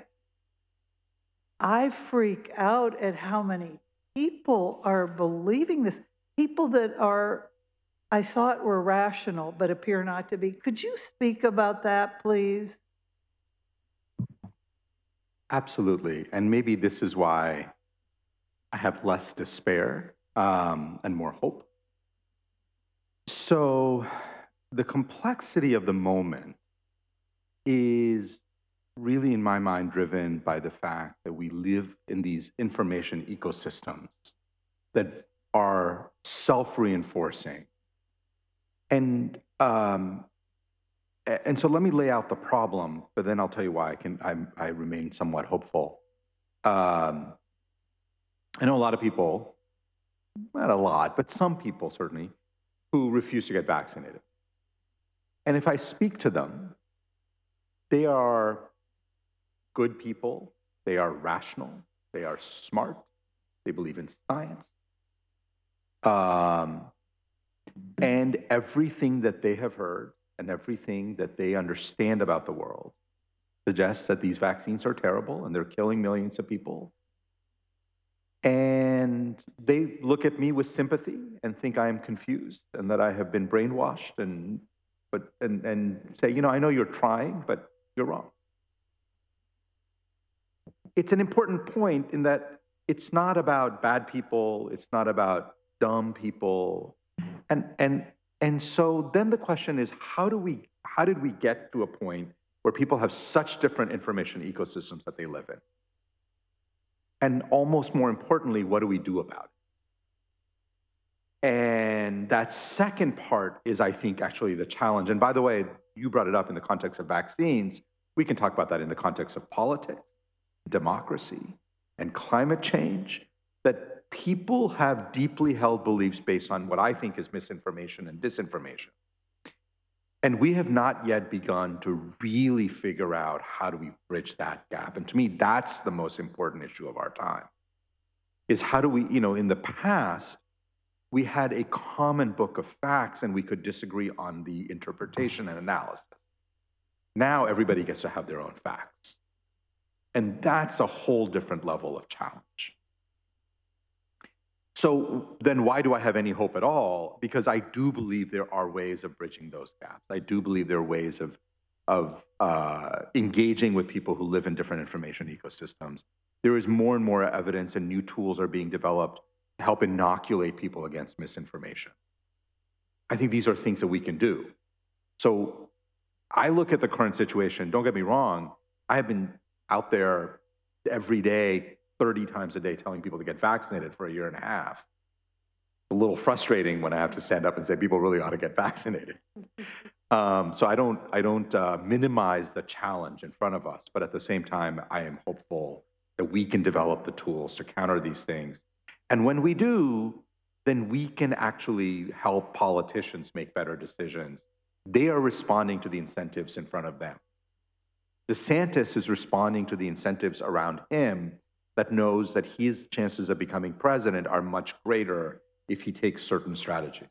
I freak out at how many people are believing this. People that I thought were rational, but appear not to be. Could you speak about that, please?
Absolutely. And maybe this is why I have less despair and more hope. So the complexity of the moment is really, in my mind, driven by the fact that we live in these information ecosystems that are self-reinforcing. And so let me lay out the problem, but then I'll tell you why I remain somewhat hopeful. I know a lot of people, not a lot, but some people certainly, who refuse to get vaccinated. And if I speak to them, they are good people, they are rational, they are smart, they believe in science. And everything that they have heard and everything that they understand about the world suggests that these vaccines are terrible and they're killing millions of people. And they look at me with sympathy and think I am confused and that I have been brainwashed and say, you know, I know you're trying, but you're wrong. It's an important point in that it's not about bad people, it's not about dumb people. And so then the question is, how did we get to a point where people have such different information ecosystems that they live in? And almost more importantly, what do we do about it? And that second part is, I think, actually the challenge. And by the way, you brought it up in the context of vaccines. We can talk about that in the context of politics, democracy, and climate change, that people have deeply held beliefs based on what I think is misinformation and disinformation. And we have not yet begun to really figure out how do we bridge that gap. And to me, that's the most important issue of our time, is how do we, you know, in the past, we had a common book of facts and we could disagree on the interpretation and analysis. Now everybody gets to have their own facts. And that's a whole different level of challenge. So then why do I have any hope at all? Because I do believe there are ways of bridging those gaps. I do believe there are ways of engaging with people who live in different information ecosystems. There is more and more evidence and new tools are being developed to help inoculate people against misinformation. I think these are things that we can do. So I look at the current situation, don't get me wrong, I have been out there every day, 30 times a day, telling people to get vaccinated for a year and a half. A little frustrating when I have to stand up and say people really ought to get vaccinated. So I don't minimize the challenge in front of us, but at the same time, I am hopeful that we can develop the tools to counter these things. And when we do, then we can actually help politicians make better decisions. They are responding to the incentives in front of them. DeSantis is responding to the incentives around him that knows that his chances of becoming president are much greater if he takes certain strategies.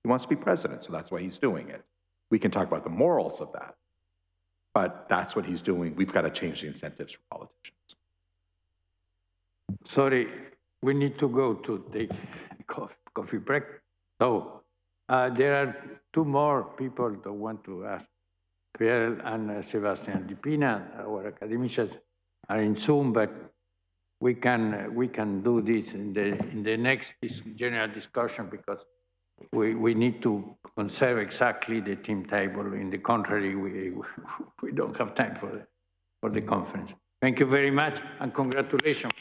He wants to be president, so that's why he's doing it. We can talk about the morals of that, but that's what he's doing. We've got to change the incentives for politicians.
Sorry, we need to go to take coffee break. So there are two more people that want to ask. Pierre and Sebastian Dipina, our academicians, are in Zoom, but we can do this in the next general discussion because we need to conserve exactly the timetable. In the contrary, we don't have time for the conference. Thank you very much and congratulations.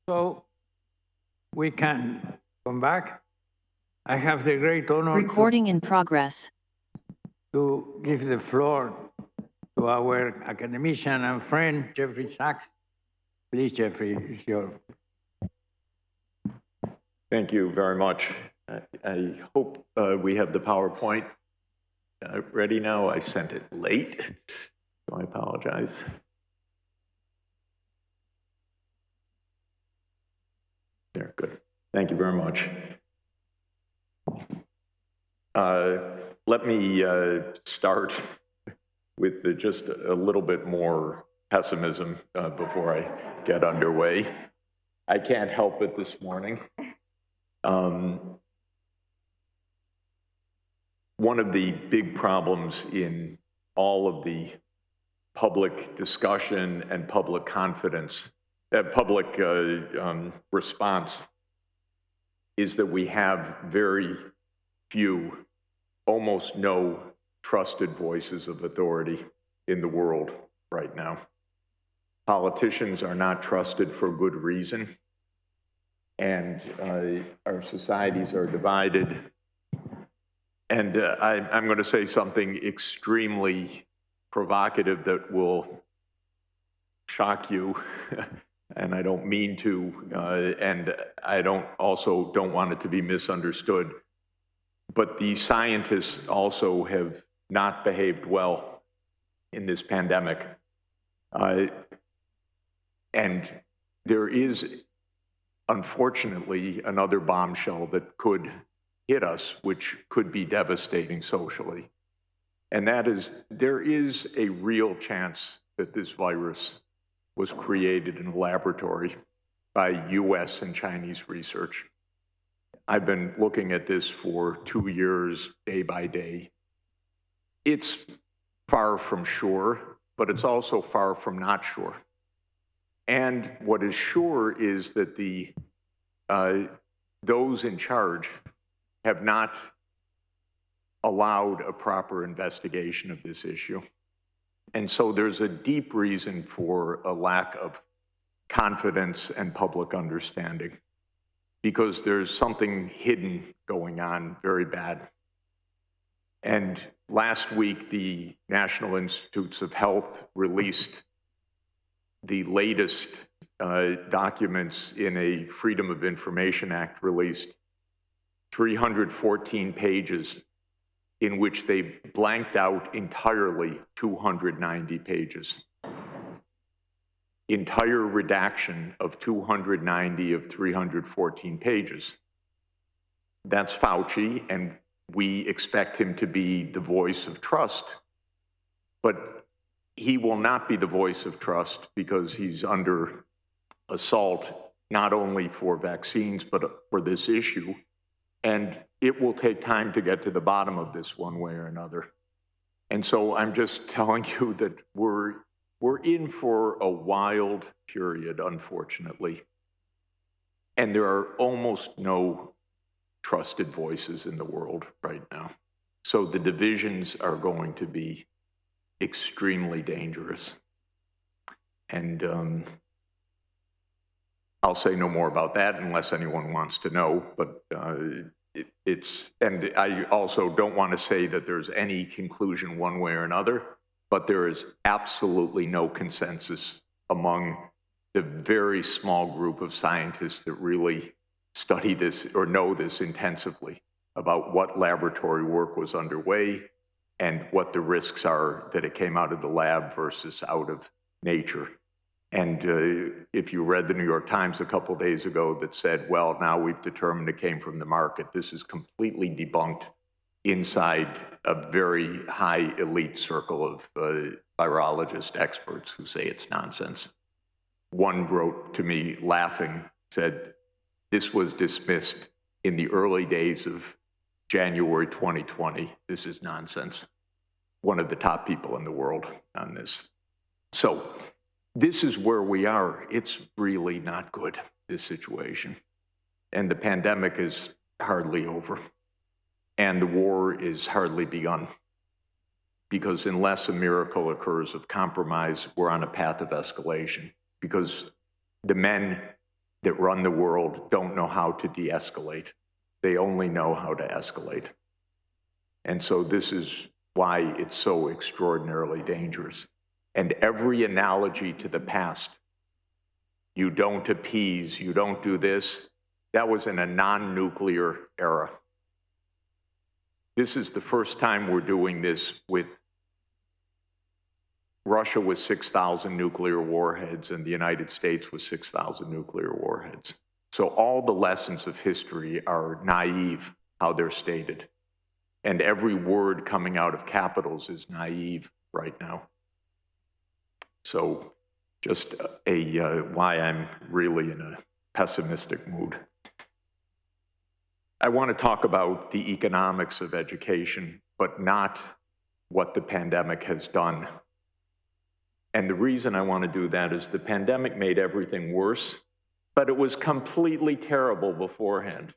So we can come back. I have the great honor
Recording in progress.
to give the floor to our academician and friend, Jeffrey Sachs. Please, Jeffrey, it's your.
Thank you very much. I hope we have the PowerPoint ready now. I sent it late, so I apologize. There, good. Thank you very much. Let me start with just a little bit more pessimism before I get underway. I can't help it this morning. One of the big problems in all of the public discussion and public confidence, public response, is that we have very few, almost no trusted voices of authority in the world right now. Politicians are not trusted for good reason, and our societies are divided. And I'm going to say something extremely provocative that will shock you, and I don't mean to, and I don't want it to be misunderstood. But the scientists also have not behaved well in this pandemic. And there is, unfortunately, another bombshell that could hit us, which could be devastating socially. And that is, there is a real chance that this virus was created in a laboratory by US and Chinese research. I've been looking at this for 2 years, day by day. It's far from sure, but it's also far from not sure. And what is sure is that those in charge have not allowed a proper investigation of this issue. And so there's a deep reason for a lack of confidence and public understanding, because there's something hidden going on very bad. And last week, the National Institutes of Health released the latest documents in a Freedom of Information Act released, 314 pages, in which they blanked out entirely 290 pages. Entire redaction of 290 of 314 pages. That's Fauci, and we expect him to be the voice of trust, but he will not be the voice of trust because he's under assault, not only for vaccines, but for this issue. And it will take time to get to the bottom of this one way or another. And so I'm just telling you that we're in for a wild period, unfortunately. And there are almost no trusted voices in the world right now. So the divisions are going to be extremely dangerous. And I'll say no more about that unless anyone wants to know, but and I also don't want to say that there's any conclusion one way or another, but there is absolutely no consensus among the very small group of scientists that really study this or know this intensively about what laboratory work was underway and what the risks are that it came out of the lab versus out of nature. And if you read the New York Times a couple of days ago that said, well, now we've determined it came from the market, this is completely debunked inside a very high elite circle of virologist experts who say it's nonsense. One wrote to me laughing, said, this was dismissed in the early days of January 2020. This is nonsense. One of the top people in the world on this. So this is where we are. It's really not good, this situation. And the pandemic is hardly over. And the war is hardly begun. Because unless a miracle occurs of compromise, we're on a path of escalation. Because the men that run the world don't know how to de-escalate. They only know how to escalate. And so this is why it's so extraordinarily dangerous. And every analogy to the past, you don't appease, you don't do this, that was in a non-nuclear era. This is the first time we're doing this with Russia with 6,000 nuclear warheads and the United States with 6,000 nuclear warheads. So all the lessons of history are naive, how they're stated. And every word coming out of capitals is naive right now. So just why I'm really in a pessimistic mood. I want to talk about the economics of education, but not what the pandemic has done. And the reason I want to do that is the pandemic made everything worse, but it was completely terrible beforehand.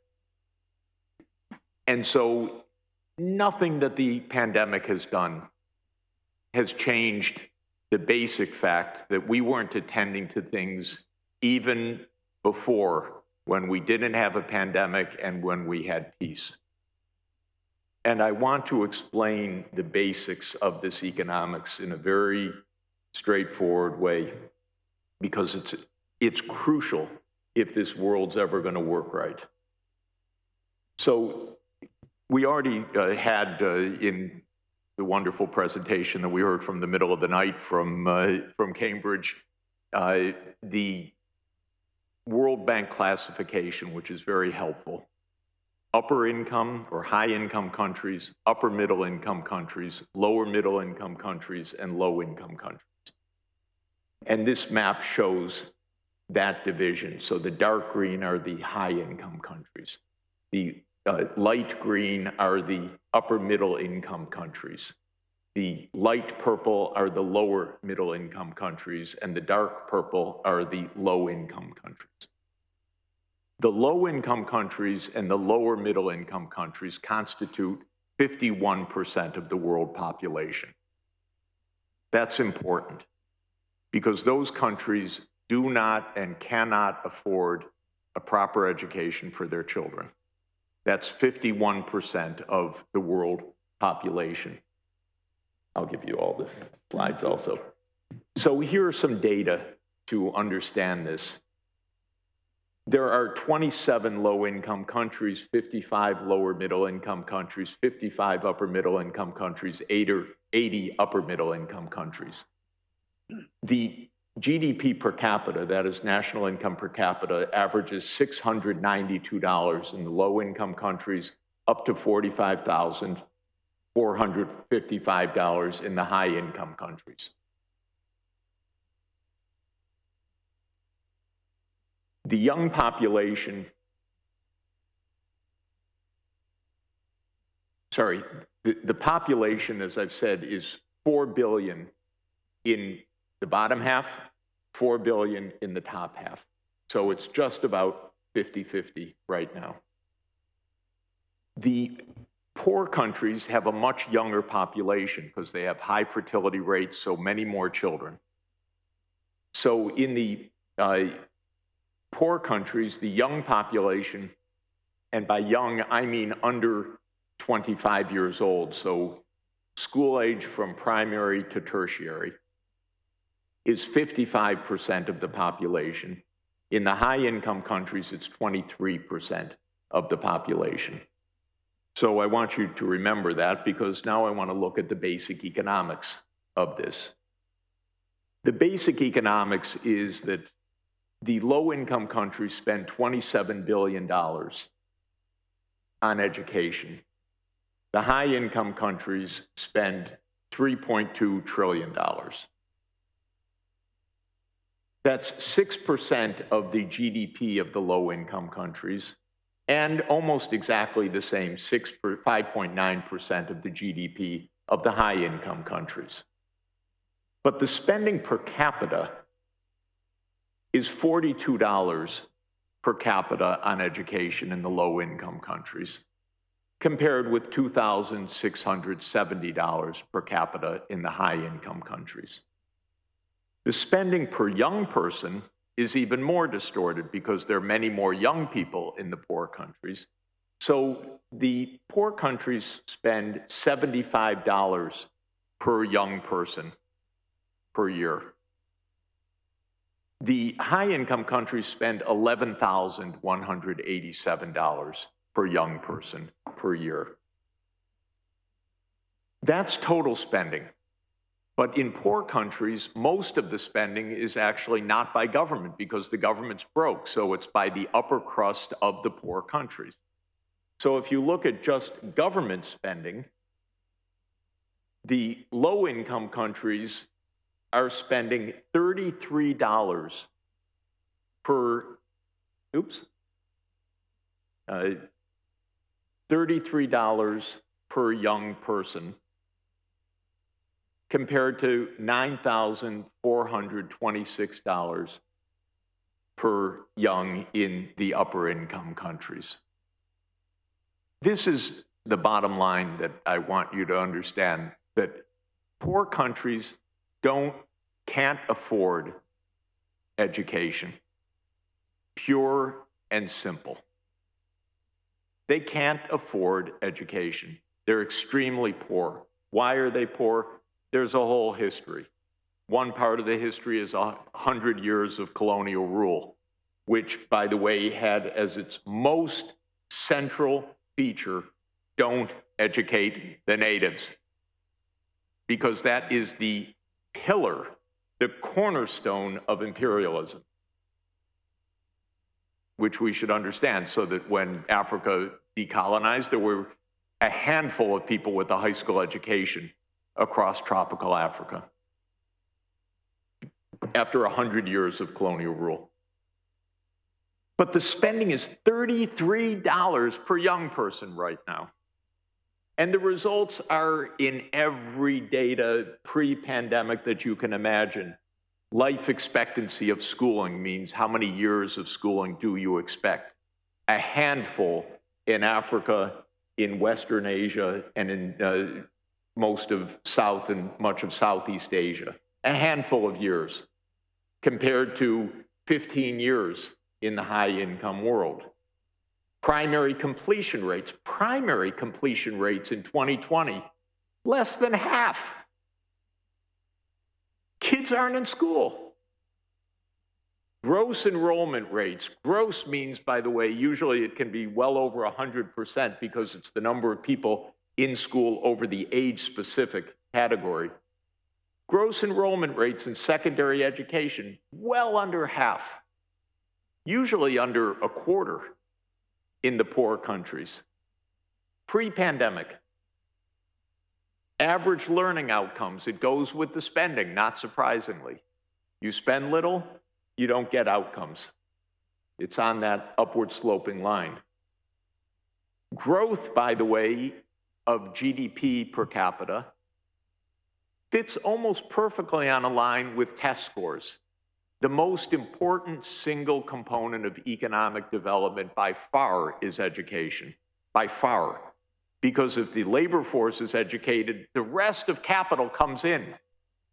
And so nothing that the pandemic has done has changed the basic fact that we weren't attending to things even before, when we didn't have a pandemic and when we had peace. And I want to explain the basics of this economics in a very straightforward way, because it's crucial if this world's ever going to work right. So we already had in the wonderful presentation that we heard from the middle of the night from Cambridge, the World Bank classification, which is very helpful. Upper income or high income countries, upper middle income countries, lower middle income countries, and low income countries. And this map shows that division. So the dark green are the high income countries. The light green are the upper middle income countries. The light purple are the lower middle income countries, and the dark purple are the low income countries. The low income countries and the lower middle income countries constitute 51% of the world population. That's important because those countries do not and cannot afford a proper education for their children. That's 51% of the world population. I'll give you all the slides also. So here are some data to understand this. There are 27 low-income countries, 55 lower middle-income countries, 55 upper middle-income countries, 80 upper middle-income countries. The GDP per capita, that is national income per capita, averages $692 in the low-income countries, up to $45,455 in the high-income countries. The young population, the population, as I've said, is 4 billion in the bottom half, 4 billion in the top half. So it's just about 50-50 right now. The poor countries have a much younger population because they have high fertility rates, so many more children. So in the poor countries, the young population, and by young, I mean under 25 years old, so school age from primary to tertiary, is 55% of the population. In the high income countries, it's 23% of the population. So I want you to remember that because now I want to look at the basic economics of this. The basic economics is that the low-income countries spend $27 billion on education. The high-income countries spend $3.2 trillion. That's 6% of the GDP of the low-income countries, and almost exactly the same, 5.9% of the GDP of the high-income countries. But the spending per capita is $42 per capita on education in the low-income countries, compared with $2,670 per capita in the high-income countries. The spending per young person is even more distorted because there are many more young people in the poor countries. So the poor countries spend $75 per young person per year. The high-income countries spend $11,187 per young person per year. That's total spending. But in poor countries, most of the spending is actually not by government because the government's broke. So it's by the upper crust of the poor countries. So if you look at just government spending, the low-income countries are spending $33 per, $33 per young person, compared to $9,426 per young in the upper income countries. This is the bottom line that I want you to understand, that poor countries can't afford education, pure and simple. They can't afford education. They're extremely poor. Why are they poor? There's a whole history. One part of the history is 100 years of colonial rule, which, by the way, had as its most central feature, don't educate the natives, because that is the pillar, the cornerstone of imperialism, which we should understand, so that when Africa decolonized, there were a handful of people with a high school education across tropical Africa after 100 years of colonial rule. But the spending is $33 per young person right now. And the results are in every data pre-pandemic that you can imagine. Life expectancy of schooling means how many years of schooling do you expect? A handful in Africa, in Western Asia, and in most of South and much of Southeast Asia. A handful of years compared to 15 years in the high-income world. Primary completion rates in 2020, less than half. Kids aren't in school. Gross enrollment rates. Gross means, by the way, usually it can be well over 100% because it's the number of people in school over the age-specific category. Gross enrollment rates in secondary education, well under half, usually under a quarter in the poor countries. Pre-pandemic. Average learning outcomes, it goes with the spending, not surprisingly. You spend little, you don't get outcomes. It's on that upward sloping line. Growth, by the way, of GDP per capita fits almost perfectly on a line with test scores. The most important single component of economic development by far is education, by far. Because if the labor force is educated, the rest of capital comes in.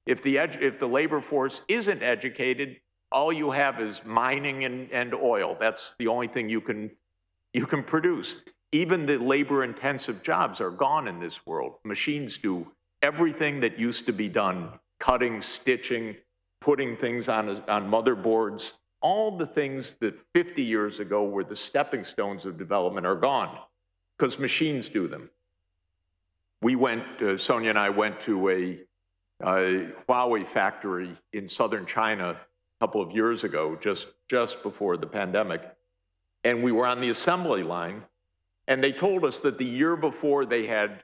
If the labor force isn't educated, all you have is mining and oil. That's the only thing you can produce. Even the labor-intensive jobs are gone in this world. Machines do everything that used to be done, cutting, stitching, putting things on motherboards. All the things that 50 years ago were the stepping stones of development are gone because machines do them. We went, Sonia and I went to a Huawei factory in southern China a couple of years ago, just before the pandemic. And we were on the assembly line, and they told us that the year before they had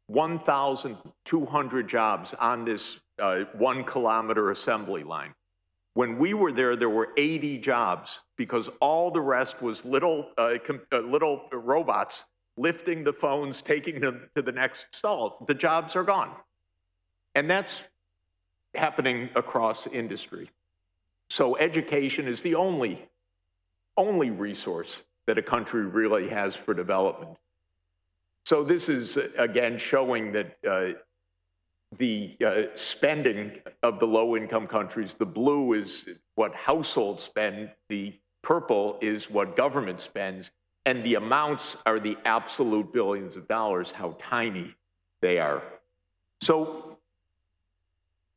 1,200 jobs on this 1 kilometer assembly line. When we were there, there were 80 jobs because all the rest was little robots lifting the phones, taking them to the next stall. The jobs are gone. And that's happening across industry. So education is the only resource that a country really has for development. So this is, again, showing that the spending of the low-income countries. The blue is what households spend. The purple is what government spends. And the amounts are the absolute billions of dollars, how tiny they are. So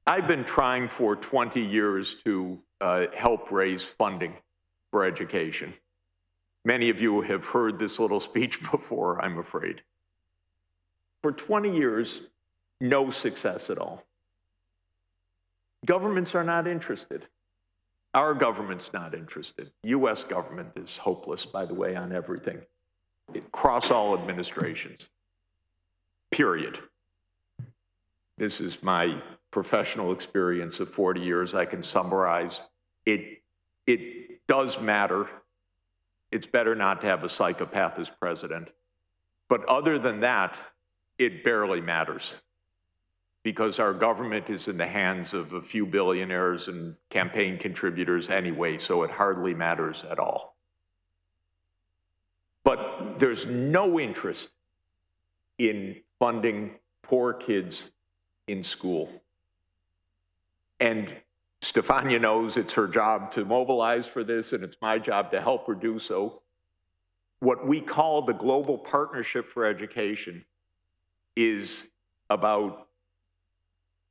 I've been trying for 20 years to help raise funding for education. Many of you have heard this little speech before, I'm afraid. For 20 years, no success at all. Governments are not interested. Our government's not interested. US government is hopeless, by the way, on everything. Across all administrations, period. This is my professional experience of 40 years. I can summarize. It does matter. It's better not to have a psychopath as president. But other than that, it barely matters, because our government is in the hands of a few billionaires and campaign contributors anyway, so it hardly matters at all. But there's no interest in funding poor kids in school. And Stefano knows it's her job to mobilize for this, and it's my job to help her do so. What we call the Global Partnership for Education is about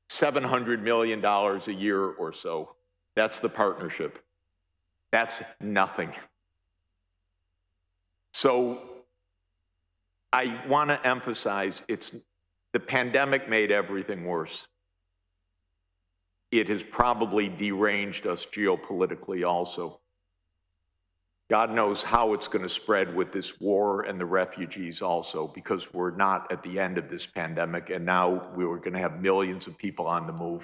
$700 million a year or so. That's the partnership. That's nothing. So I want to emphasize, the pandemic made everything worse. It has probably deranged us geopolitically also. God knows how it's going to spread with this war and the refugees also, because we're not at the end of this pandemic, and now we're going to have millions of people on the move.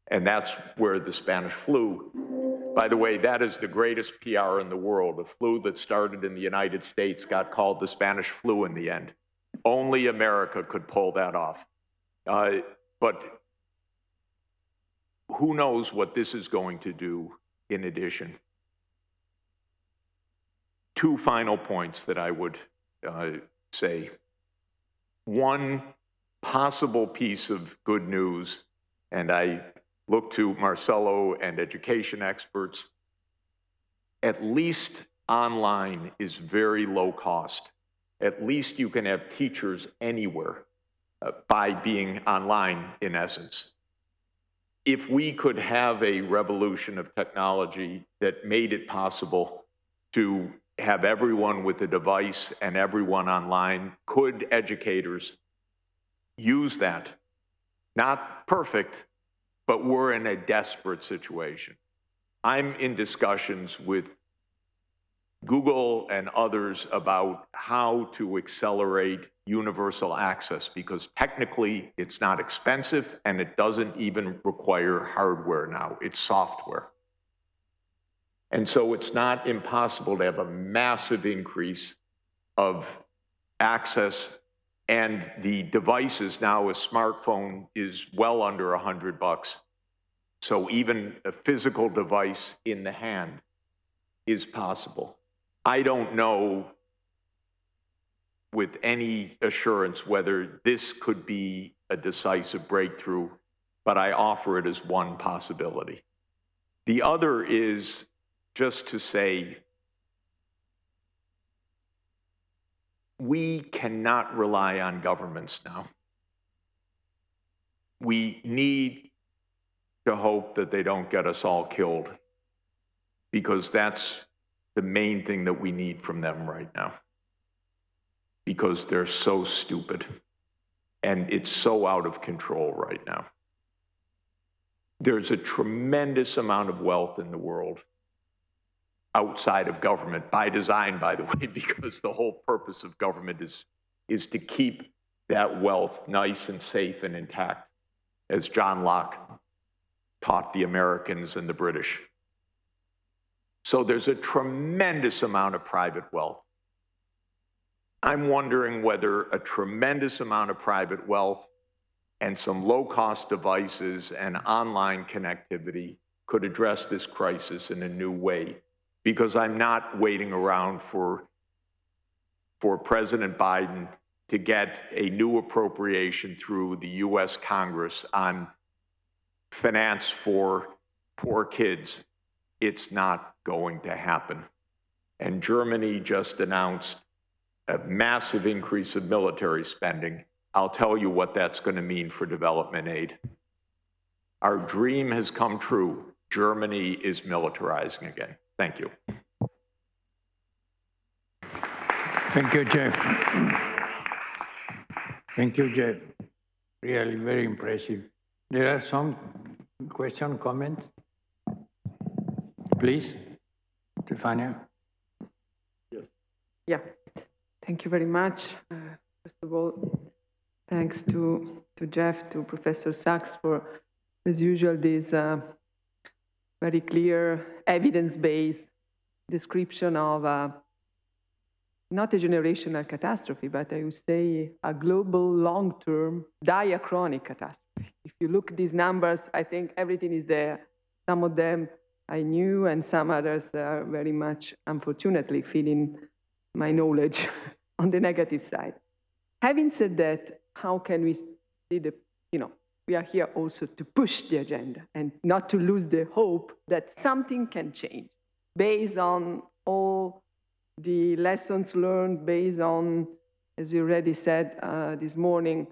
And that's where the Spanish flu, by the way, that is the greatest PR in the world. A flu that started in the United States got called the Spanish flu in the end. Only America could pull that off. But who knows what this is going to do in addition. Two final points that I would say. One possible piece of good news, and I look to Marcelo and education experts, at least online is very low cost. At least you can have teachers anywhere by being online, in essence. If we could have a revolution of technology that made it possible to have everyone with a device and everyone online, could educators use that? Not perfect, but we're in a desperate situation. I'm in discussions with Google and others about how to accelerate universal access, because technically it's not expensive and it doesn't even require hardware now, it's software. And so it's not impossible to have a massive increase of access, and the devices now, a smartphone is well under $100. So even a physical device in the hand is possible. I don't know with any assurance whether this could be a decisive breakthrough, but I offer it as one possibility. The other is just to say, we cannot rely on governments now. We need to hope that they don't get us all killed, because that's the main thing that we need from them right now, because they're so stupid and it's so out of control right now. There's a tremendous amount of wealth in the world outside of government, by design, by the way, because the whole purpose of government is to keep that wealth nice and safe and intact, as John Locke taught the Americans and the British. So there's a tremendous amount of private wealth. I'm wondering whether a tremendous amount of private wealth and some low-cost devices and online connectivity could address this crisis in a new way, because I'm not waiting around for President Biden to get a new appropriation through the US Congress on finance for poor kids. It's not going to happen. And Germany just announced a massive increase of military spending. I'll tell you what that's going to mean for development aid. Our dream has come true. Germany is militarizing again. Thank you.
Thank you, Jeff. Thank you, Jeff. Really very impressive. There are some questions, comments? Please, Stefano.
Yes. Yeah, thank you very much. First of all, thanks to Jeff, to Professor Sachs for, as usual, this very clear evidence-based description of not a generational catastrophe, but I would say a global, long-term, diachronic catastrophe. If you look at these numbers, I think everything is there. Some of them I knew, and some others are very much, unfortunately, feeding my knowledge on the negative side. Having said that, how can we see the, we are here also to push the agenda and not to lose the hope that something can change based on all the lessons learned, based on, as you already said this morning,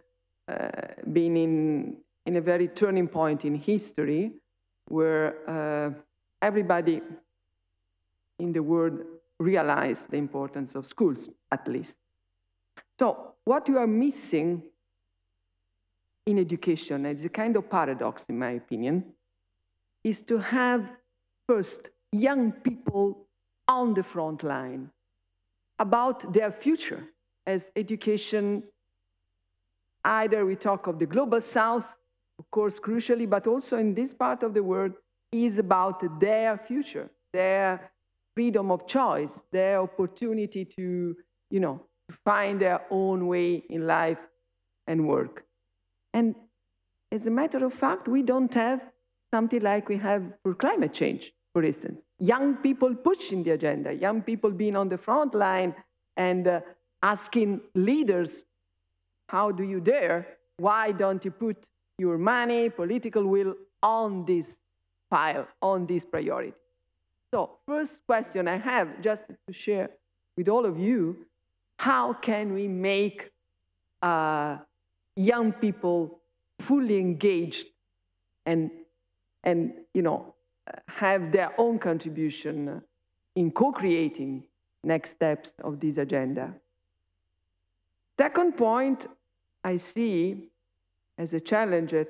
being in a very turning point in history where everybody in the world realized the importance of schools, at least. So what you are missing in education, it's a kind of paradox in my opinion, is to have first young people on the front line about their future as education. Either we talk of the global south, of course, crucially, but also in this part of the world is about their future, their freedom of choice, their opportunity to, find their own way in life and work. And as a matter of fact, we don't have something like we have for climate change, for instance. Young people pushing the agenda, young people being on the front line and asking leaders, how do you dare? Why don't you put your money, political will on this file, on this priority? So first question I have, just to share with all of you, how can we make young people fully engaged and have their own contribution in co-creating next steps of this agenda? Second point I see as a challenge, as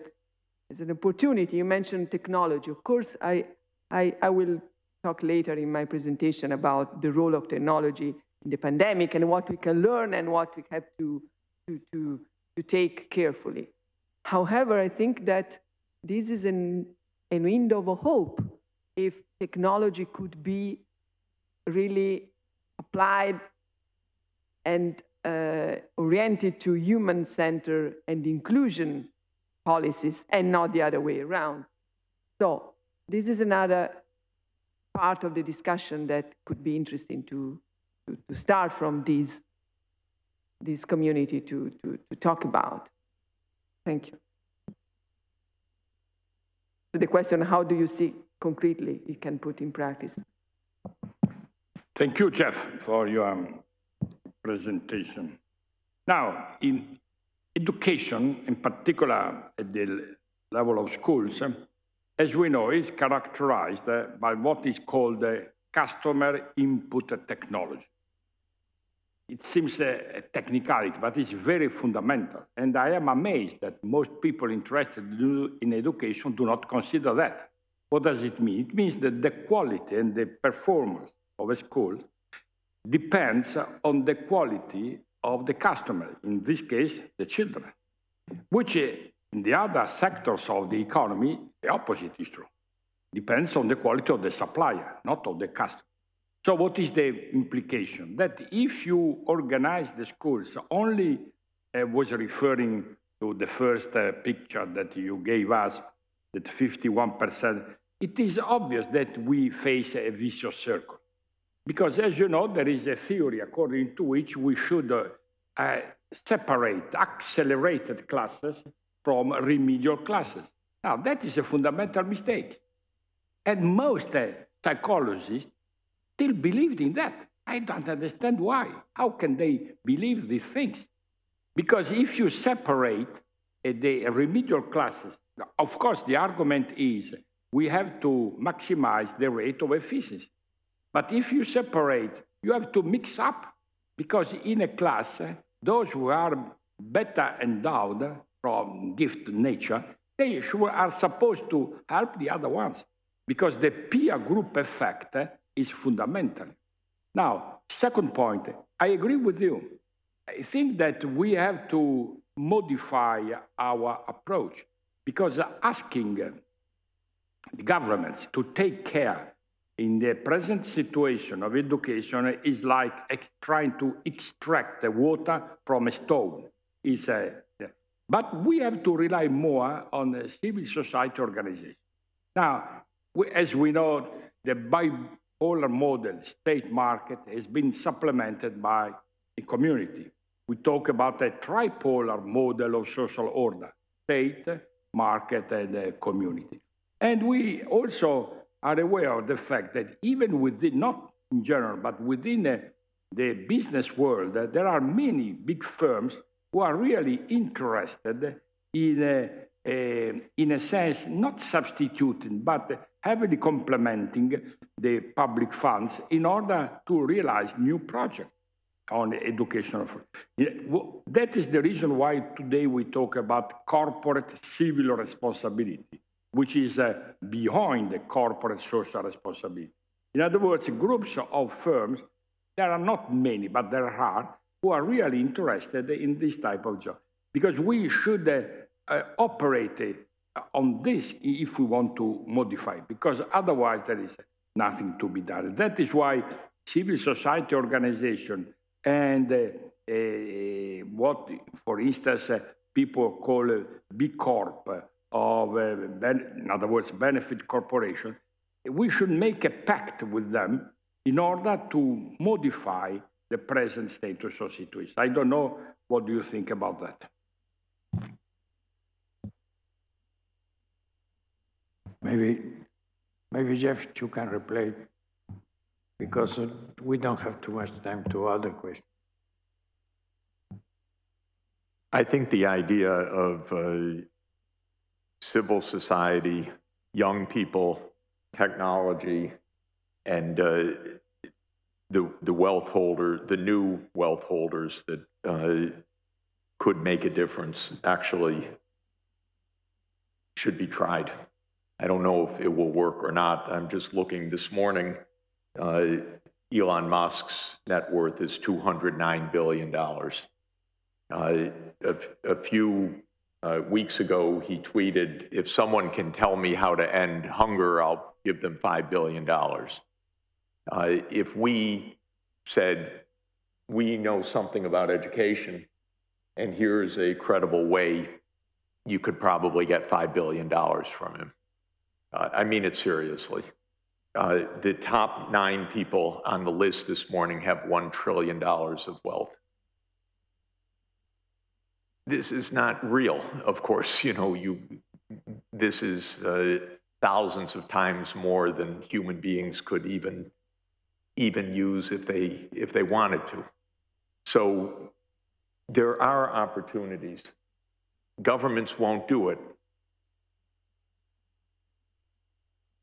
an opportunity. You mentioned technology. Of course, I will talk later in my presentation about the role of technology in the pandemic and what we can learn and what we have to take carefully. However, I think that this is a window of hope if technology could be really applied and oriented to human-centered and inclusion policies and not the other way around. So this is another part of the discussion that could be interesting to start from this community to talk about. Thank you. So the question, how do you see concretely it can put in practice?
Thank you, Jeff, for your presentation. Now, in education, in particular at the level of schools, as we know, is characterized by what is called customer input technology. It seems a technicality, but it's very fundamental. And I am amazed that most people interested in education do not consider that. What does it mean? It means that the quality and the performance of a school depends on the quality of the customer, in this case, the children, which in the other sectors of the economy, the opposite is true. Depends on the quality of the supplier, not of the customer. So what is the implication? That if you organize the schools only, was referring to the first picture that you gave us, that 51%, it is obvious that we face a vicious circle. Because as you know, there is a theory according to which we should separate accelerated classes from remedial classes. Now, that is a fundamental mistake. And most psychologists still believed in that. I don't understand why. How can they believe these things? Because if you separate the remedial classes, of course, the argument is we have to maximize the rate of efficiency. But if you separate, you have to mix up, because in a class, those who are better endowed from gift nature, they are supposed to help the other ones, because the peer group effect is fundamental. Now, second point, I agree with you. I think that we have to modify our approach, because asking the governments to take care in the present situation of education is like trying to extract the water from a stone. But we have to rely more on the civil society organization. Now, as we know, the bipolar model, state market, has been supplemented by the community. We talk about a tripolar model of social order, state, market, and community. And we also are aware of the fact that even within, not in general, but within the business world, there are many big firms who are really interested in a sense, not substituting, but heavily complementing the public funds in order to realize new projects on educational. That is the reason why today we talk about corporate civil responsibility, which is behind the corporate social responsibility. In other words, groups of firms, there are not many, but there are, who are really interested in this type of job. Because we should operate on this if we want to modify, because otherwise there is nothing to be done. That is why civil society organization and what, for instance, people call a B Corp, in other words, benefit corporation, we should make a pact with them in order to modify the present status of situation. I don't know, what do you think about that?
Maybe Jeff, you can reply, because we don't have too much time to other questions.
I think the idea of civil society, young people, technology, and the wealth holder, the new wealth holders that could make a difference actually should be tried. I don't know if it will work or not. I'm just looking this morning, Elon Musk's net worth is $209 billion. A few weeks ago, he tweeted, if someone can tell me how to end hunger, I'll give them $5 billion. If we said, we know something about education, and here's a credible way, you could probably get $5 billion from him. I mean it seriously. The top 9 people on the list this morning have $1 trillion of wealth. This is not real, of course. You know, this is thousands of times more than human beings could even use if they wanted to. So there are opportunities. Governments won't do it.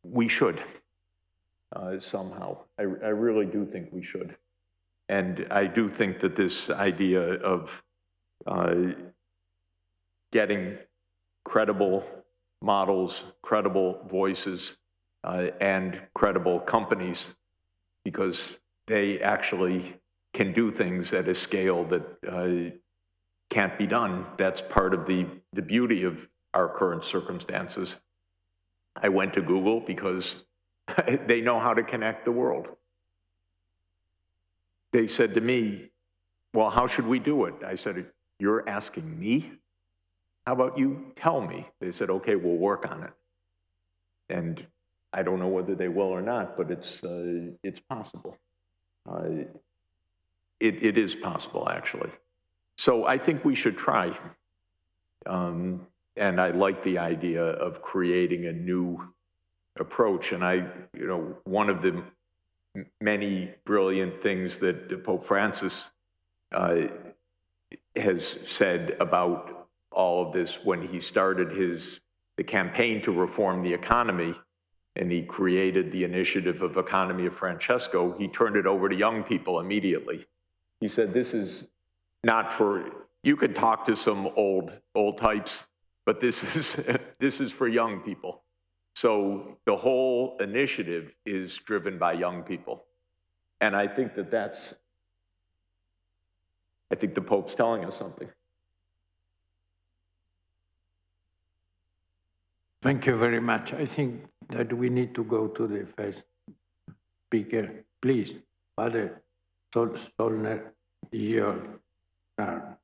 We should somehow. I really do think we should. And I do think that this idea of getting credible models, credible voices, and credible companies, because they actually can do things at a scale that can't be done. That's part of the beauty of our current circumstances. I went to Google because they know how to connect the world. They said to me, well, how should we do it? I said, you're asking me? How about you tell me? They said, okay, we'll work on it. And I don't know whether they will or not, but it's possible. It is possible, actually. So I think we should try. And I like the idea of creating a new approach. And one of the many brilliant things that Pope Francis has said about all of this when he started the campaign to reform the economy, and he created the initiative of Economy of Francesco, he turned it over to young people immediately. He said, this is not for, you could talk to some old types, but this is for young people. So the whole initiative is driven by young people. And I think I think the Pope's telling us something.
Thank you very much. I think that we need to go to the first speaker. Please, Father Stolner, your turn.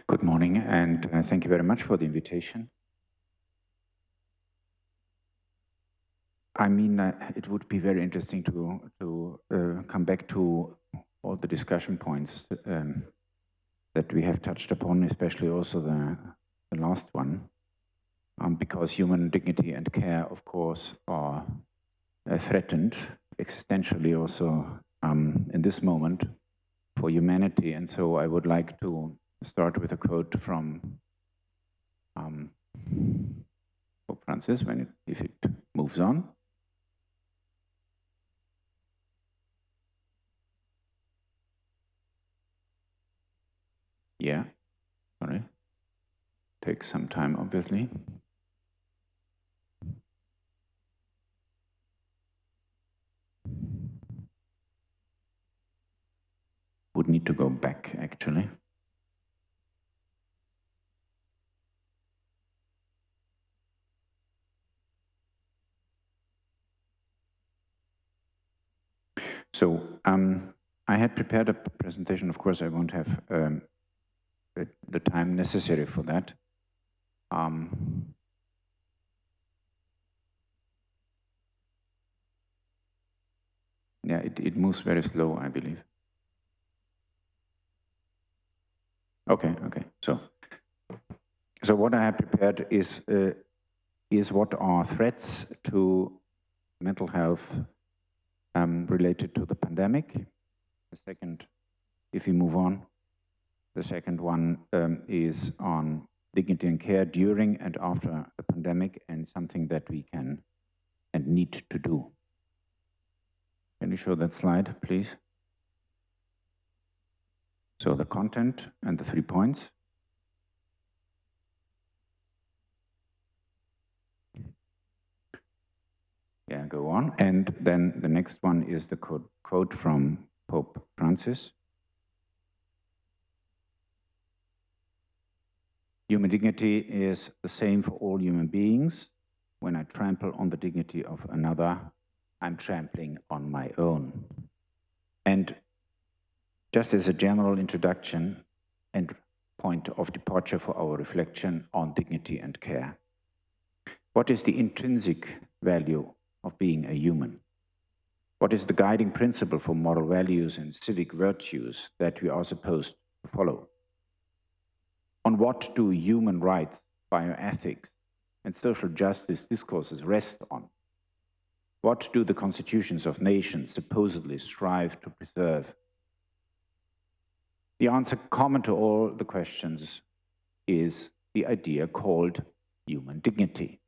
Good morning, and thank you very much for the invitation. I mean, it would be very interesting to come back to all the discussion points that we have touched upon, especially also the last one, because human dignity and care, of course, are threatened existentially also in this moment for humanity. And so I would like to start with a quote from Pope Francis, if it moves on. Yeah, sorry. Takes some time, obviously. Would need to go back, actually. So I had prepared a presentation. Of course, I won't have the time necessary for that. Yeah, it moves very slow, I believe. Okay. So what I have prepared is what are threats to mental health related to the pandemic. The second, if we move on, the second one is on dignity and care during and after the pandemic, and something that we can and need to do. Can you show that slide, please? So the content and the 3 points. Yeah, go on. And then the next one is the quote from Pope Francis. Human dignity is the same for all human beings. When I trample on the dignity of another, I'm trampling on my own. And just as a general introduction and point of departure for our reflection on dignity and care, what is the intrinsic value of being a human? What is the guiding principle for moral values and civic virtues that we are supposed to follow? On what do human rights, bioethics, and social justice discourses rest on? What do the constitutions of nations supposedly strive to preserve? The answer common to all the questions is the idea called human dignity.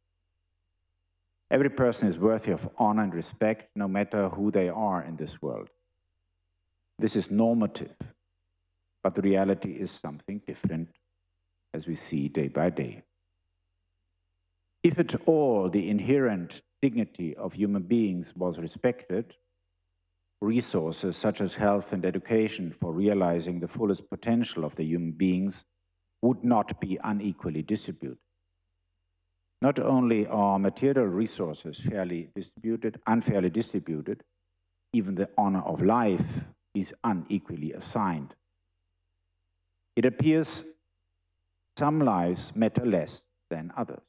Every person is worthy of honor and respect, no matter who they are in this world. This is normative, but the reality is something different, as we see day by day. If at all the inherent dignity of human beings was respected, resources such as health and education for realizing the fullest potential of the human beings would not be unequally distributed. Not only are material resources unfairly distributed, even the honor of life is unequally assigned. It appears some lives matter less than others.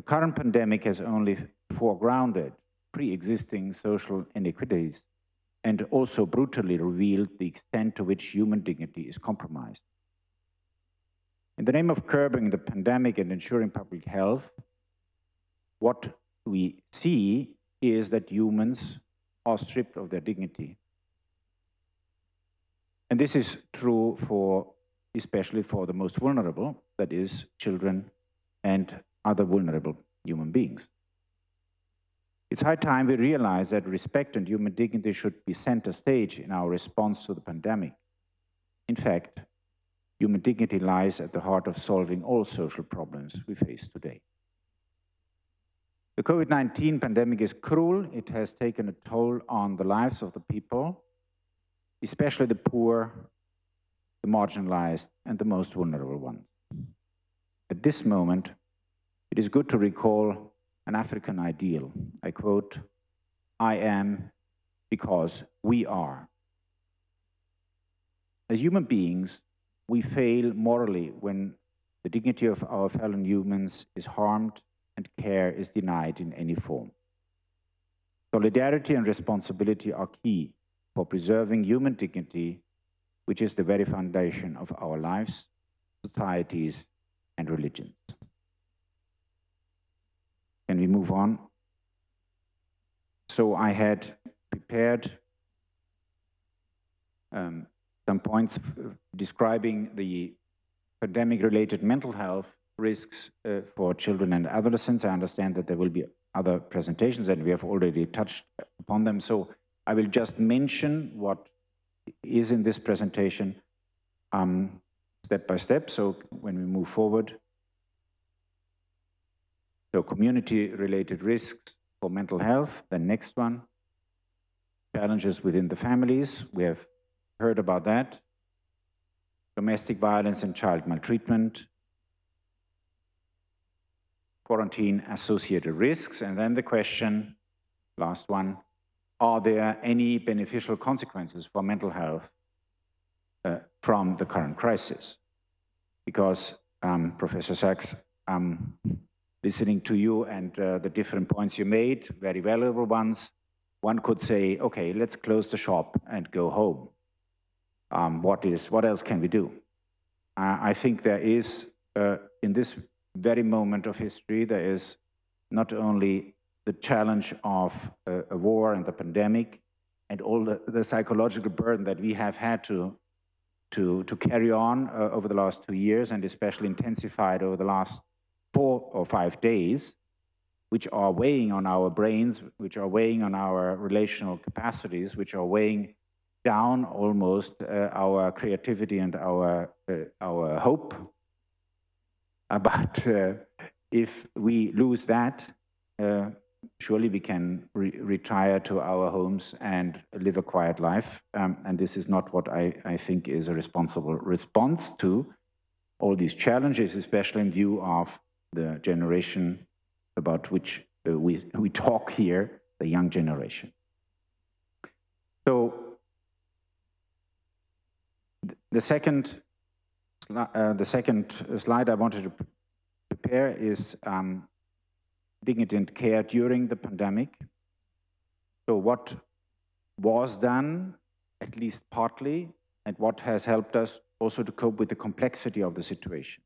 The current pandemic has only foregrounded pre-existing social inequities and also brutally revealed the extent to which human dignity is compromised. In the name of curbing the pandemic and ensuring public health, what we see is that humans are stripped of their dignity. And this is true especially for the most vulnerable, that is, children and other vulnerable human beings. It's high time we realize that respect and human dignity should be center stage in our response to the pandemic. In fact, human dignity lies at the heart of solving all social problems we face today. The COVID-19 pandemic is cruel. It has taken a toll on the lives of the people, especially the poor, the marginalized, and the most vulnerable ones. At this moment, it is good to recall an African ideal. I quote, "I am because we are." As human beings, we fail morally when the dignity of our fellow humans is harmed and care is denied in any form. Solidarity and responsibility are key for preserving human dignity, which is the very foundation of our lives, societies, and religions. Can we move on? So I had prepared some points describing the pandemic-related mental health risks for children and adolescents. I understand that there will be other presentations, and we have already touched upon them. So I will just mention what is in this presentation step by step. So when we move forward, so community-related risks for mental health, the next one, challenges within the families, we have heard about that, domestic violence and child maltreatment, quarantine-associated risks, and then the question, last one, are there any beneficial consequences for mental health from the current crisis? Because, Professor Sachs, listening to you and the different points you made, very valuable ones, one could say, okay, let's close the shop and go home. What else can we do? I think there is, in this very moment of history, there is not only the challenge of a war and the pandemic and all the psychological burden that we have had to carry on over the last 2 years, and especially intensified over the last 4 or 5 days, which are weighing on our brains, which are weighing on our relational capacities, which are weighing down almost our creativity and our hope. But if we lose that, surely we can retire to our homes and live a quiet life. And this is not what I think is a responsible response to all these challenges, especially in view of the generation about which we talk here, the young generation. So the second slide I wanted to prepare is dignity and care during the pandemic. So what was done, at least partly, and what has helped us also to cope with the complexity of the situation.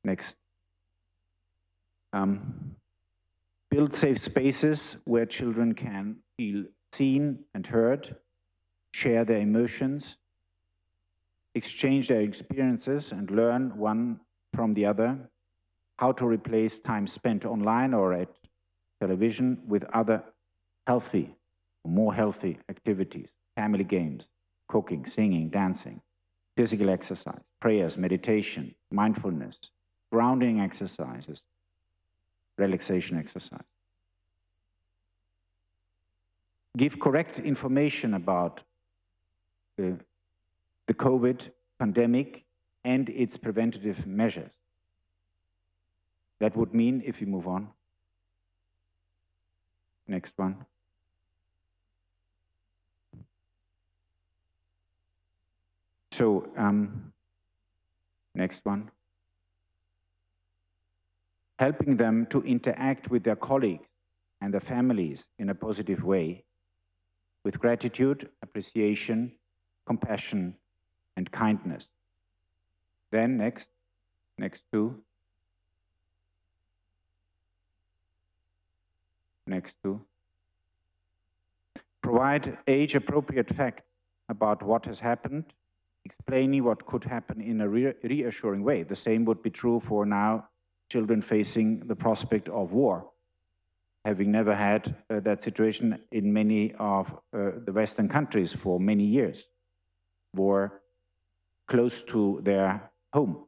Next. Build safe spaces where children can feel seen and heard, share their emotions, exchange their experiences, and learn one from the other how to replace time spent online or at television with other healthy, more healthy activities, family games, cooking, singing, dancing, physical exercise, prayers, meditation, mindfulness, grounding exercises, relaxation exercise. Give correct information about the COVID pandemic and its preventative measures. That would mean, if you move on, next one. So, next one. helping them to interact with their colleagues and their families in a positive way, with gratitude, appreciation, compassion, and kindness. Then next two. Next two. Provide age-appropriate facts about what has happened, explaining what could happen in a reassuring way. The same would be true for now children facing the prospect of war, having never had that situation in many of the Western countries for many years, war close to their home.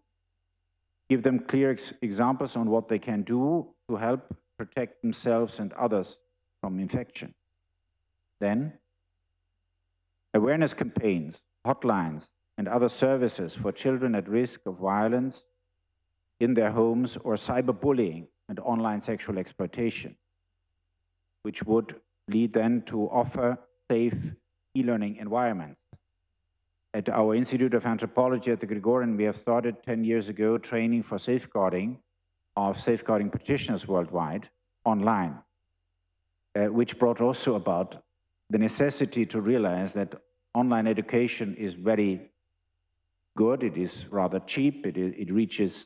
Give them clear examples on what they can do to help protect themselves and others from infection. Then, awareness campaigns, hotlines, and other services for children at risk of violence in their homes or cyberbullying and online sexual exploitation, which would lead then to offer safe e-learning environments. At our Institute of Anthropology at the Gregorian, we have started 10 years ago training for safeguarding practitioners worldwide online, which brought also about the necessity to realize that online education is very good. It is rather cheap. It reaches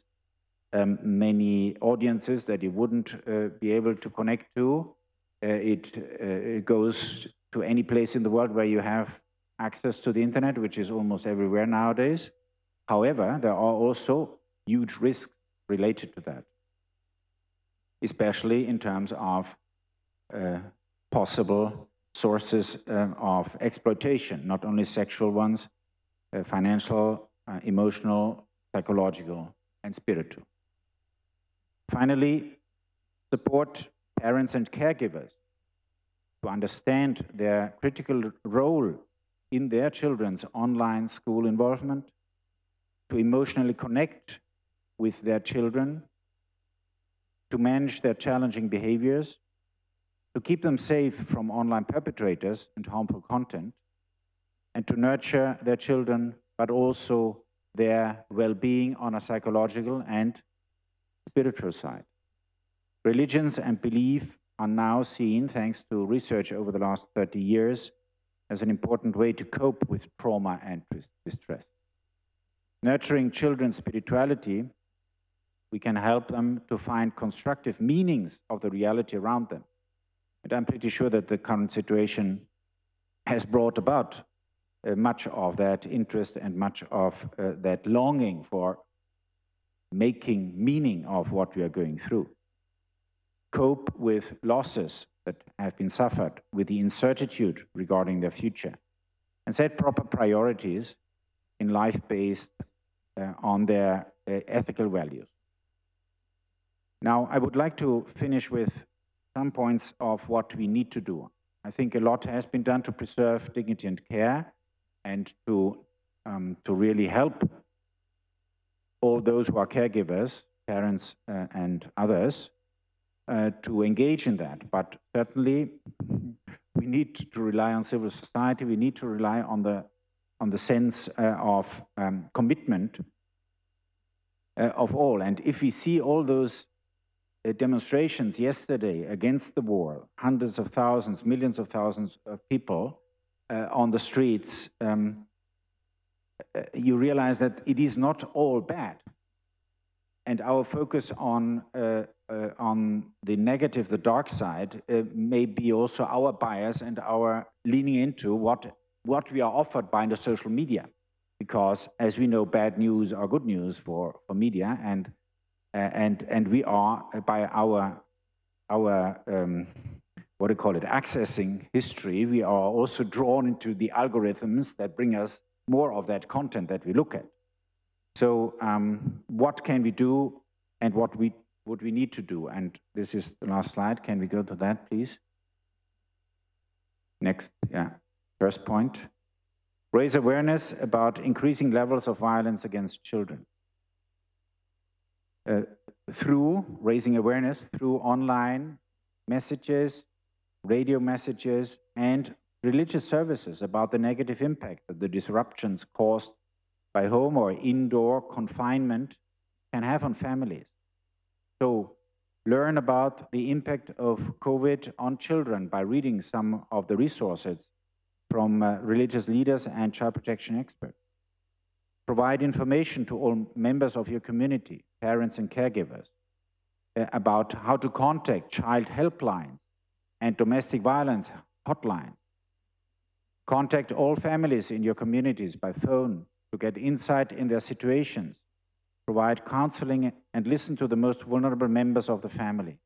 many audiences that you wouldn't be able to connect to. It goes to any place in the world where you have access to the internet, which is almost everywhere nowadays. However, there are also huge risks related to that, especially in terms of possible sources of exploitation, not only sexual ones, financial, emotional, psychological, and spiritual. Finally, support parents and caregivers to understand their critical role in their children's online school involvement, to emotionally connect with their children, to manage their challenging behaviors, to keep them safe from online perpetrators and harmful content, and to nurture their children, but also their well-being on a psychological and spiritual side. Religions and belief are now seen, thanks to research over the last 30 years, as an important way to cope with trauma and distress. Nurturing children's spirituality, we can help them to find constructive meanings of the reality around them. And I'm pretty sure that the current situation has brought about much of that interest and much of that longing for making meaning of what we are going through. Cope with losses that have been suffered, with the incertitude regarding their future, and set proper priorities in life based on their ethical values. Now, I would like to finish with some points of what we need to do. I think a lot has been done to preserve dignity and care, and to really help all those who are caregivers, parents and others, to engage in that. But certainly, we need to rely on civil society. We need to rely on the sense of commitment of all. And if we see all those demonstrations yesterday against the war, hundreds of thousands, millions of thousands of people on the streets, you realize that it is not all bad. And our focus on the negative, the dark side, may be also our bias and our leaning into what we are offered by the social media. Because, as we know, bad news are good news for media, and we are, by our what do you call it, accessing history, we are also drawn into the algorithms that bring us more of that content that we look at. So what can we do, and what we need to do? And this is the last slide. Can we go to that, please? Next, yeah, first point. Raise awareness about increasing levels of violence against children. Through raising awareness through online messages, radio messages, and religious services about the negative impact that the disruptions caused by home or indoor confinement can have on families. So learn about the impact of COVID on children by reading some of the resources from religious leaders and child protection experts. Provide information to all members of your community, parents and caregivers, about how to contact child helplines and domestic violence hotlines. Contact all families in your communities by phone to get insight in their situations. Provide counseling and listen to the most vulnerable members of the family.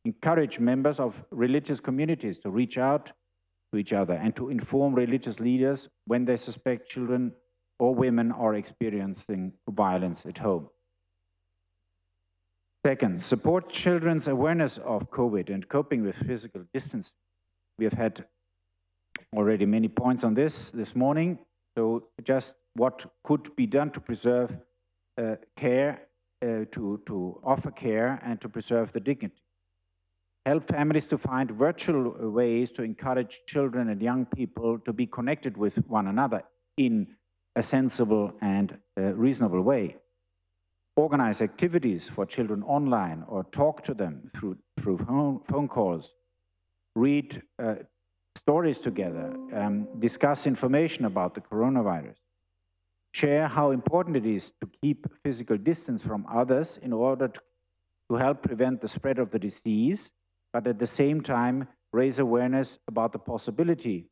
Encourage members of religious communities to reach out to each other and to inform religious leaders when they suspect children or women are experiencing violence at home. Second, support children's awareness of COVID and coping with physical distancing. We have had already many points on this morning, so just what could be done to preserve care, to offer care and to preserve the dignity. Help families to find virtual ways to encourage children and young people to be connected with one another in a sensible and reasonable way. Organize activities for children online or talk to them through phone calls. Read stories together, discuss information about the coronavirus. Share how important it is to keep physical distance from others in order to help prevent the spread of the disease, but at the same time raise awareness about the possibility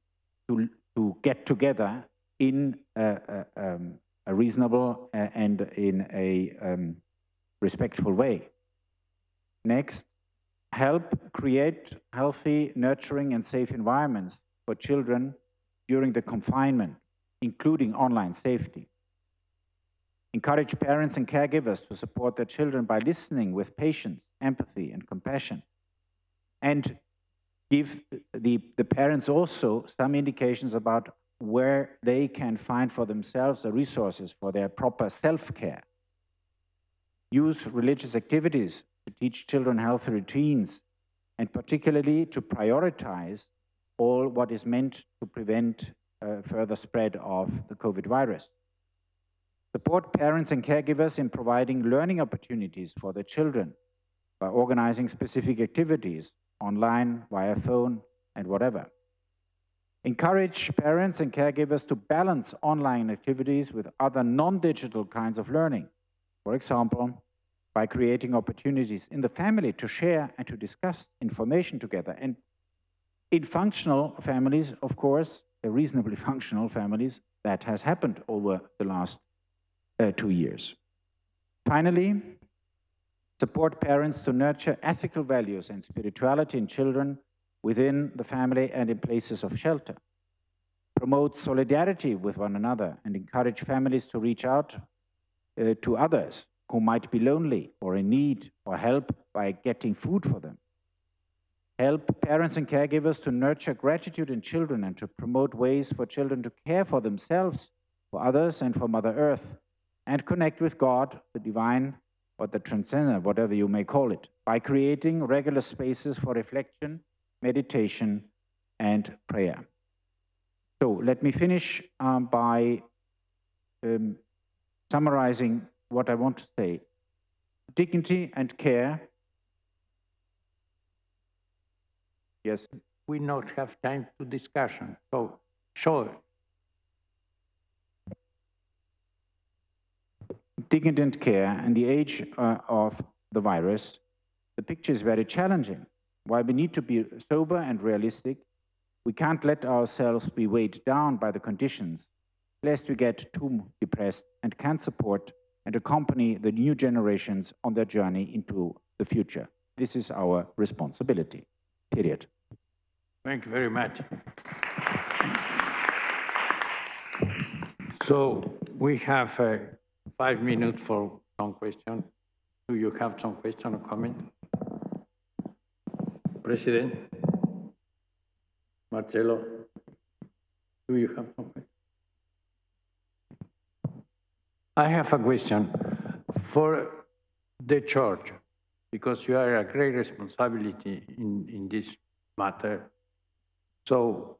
to get together in a reasonable and in a respectful way. Next, help create healthy, nurturing, and safe environments for children during the confinement, including online safety. Encourage parents and caregivers to support their children by listening with patience, empathy, and compassion. And give the parents also some indications about where they can find for themselves the resources for their proper self-care. Use religious activities to teach children healthy routines, and particularly to prioritize all what is meant to prevent further spread of the COVID virus. Support parents and caregivers in providing learning opportunities for their children by organizing specific activities online, via phone, and whatever. Encourage parents and caregivers to balance online activities with other non-digital kinds of learning. For example, by creating opportunities in the family to share and to discuss information together. And in functional families, of course, reasonably functional families, that has happened over the last 2 years. Finally, support parents to nurture ethical values and spirituality in children within the family and in places of shelter. Promote solidarity with one another and encourage families to reach out to others who might be lonely or in need or help by getting food for them. Help parents and caregivers to nurture gratitude in children and to promote ways for children to care for themselves, for others, and for Mother Earth, and connect with God, the divine, or the transcendent, whatever you may call it, by creating regular spaces for reflection, meditation, and prayer. So let me finish by summarizing what I want to say. Dignity and care. Yes.
We not have time to discussion, so sure.
Dignity and care in the age of the virus, the picture is very challenging. While we need to be sober and realistic, we can't let ourselves be weighed down by the conditions, lest we get too depressed, and can support and accompany the new generations on their journey into the future. This is our responsibility, period.
Thank you very much. So we have 5 minutes for some questions. Do you have some question or comment? President Marcelo, do you have some question? I have a question for the church, because you are a great responsibility in this matter. So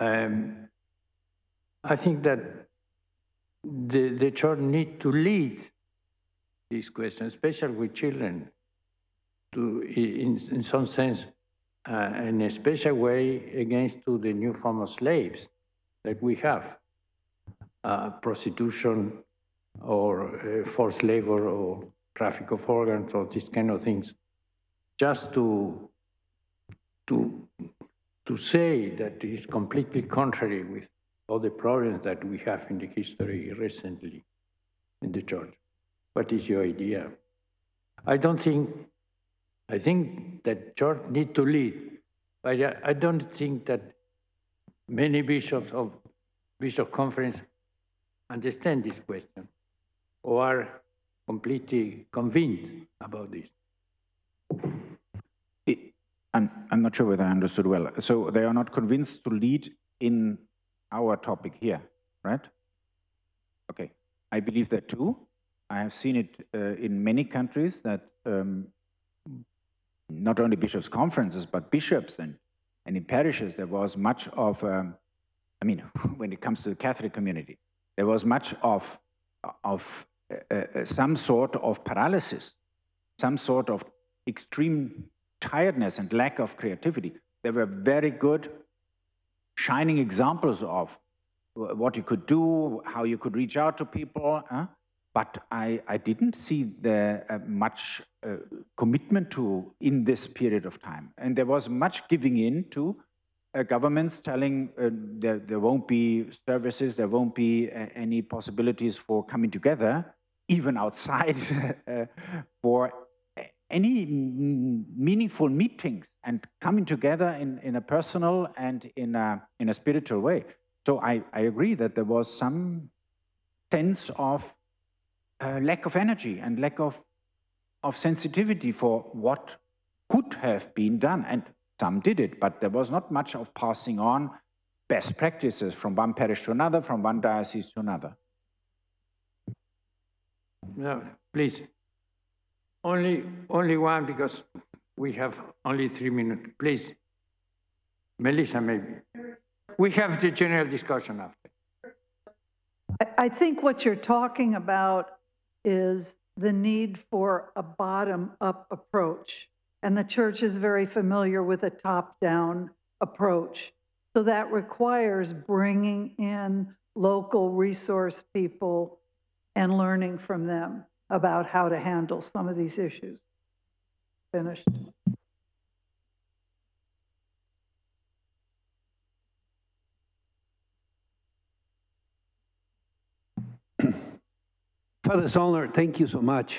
I think that the church needs to lead this question, especially with children. in some sense, in a special way, against to the new form of slaves that we have, prostitution or forced labor or traffic of organs or these kind of things, just to say that it is completely contrary with all the problems that we have in the history recently in the church. What is your idea? I think that church need to lead, but I don't think that many bishops of Bishop Conference understand this question or are completely convinced about this.
I'm not sure whether I understood well. So they are not convinced to lead in our topic here, right? Okay, I believe that too. I have seen it in many countries that not only bishops' conferences, but bishops and in parishes, there was much of, I mean, when it comes to the Catholic community, there was much of some sort of paralysis, some sort of extreme tiredness and lack of creativity. There were very good, shining examples of what you could do, how you could reach out to people, but I didn't see much commitment to in this period of time. And there was much giving in to governments telling there won't be services, there won't be any possibilities for coming together, even outside, for any meaningful meetings and coming together in a personal and in a spiritual way. So I agree that there was some sense of lack of energy and lack of sensitivity for what could have been done. And some did it, but there was not much of passing on best practices from one parish to another, from one diocese to another.
No, please. Only one, because we have only 3 minutes. Please. Melissa, maybe. We have the general discussion after.
I think what you're talking about is the need for a bottom-up approach. And the church is very familiar with a top-down approach. So that requires bringing in local resource people and learning from them about how to handle some of these issues. Finished.
Father Zollner, thank you so much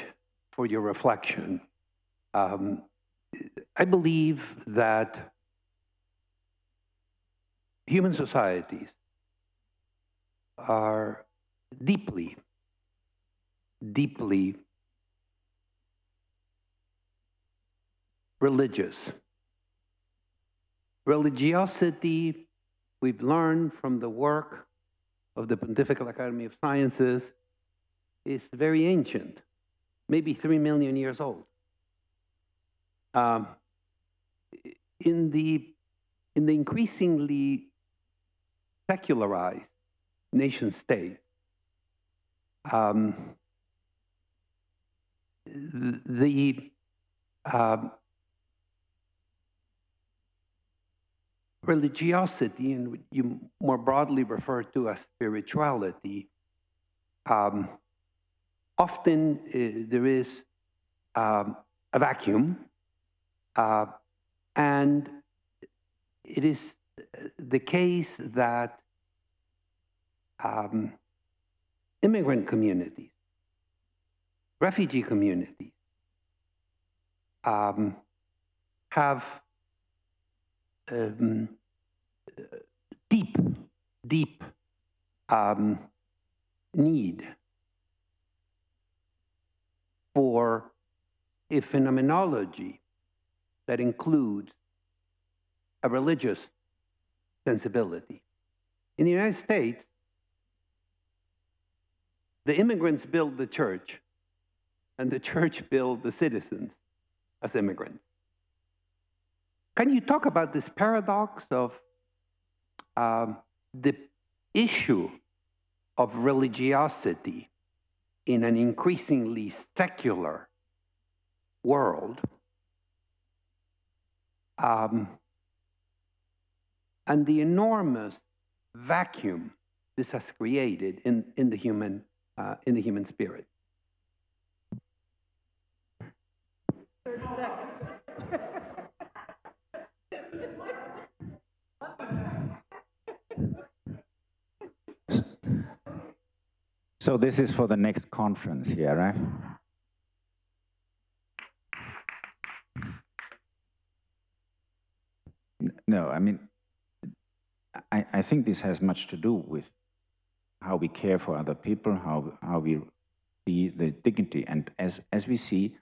for your reflection. I believe that human societies are deeply, deeply religious. Religiosity, we've learned from the work of the Pontifical Academy of Sciences, is very ancient, maybe 3 million years old. In the increasingly secularized nation state, the religiosity, and what you more broadly refer to as spirituality, often there is a vacuum, and it is the case that immigrant communities, refugee communities, have deep need for a phenomenology that includes a religious sensibility. In the United States, the immigrants build the church, and the church builds the citizens as immigrants. Can you talk about this paradox of the issue of religiosity in an increasingly secular world, and the enormous vacuum this has created in the human spirit.
30 seconds.
So this is for the next conference here, right? No, I mean, I think this has much to do with how we care for other people, how we see the dignity. And as we see,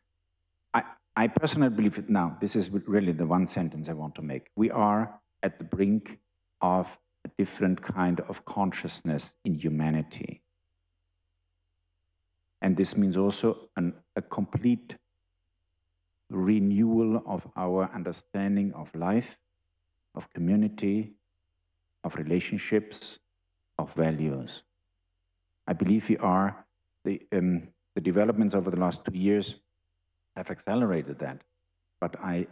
I personally believe it now, this is really the one sentence I want to make. We are at the brink of a different kind of consciousness in humanity. And this means also a complete renewal of our understanding of life, of community, of relationships, of values. I believe we are, the developments over the last 2 years have accelerated that. But I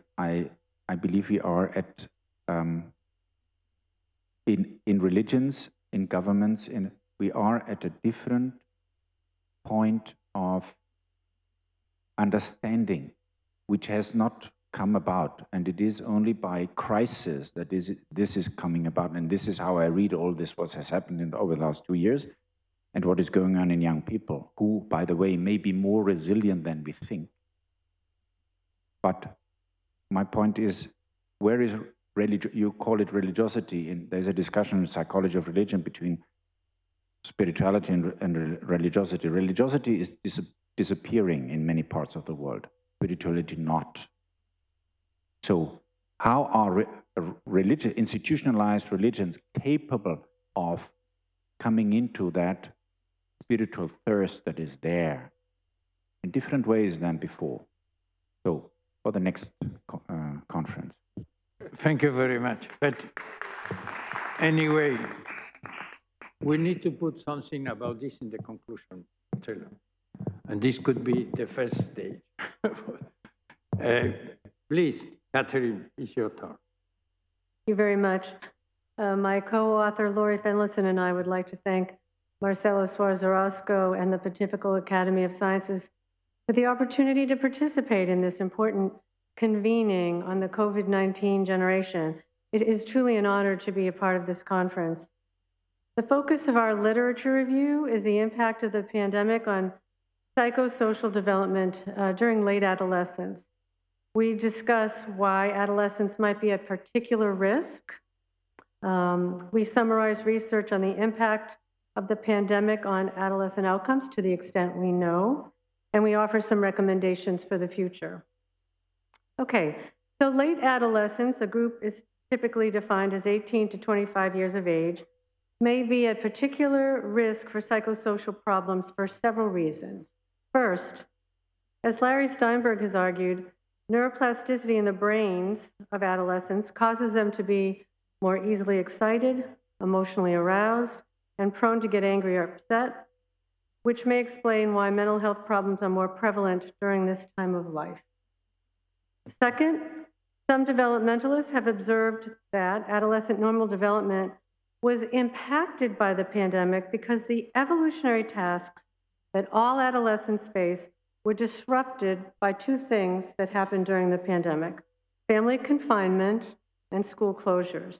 believe we are at, in religions, in governments, we are at a different point of understanding, which has not come about, and it is only by crisis that this is coming about, and this is how I read all this, what has happened over the last 2 years, and what is going on in young people, who, by the way, may be more resilient than we think. But my point is, where is religion? You call it religiosity, and there's a discussion in psychology of religion between spirituality and religiosity. Religiosity is disappearing in many parts of the world, spirituality not. So how are institutionalized religions capable of coming into that spiritual thirst that is there in different ways than before? So for the next conference.
Thank you very much. But anyway, we need to put something about this in the conclusion, Marcelo. And this could be the first stage. Please, Catherine, it's your turn.
Thank you very much. My co-author, Lori Fenlison, and I would like to thank Marcelo Suárez-Orozco and the Pontifical Academy of Sciences for the opportunity to participate in this important convening on the COVID-19 generation. It is truly an honor to be a part of this conference. The focus of our literature review is the impact of the pandemic on psychosocial development during late adolescence. We discuss why adolescents might be at particular risk. We summarize research on the impact of the pandemic on adolescent outcomes to the extent we know, and we offer some recommendations for the future. Okay, so late adolescence, a group is typically defined as 18 to 25 years of age, may be at particular risk for psychosocial problems for several reasons. First, as Larry Steinberg has argued, neuroplasticity in the brains of adolescents causes them to be more easily excited, emotionally aroused, and prone to get angry or upset, which may explain why mental health problems are more prevalent during this time of life. Second, some developmentalists have observed that adolescent normal development was impacted by the pandemic because the evolutionary tasks that all adolescents face were disrupted by two things that happened during the pandemic: family confinement and school closures.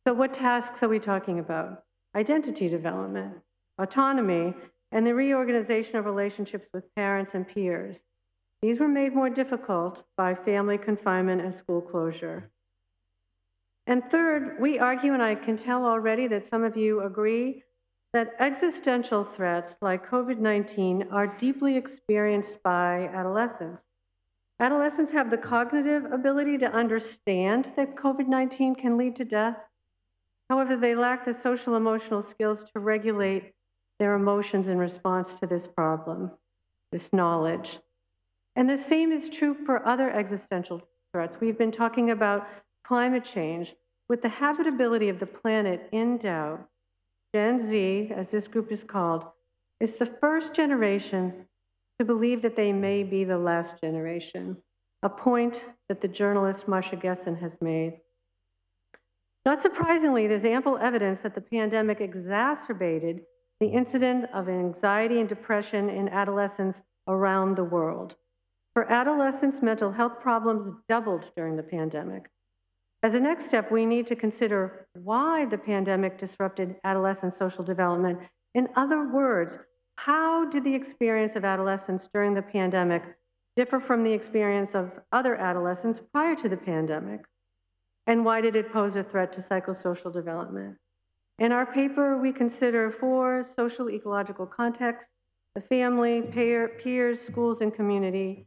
So what tasks are we talking about? Identity development, autonomy, and the reorganization of relationships with parents and peers. These were made more difficult by family confinement and school closure. And third, we argue, and I can tell already that some of you agree, that existential threats like COVID-19 are deeply experienced by adolescents. Adolescents have the cognitive ability to understand that COVID-19 can lead to death. However, they lack the social emotional skills to regulate their emotions in response to this problem, this knowledge. And the same is true for other existential threats. We've been talking about climate change. With the habitability of the planet in doubt, Gen Z, as this group is called, is the first generation to believe that they may be the last generation a point that the journalist Marsha Gessen has made. Not surprisingly, there's ample evidence that the pandemic exacerbated the incidence of anxiety and depression in adolescents around the world. For adolescents, mental health problems doubled during the pandemic. As a next step, we need to consider why the pandemic disrupted adolescent social development. In other words, how did the experience of adolescents during the pandemic differ from the experience of other adolescents prior to the pandemic? And why did it pose a threat to psychosocial development? In our paper, we consider 4 social ecological contexts: the family, peers, schools, and community.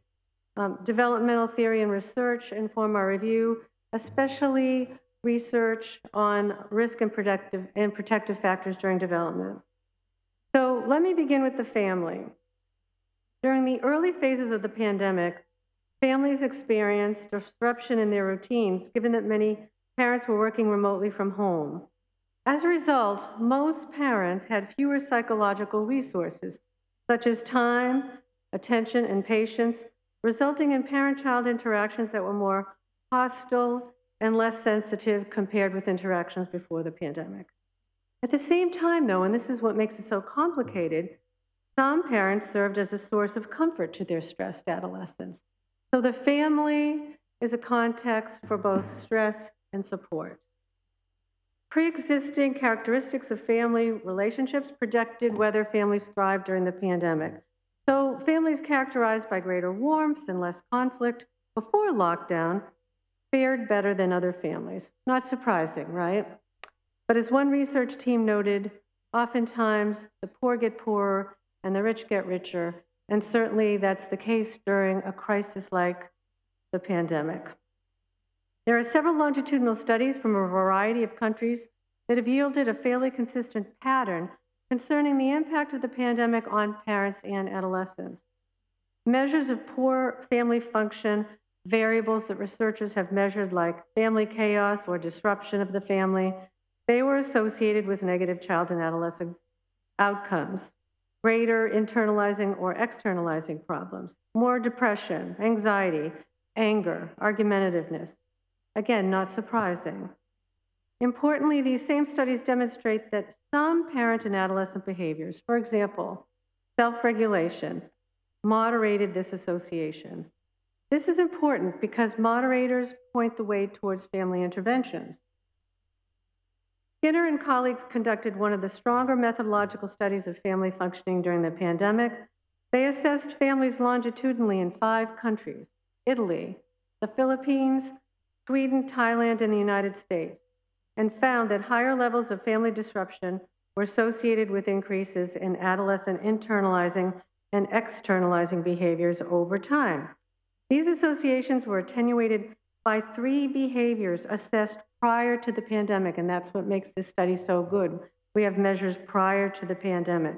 Developmental theory and research inform our review, especially research on risk and protective factors during development. So let me begin with the family. During the early phases of the pandemic, families experienced disruption in their routines, given that many parents were working remotely from home. As a result, most parents had fewer psychological resources, such as time, attention, and patience, resulting in parent-child interactions that were more hostile and less sensitive compared with interactions before the pandemic. At the same time, though, and this is what makes it so complicated, some parents served as a source of comfort to their stressed adolescents. So the family is a context for both stress and support. Pre-existing characteristics of family relationships predicted whether families thrived during the pandemic. So families characterized by greater warmth and less conflict before lockdown fared better than other families. Not surprising, right? But as one research team noted, oftentimes the poor get poorer and the rich get richer, and certainly that's the case during a crisis like the pandemic. There are several longitudinal studies from a variety of countries that have yielded a fairly consistent pattern concerning the impact of the pandemic on parents and adolescents. Measures of poor family function, variables that researchers have measured like family chaos or disruption of the family, they were associated with negative child and adolescent outcomes, greater internalizing or externalizing problems, more depression, anxiety, anger, argumentativeness. Again, not surprising. Importantly, these same studies demonstrate that some parent and adolescent behaviors, for example, self-regulation, moderated this association. This is important because moderators point the way towards family interventions. Skinner and colleagues conducted one of the stronger methodological studies of family functioning during the pandemic. They assessed families longitudinally in 5 countries: Italy, the Philippines, Sweden, Thailand, and the United States, and found that higher levels of family disruption were associated with increases in adolescent internalizing and externalizing behaviors over time. These associations were attenuated by 3 behaviors assessed prior to the pandemic, and that's what makes this study so good. We have measures prior to the pandemic.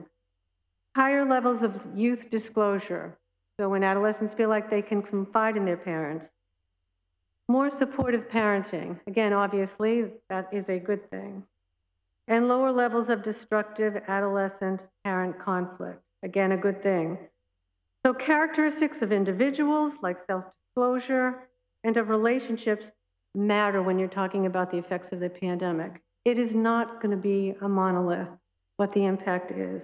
Higher levels of youth disclosure, so when adolescents feel like they can confide in their parents. More supportive parenting, again, obviously, that is a good thing. And lower levels of destructive adolescent-parent conflict, again, a good thing. So characteristics of individuals, like self-disclosure, and of relationships matter when you're talking about the effects of the pandemic. It is not going to be a monolith what the impact is.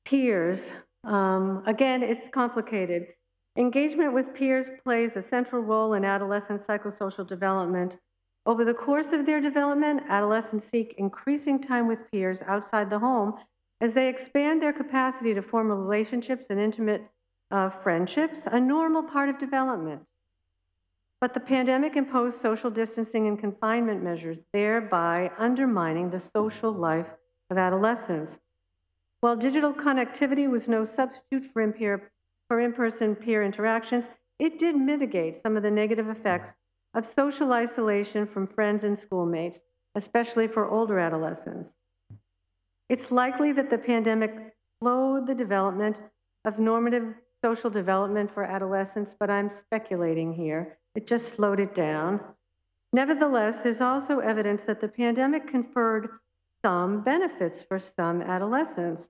Peers, again, it's complicated. Engagement with peers plays a central role in adolescent psychosocial development. Over the course of their development, adolescents seek increasing time with peers outside the home as they expand their capacity to form relationships and intimate friendships, a normal part of development. But the pandemic imposed social distancing and confinement measures, thereby undermining the social life of adolescents. While digital connectivity was no substitute for in-person peer interactions, it did mitigate some of the negative effects of social isolation from friends and schoolmates, especially for older adolescents. It's likely that the pandemic slowed the development of normative social development for adolescents, but I'm speculating here. It just slowed it down. Nevertheless, there's also evidence that the pandemic conferred some benefits for some adolescents.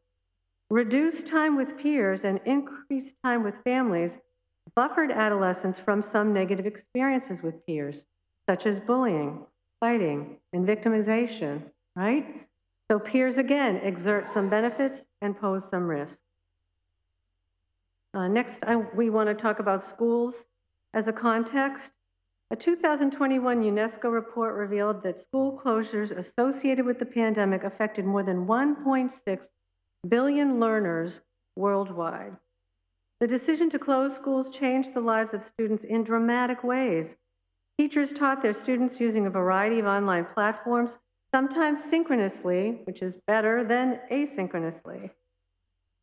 Reduced time with peers and increased time with families buffered adolescents from some negative experiences with peers, such as bullying, fighting, and victimization, right? So peers, again, exert some benefits and pose some risks. Next, we want to talk about schools as a context. A 2021 UNESCO report revealed that school closures associated with the pandemic affected more than 1.6 billion learners worldwide. The decision to close schools changed the lives of students in dramatic ways. Teachers taught their students using a variety of online platforms, sometimes synchronously, which is better than asynchronously.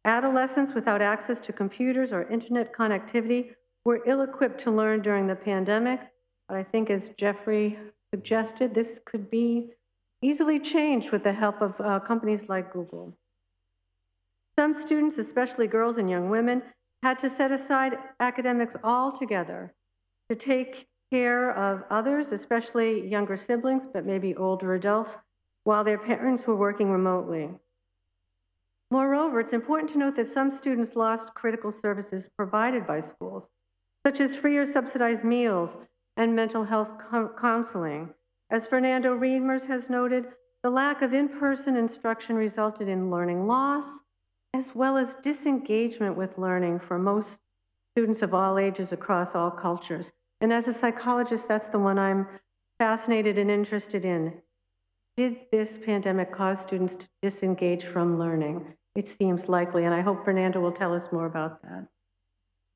Adolescents without access to computers or internet connectivity were ill-equipped to learn during the pandemic, but I think, as Jeffrey suggested, this could be easily changed with the help of companies like Google. Some students, especially girls and young women, had to set aside academics altogether to take care of others, especially younger siblings, but maybe older adults, while their parents were working remotely. Moreover, it's important to note that some students lost critical services provided by schools, such as free or subsidized meals and mental health counseling. As Fernando Reimers has noted, the lack of in-person instruction resulted in learning loss, as well as disengagement with learning for most students of all ages across all cultures. And as a psychologist, that's the one I'm fascinated and interested in. Did this pandemic cause students to disengage from learning? It seems likely, and I hope Fernando will tell us more about that.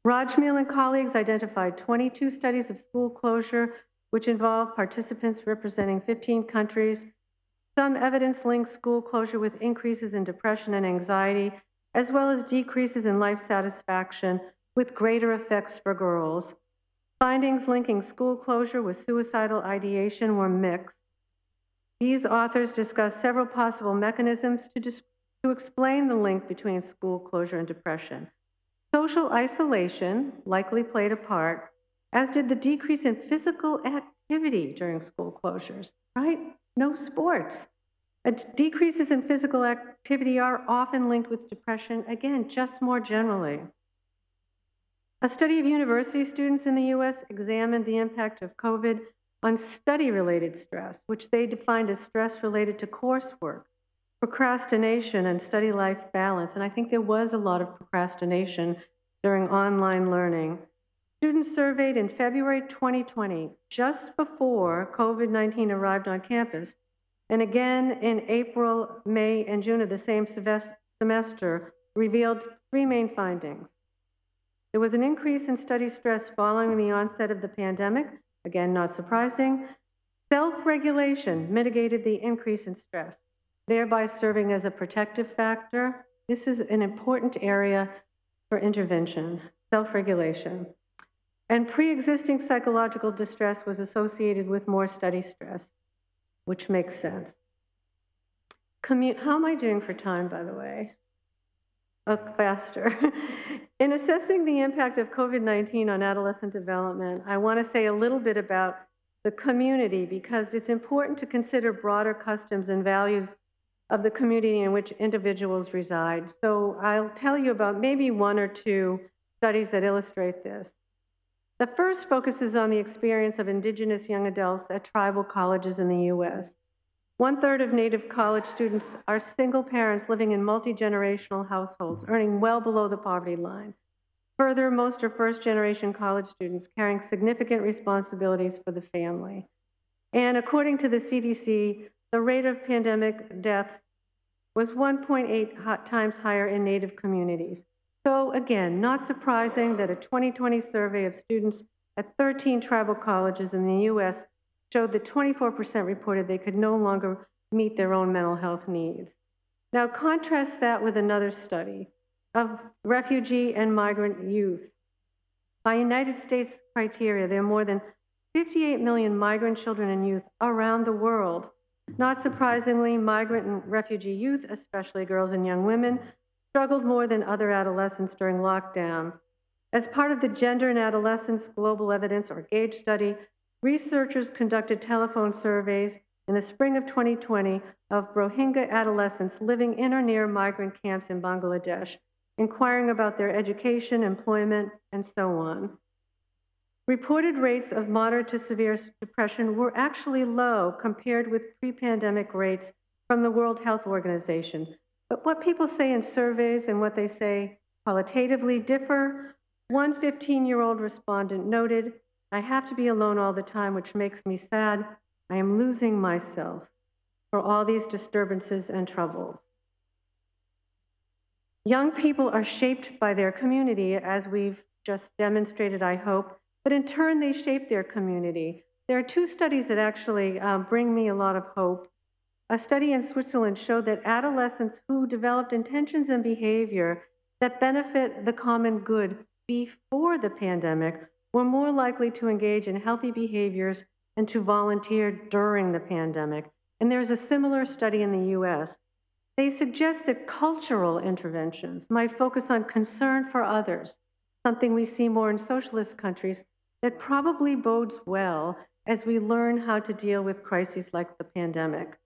Rajmil and colleagues identified 22 studies of school closure, which involved participants representing 15 countries. Some evidence linked school closure with increases in depression and anxiety, as well as decreases in life satisfaction with greater effects for girls. Findings linking school closure with suicidal ideation were mixed. These authors discussed several possible mechanisms to explain the link between school closure and depression. Social isolation likely played a part, as did the decrease in physical activity during school closures, right? No sports. Decreases in physical activity are often linked with depression, again, just more generally. A study of university students in the US examined the impact of COVID on study-related stress, which they defined as stress related to coursework, procrastination, and study life balance. And I think there was a lot of procrastination during online learning. Students surveyed in February 2020, just before COVID-19 arrived on campus, and again in April, May, and June of the same semester, revealed three main findings. There was an increase in study stress following the onset of the pandemic, again, not surprising. Self-regulation mitigated the increase in stress, thereby serving as a protective factor. This is an important area for intervention, self-regulation. And pre-existing psychological distress was associated with more study stress, which makes sense. How am I doing for time, by the way? Oh, faster. In assessing the impact of COVID-19 on adolescent development, I want to say a little bit about the community, because it's important to consider broader customs and values of the community in which individuals reside. So I'll tell you about maybe one or two studies that illustrate this. The first focuses on the experience of indigenous young adults at tribal colleges in the US. 1/3 of Native college students are single parents living in multi-generational households, earning well below the poverty line. Further, most are first-generation college students carrying significant responsibilities for the family. And according to the CDC, the rate of pandemic deaths was 1.8 times higher in Native communities. So again, not surprising that a 2020 survey of students at 13 tribal colleges in the US showed that 24% reported they could no longer meet their own mental health needs. Now contrast that with another study of refugee and migrant youth. By United States criteria, there are more than 58 million migrant children and youth around the world. Not surprisingly, migrant and refugee youth, especially girls and young women, struggled more than other adolescents during lockdown. As part of the Gender and Adolescence Global Evidence, or GAGE study, researchers conducted telephone surveys in the spring of 2020 of Rohingya adolescents living in or near migrant camps in Bangladesh. inquiring about their education, employment, and so on. Reported rates of moderate to severe depression were actually low compared with pre-pandemic rates from the World Health Organization. But what people say in surveys and what they say qualitatively differ. One 15-year-old respondent noted, "I have to be alone all the time, which makes me sad. I am losing myself for all these disturbances and troubles." Young people are shaped by their community, as we've just demonstrated, I hope, but in turn, they shape their community. There are two studies that actually bring me a lot of hope. A study in Switzerland showed that adolescents who developed intentions and behavior that benefit the common good before the pandemic were more likely to engage in healthy behaviors and to volunteer during the pandemic. And there's a similar study in the US. They suggest that cultural interventions might focus on concern for others, something we see more in socialist countries, that probably bodes well as we learn how to deal with crises like the pandemic.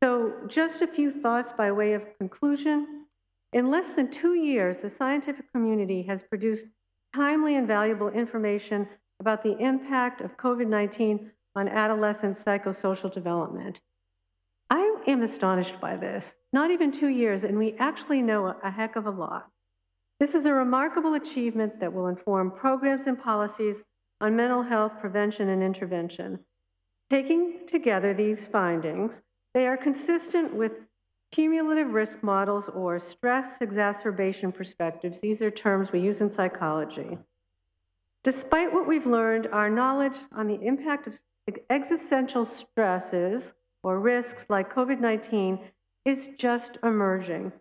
So just a few thoughts by way of conclusion. In less than 2 years, the scientific community has produced timely and valuable information about the impact of COVID-19 on adolescent psychosocial development. I am astonished by this. Not even 2 years, and we actually know a heck of a lot. This is a remarkable achievement that will inform programs and policies on mental health prevention and intervention. Taking together these findings, they are consistent with cumulative risk models or stress exacerbation perspectives. These are terms we use in psychology. Despite what we've learned, our knowledge on the impact of existential stresses or risks like COVID-19 is just emerging.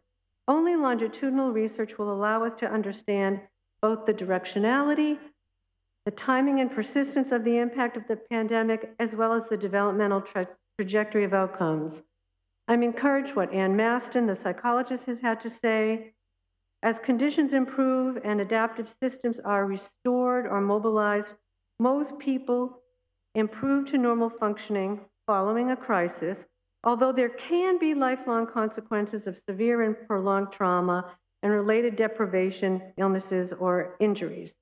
Only longitudinal research will allow us to understand both the directionality, the timing and persistence of the impact of the pandemic, as well as the developmental trajectory of outcomes. I'm encouraged what Ann Maston, the psychologist, has had to say. As conditions improve and adaptive systems are restored or mobilized, most people improve to normal functioning following a crisis, although there can be lifelong consequences of severe and prolonged trauma and related deprivation, illnesses, or injuries.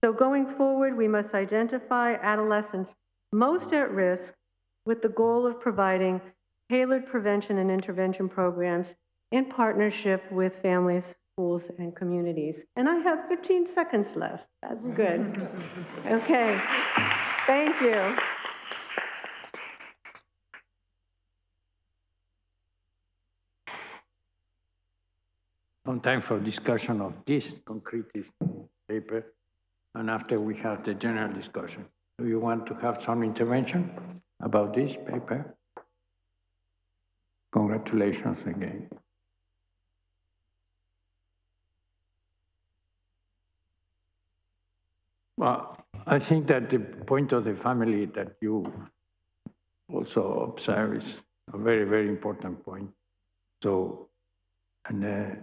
So going forward, we must identify adolescents most at risk with the goal of providing tailored prevention and intervention programs in partnership with families, schools, and communities. And I have 15 seconds left. That's good. Okay, thank you.
Some time for discussion of this concrete paper, and after we have the general discussion. Do you want to have some intervention about this paper? Congratulations again. Well, I think that the point of the family that you also observe is a very, very important point. So, and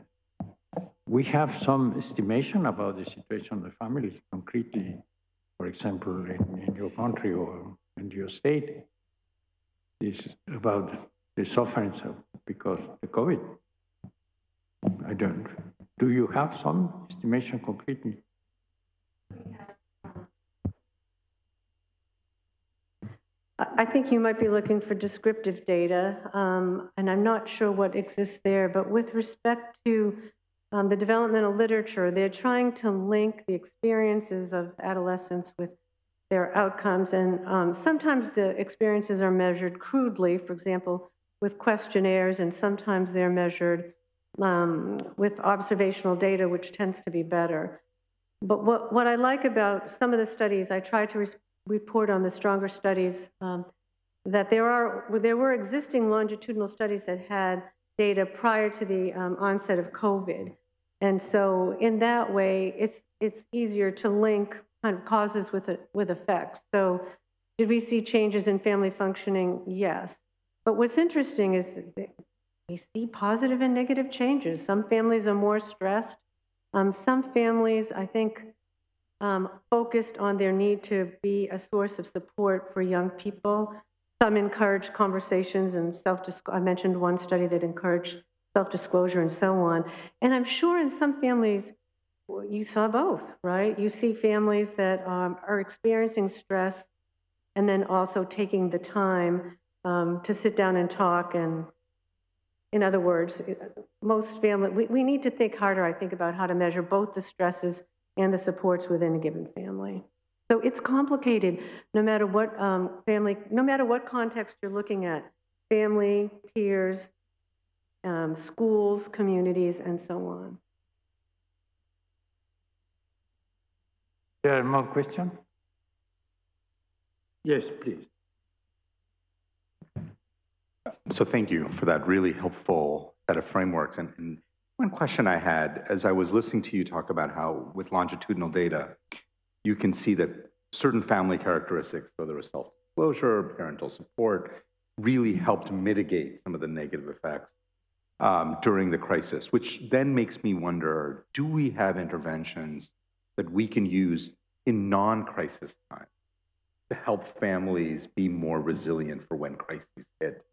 we have some estimation about the situation of the families concretely, for example, in your country or in your state, is about the sufferings because of the COVID. Do you have some estimation concretely?
I think you might be looking for descriptive data, and I'm not sure what exists there, but with respect to the developmental literature, they're trying to link the experiences of adolescents with their outcomes, and sometimes the experiences are measured crudely, for example, with questionnaires, and sometimes they're measured with observational data, which tends to be better. But what I like about some of the studies, I try to report on the stronger studies, that there were existing longitudinal studies that had data prior to the onset of COVID. And so in that way, it's easier to link kind of causes with effects. So did we see changes in family functioning? Yes. But what's interesting is that we see positive and negative changes. Some families are more stressed. Some families, I think, focused on their need to be a source of support for young people. Some encourage conversations and I mentioned one study that encouraged self-disclosure and so on. And I'm sure in some families, you saw both, right? You see families that are experiencing stress and then also taking the time to sit down and talk. And in other words, most families, we need to think harder, I think, about how to measure both the stresses and the supports within a given family. So it's complicated no matter what no matter what context you're looking at, family, peers, schools, communities, and so on.
There are more questions? Yes, please.
So thank you for that really helpful set of frameworks. And one question I had, as I was listening to you talk about how with longitudinal data, you can see that certain family characteristics, whether it's self-disclosure, parental support, really helped mitigate some of the negative effects during the crisis, which then makes me wonder, do we have interventions that we can use in non-crisis time to help families be more resilient for when crises hit?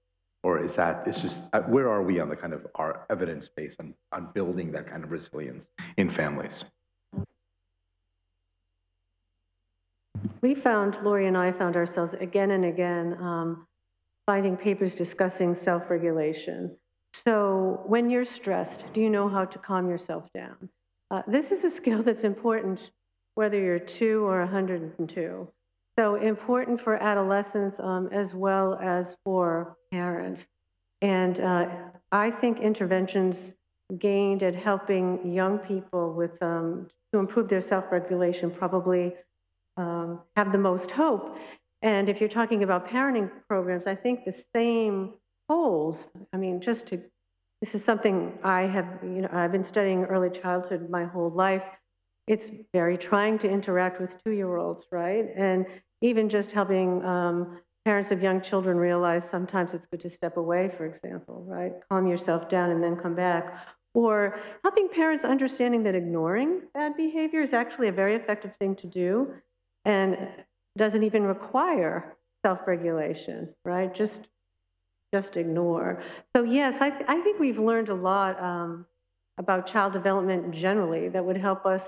Or is that, it's just, where are we on the kind of our evidence base on building that kind of resilience in families?
Lori and I found ourselves again and again finding papers discussing self-regulation. So when you're stressed, do you know how to calm yourself down? This is a skill that's important whether you're 2 or 102. So important for adolescents as well as for parents. And I think interventions gained at helping young people with to improve their self-regulation probably have the most hope. And if you're talking about parenting programs, I think the same holds. I mean, this is something I've been studying early childhood my whole life. It's very trying to interact with 2-year-olds, right? And even just helping parents of young children realize sometimes it's good to step away, for example, right? Calm yourself down and then come back. Or helping parents understanding that ignoring bad behavior is actually a very effective thing to do and doesn't even require self-regulation, right? Just ignore. So yes, I think we've learned a lot about child development generally that would help us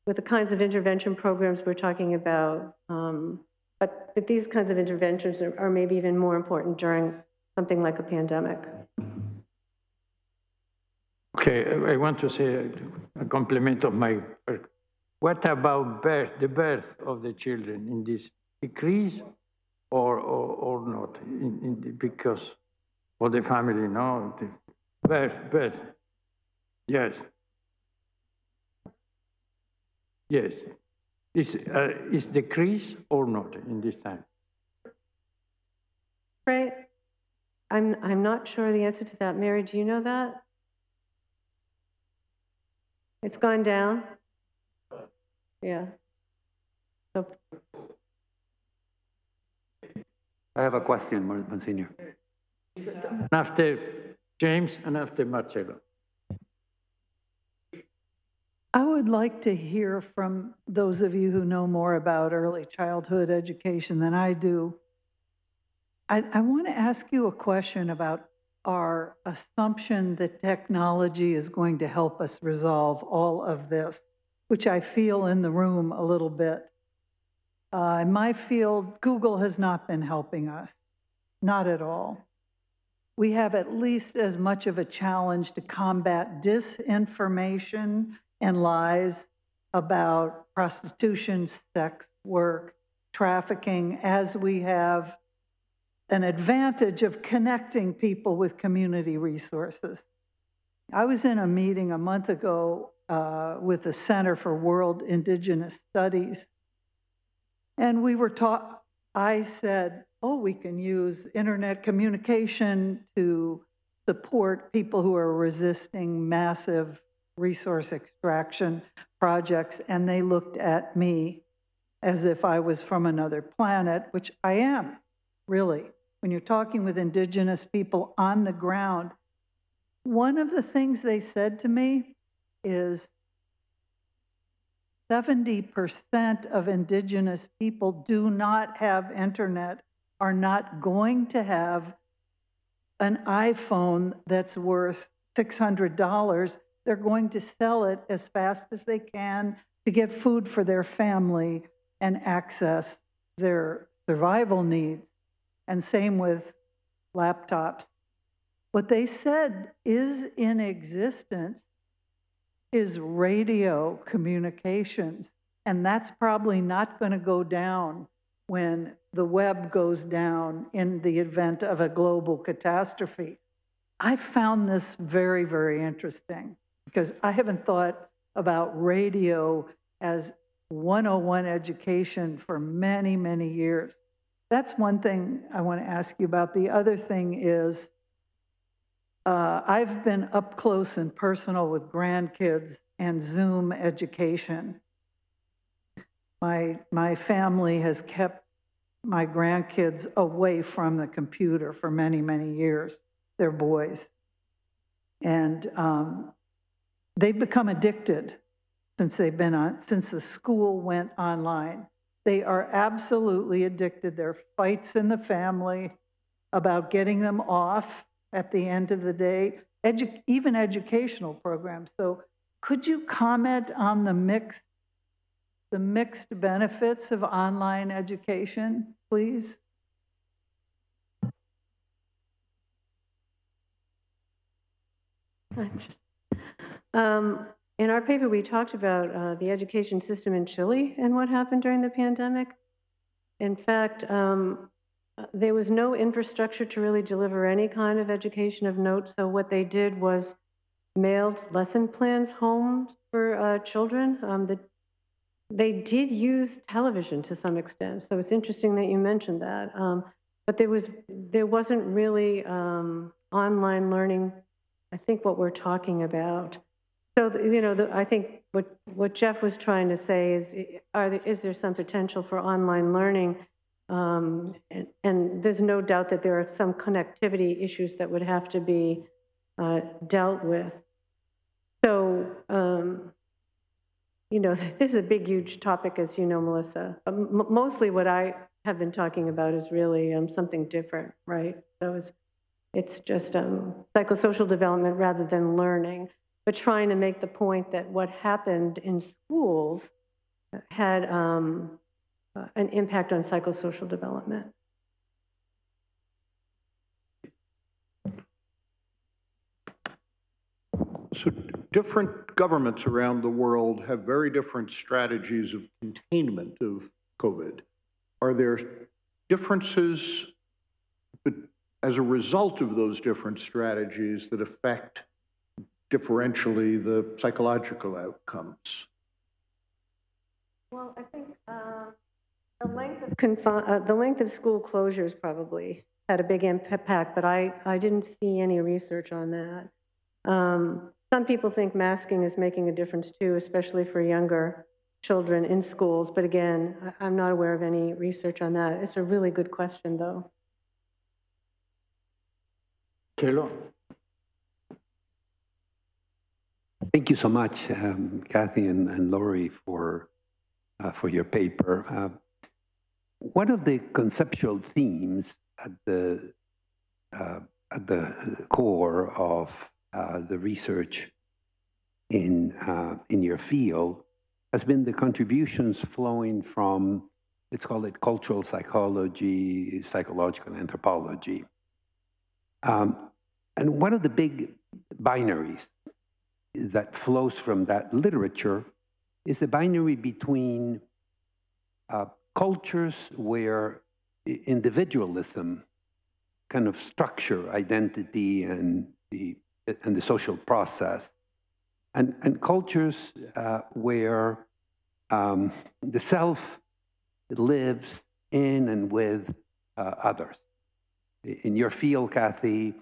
with the kinds of intervention programs we're talking about. But these kinds of interventions are maybe even more important during something like a pandemic.
Okay, I want to say a compliment of my work. What about the birth of the children in this decrease or not? Because for the family, no? Birth. Yes. Yes. Is decrease or not in this time?
Right. I'm not sure the answer to that. Mary, do you know that? It's gone down? Yeah. So.
I have a question, Monsignor.
After James and after Marcelo.
I would like to hear from those of you who know more about early childhood education than I do. I want to ask you a question about our assumption that technology is going to help us resolve all of this, which I feel in the room a little bit. In my field, Google has not been helping us, not at all. We have at least as much of a challenge to combat disinformation and lies about prostitution, sex work, trafficking, as we have an advantage of connecting people with community resources. I was in a meeting a month ago with the Center for World Indigenous Studies, and we were I said, oh, we can use internet communication to support people who are resisting massive resource extraction projects, and they looked at me as if I was from another planet, which I am, really. When you're talking with indigenous people on the ground, one of the things they said to me is 70% of indigenous people do not have internet, are not going to have an iPhone that's worth $600, they're going to sell it as fast as they can to get food for their family and access their survival needs. And same with laptops. What they said is in existence is radio communications, and that's probably not going to go down when the web goes down in the event of a global catastrophe. I found this very, very interesting because I haven't thought about radio as 101 education for many, many years. That's one thing I want to ask you about. The other thing is, I've been up close and personal with grandkids and Zoom education. My family has kept my grandkids away from the computer for many, many years. They're boys. And they've become addicted since the school went online. They are absolutely addicted. There are fights in the family about getting them off at the end of the day, even educational programs. So could you comment on the mixed benefits of online education, please?
In our paper, we talked about the education system in Chile and what happened during the pandemic. In fact, there was no infrastructure to really deliver any kind of education of note. So what they did was mailed lesson plans home for children. They did use television to some extent. So it's interesting that you mentioned that. But there wasn't really online learning, I think, what we're talking about. So, I think what Jeff was trying to say is there some potential for online learning? And there's no doubt that there are some connectivity issues that would have to be dealt with. So, this is a big, huge topic, as you know, Melissa. Mostly what I have been talking about is really something different, right? So it's just psychosocial development rather than learning, but trying to make the point that what happened in schools had an impact on psychosocial development.
So different governments around the world have very different strategies of containment of COVID. Are there differences as a result of those different strategies that affect differentially the psychological outcomes?
Well, I think the length of school closures probably had a big impact, but I didn't see any research on that. Some people think masking is making a difference too, especially for younger children in schools. But again, I'm not aware of any research on that. It's a really good question, though.
Marcelo.
Thank you so much, Kathy and Lori, for your paper. One of the conceptual themes at the core of the research in your field has been the contributions flowing from, let's call it cultural psychology, psychological anthropology. And one of the big binaries that flows from that literature is the binary between cultures where individualism kind of structure identity and the social process, and cultures where the self lives in and with others. In your field, Kathy,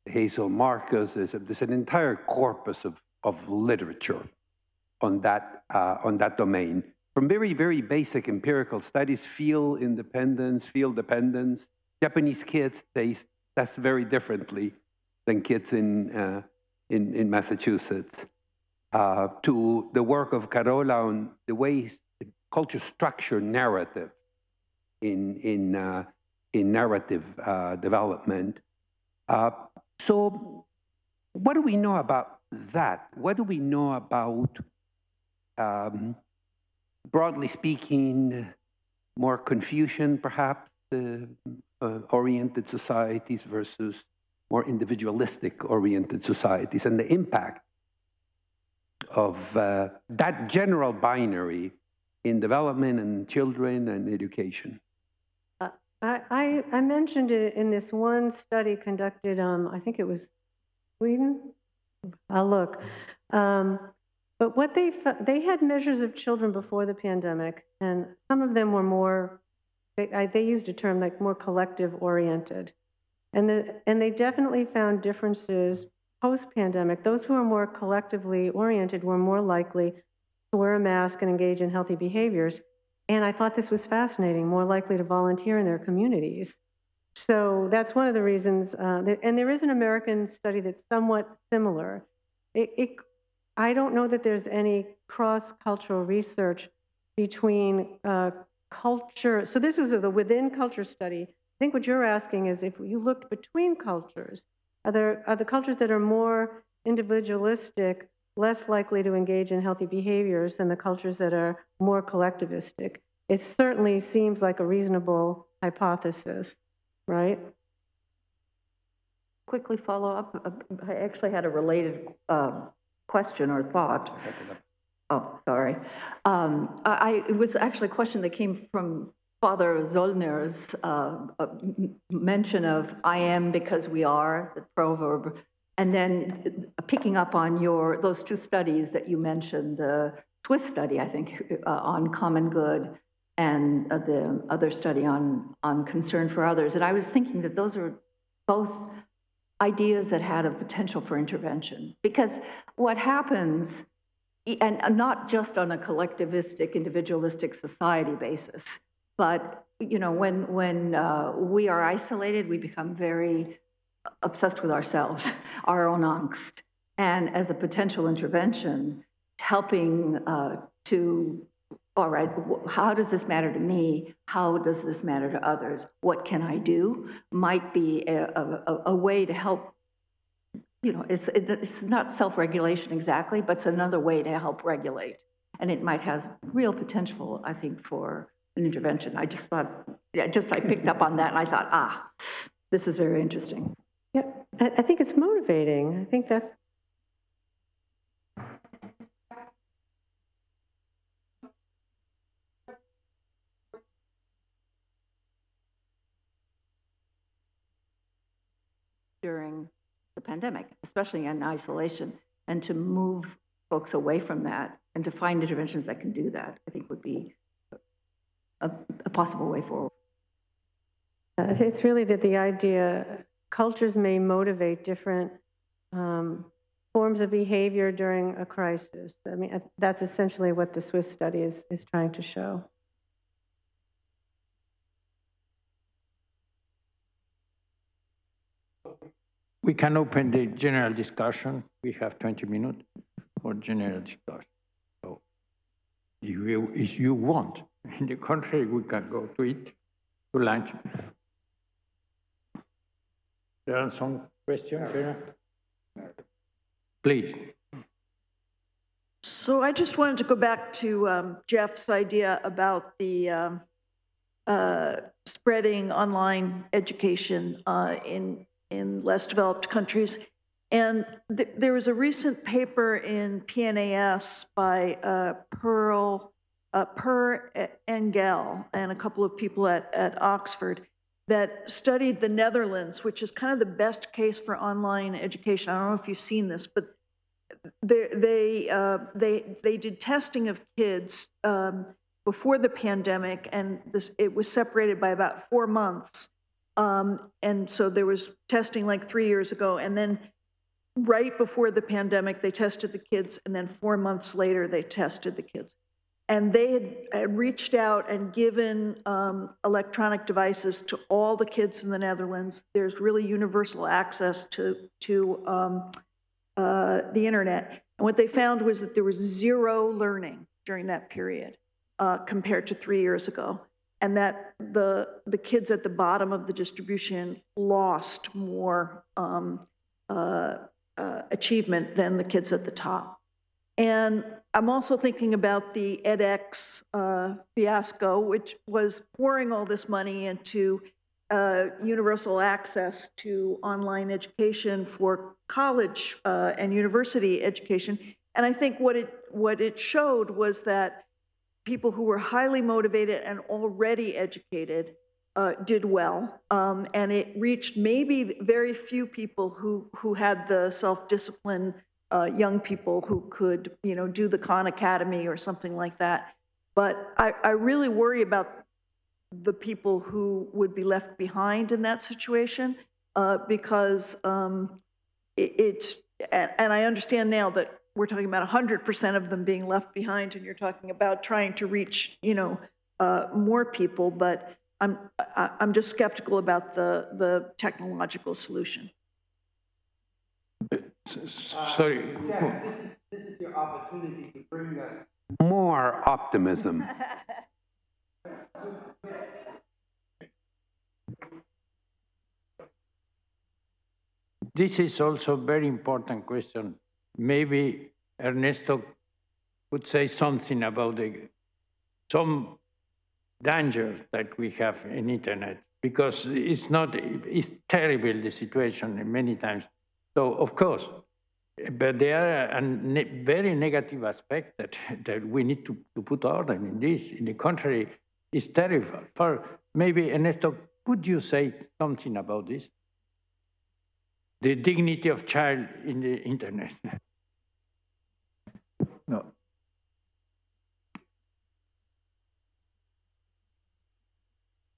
Hazel Marcus, there's an entire corpus of literature on that domain. From very, very basic empirical studies, field dependence. Japanese kids test very differently than kids in Massachusetts. To the work of Carola on the ways culture structure narrative in narrative development. So what do we know about that? What do we know about, broadly speaking, more Confucian, perhaps, oriented societies versus more individualistic oriented societies, and the impact of that general binary in development and children and education?
I mentioned it in this one study conducted, I think it was Sweden. I'll look. But what they had measures of children before the pandemic, and some of them were more, they used a term like more collective oriented. And they definitely found differences post-pandemic. Those who are more collectively oriented were more likely to wear a mask and engage in healthy behaviors. And I thought this was fascinating, more likely to volunteer in their communities. So that's one of the reasons, and there is an American study that's somewhat similar. I don't know that there's any cross-cultural research between culture. So this was the within culture study. I think what you're asking is if you looked between cultures, are the cultures that are more individualistic less likely to engage in healthy behaviors than the cultures that are more collectivistic? It certainly seems like a reasonable hypothesis, right?
Quickly follow up. I actually had a related question or thought. Oh, sorry. It was actually a question that came from Father Zollner's mention of "I am because we are," the proverb, and then picking up on those two studies that you mentioned, the Swiss study, I think, on common good, and the other study on concern for others. And I was thinking that those are both ideas that had a potential for intervention, because what happens, and not just on a collectivistic, individualistic society basis, but when we are isolated, we become very obsessed with ourselves, our own angst, and as a potential intervention, helping all right, how does this matter to me? How does this matter to others? What can I do? Might be a way to help. It's not self-regulation exactly, but it's another way to help regulate. And it might have real potential, I think, for an intervention. I just thought, I picked up on that and I thought, this is very interesting.
Yeah, I think it's motivating. I think that's.
During the pandemic, especially in isolation, and to move folks away from that and to find interventions that can do that, I think would be a possible way forward.
It's really that the idea, cultures may motivate different forms of behavior during a crisis. I mean, that's essentially what the Swiss study is trying to show.
We can open the general discussion. We have 20 minutes for general discussion. So if you want, in the contrary, we can go to eat, to lunch. There are some questions here. Please.
So I just wanted to go back to Jeff's idea about the spreading online education in less developed countries. And there was a recent paper in PNAS by Per Engel and a couple of people at Oxford that studied the Netherlands, which is kind of the best case for online education. I don't know if you've seen this, but they did testing of kids before the pandemic, and it was separated by about 4 months. And so there was testing like 3 years ago, and then right before the pandemic, they tested the kids, and then 4 months later, they tested the kids. And they had reached out and given electronic devices to all the kids in the Netherlands. There's really universal access to the internet. And what they found was that there was zero learning during that period compared to 3 years ago. and that the kids at the bottom of the distribution lost more achievement than the kids at the top. And I'm also thinking about the edX fiasco, which was pouring all this money into universal access to online education for college and university education. And I think what it showed was that people who were highly motivated and already educated did well, and it reached maybe very few people who had the self-discipline, young people who could, do the Khan Academy or something like that. But I really worry about the people who would be left behind in that situation, because and I understand now that we're talking about 100% of them being left behind, and you're talking about trying to reach, more people, but I'm just skeptical about the technological solution.
Sorry.
This is your opportunity to bring us more optimism.
This is also a very important question. Maybe Ernesto could say something about some dangers that we have in internet, because it's terrible, the situation many times. So of course, but there are a very negative aspect that we need to put order in this. In the contrary, it's terrible. Maybe Ernesto, could you say something about this? The dignity of child in the internet.
No.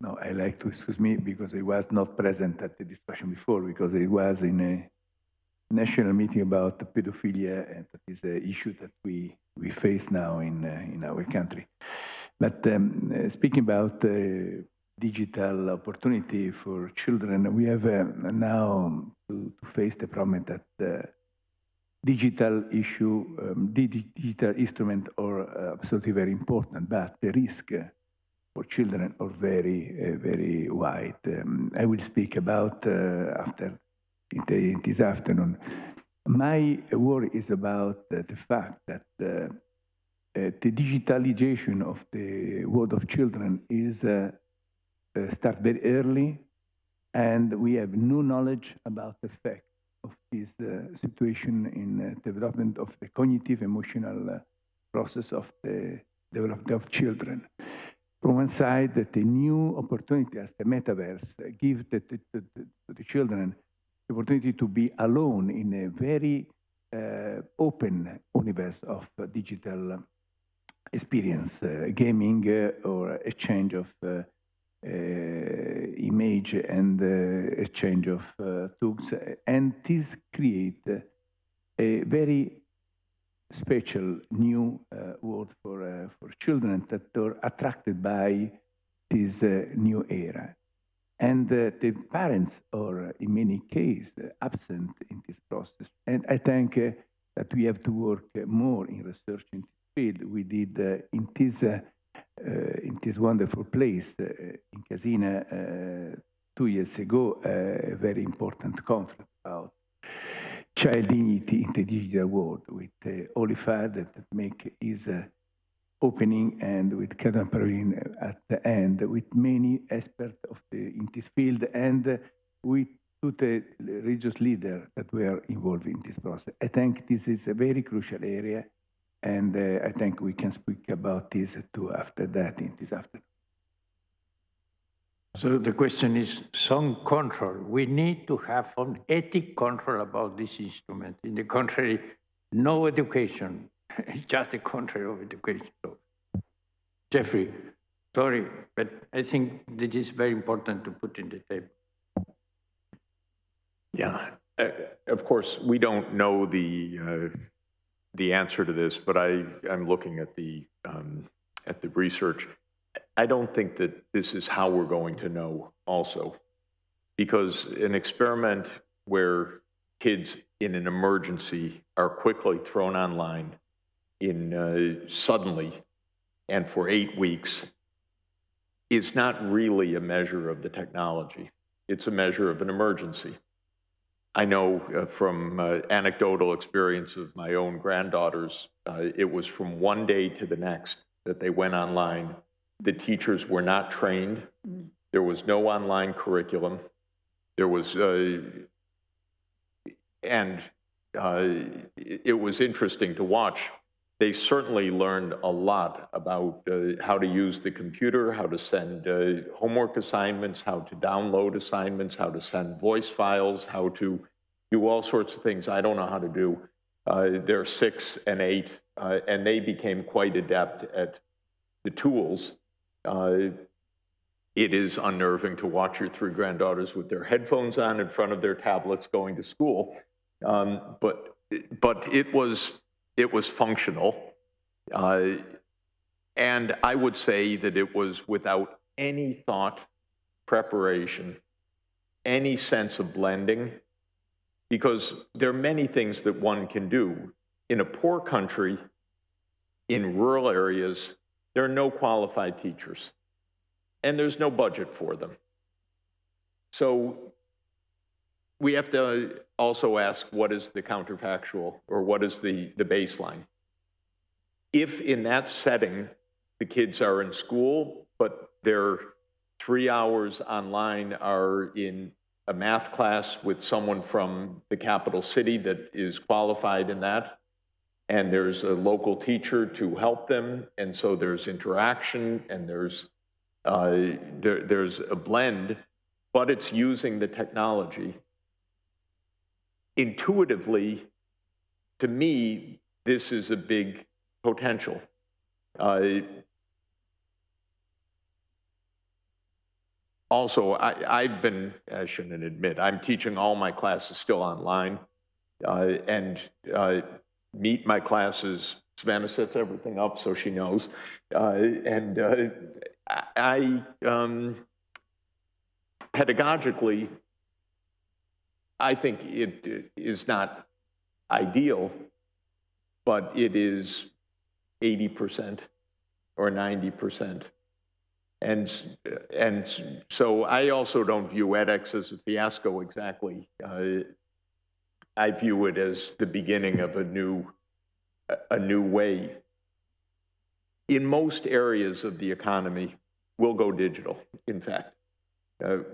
No, I like to excuse me because I was not present at the discussion before, because it was in a national meeting about pedophilia, and that is an issue that we face now in our country. But speaking about digital opportunity for children, we have now to face the problem that digital digital instruments are absolutely very important, but the risk for children are very, very wide. I will speak about after this afternoon. My worry is about the fact that the digitalization of the world of children is start very early, and we have no knowledge about the effect of this situation in development of the cognitive emotional process of the development of children. From one side, that the new opportunity as the metaverse give to the children the opportunity to be alone in a very open universe of digital experience, gaming or exchange of image and exchange of tools, and this create a very special new world for children that are attracted by this new era. And the parents are, in many cases, absent in this process. And I think that we have to work more in research in this field. We did in this wonderful place in Casina 2 years ago, a very important conference about child dignity in the digital world with Oliver that make his opening, and with Kevin Perrin at the end, with many experts in this field, and with the religious leaders that were involved in this process. I think this is a very crucial area, and I think we can speak about this too after that in this afternoon.
So the question is some control. We need to have some ethic control about this instrument. In the contrary, no education. It's just the contrary of education. So, Jeffrey, sorry, but I think this is very important to put in the table.
Yeah, of course, we don't know the answer to this, but I'm looking at the research. I don't think that this is how we're going to know also, because an experiment where kids in an emergency are quickly thrown online suddenly and for 8 weeks, is not really a measure of the technology. It's a measure of an emergency. I know from anecdotal experience of my own granddaughters, it was from one day to the next that they went online. The teachers were not trained. There was no online curriculum. There was, it was interesting to watch. They certainly learned a lot about how to use the computer, how to send homework assignments, how to download assignments, how to send voice files, how to do all sorts of things I don't know how to do. They're 6 and 8, and they became quite adept at the tools. It is unnerving to watch your 3 granddaughters with their headphones on in front of their tablets going to school, but it was functional, and I would say that it was without any thought, preparation, any sense of blending, because there are many things that one can do. In a poor country, in rural areas, there are no qualified teachers, and there's no budget for them. So we have to also ask, what is the counterfactual, or what is the baseline? If in that setting, the kids are in school, but their 3 hours online are in a math class with someone from the capital city that is qualified in that, and there's a local teacher to help them, and so there's interaction, and there's a blend, but it's using the technology. Intuitively, to me, this is a big potential. Also, I've been, I shouldn't admit, I'm teaching all my classes still online, and meet my classes. Savannah sets everything up so she knows, and pedagogically, I think it is not ideal, but it is 80% or 90%. And so I also don't view edX as a fiasco exactly. I view it as the beginning of a new way. In most areas of the economy, we'll go digital, in fact.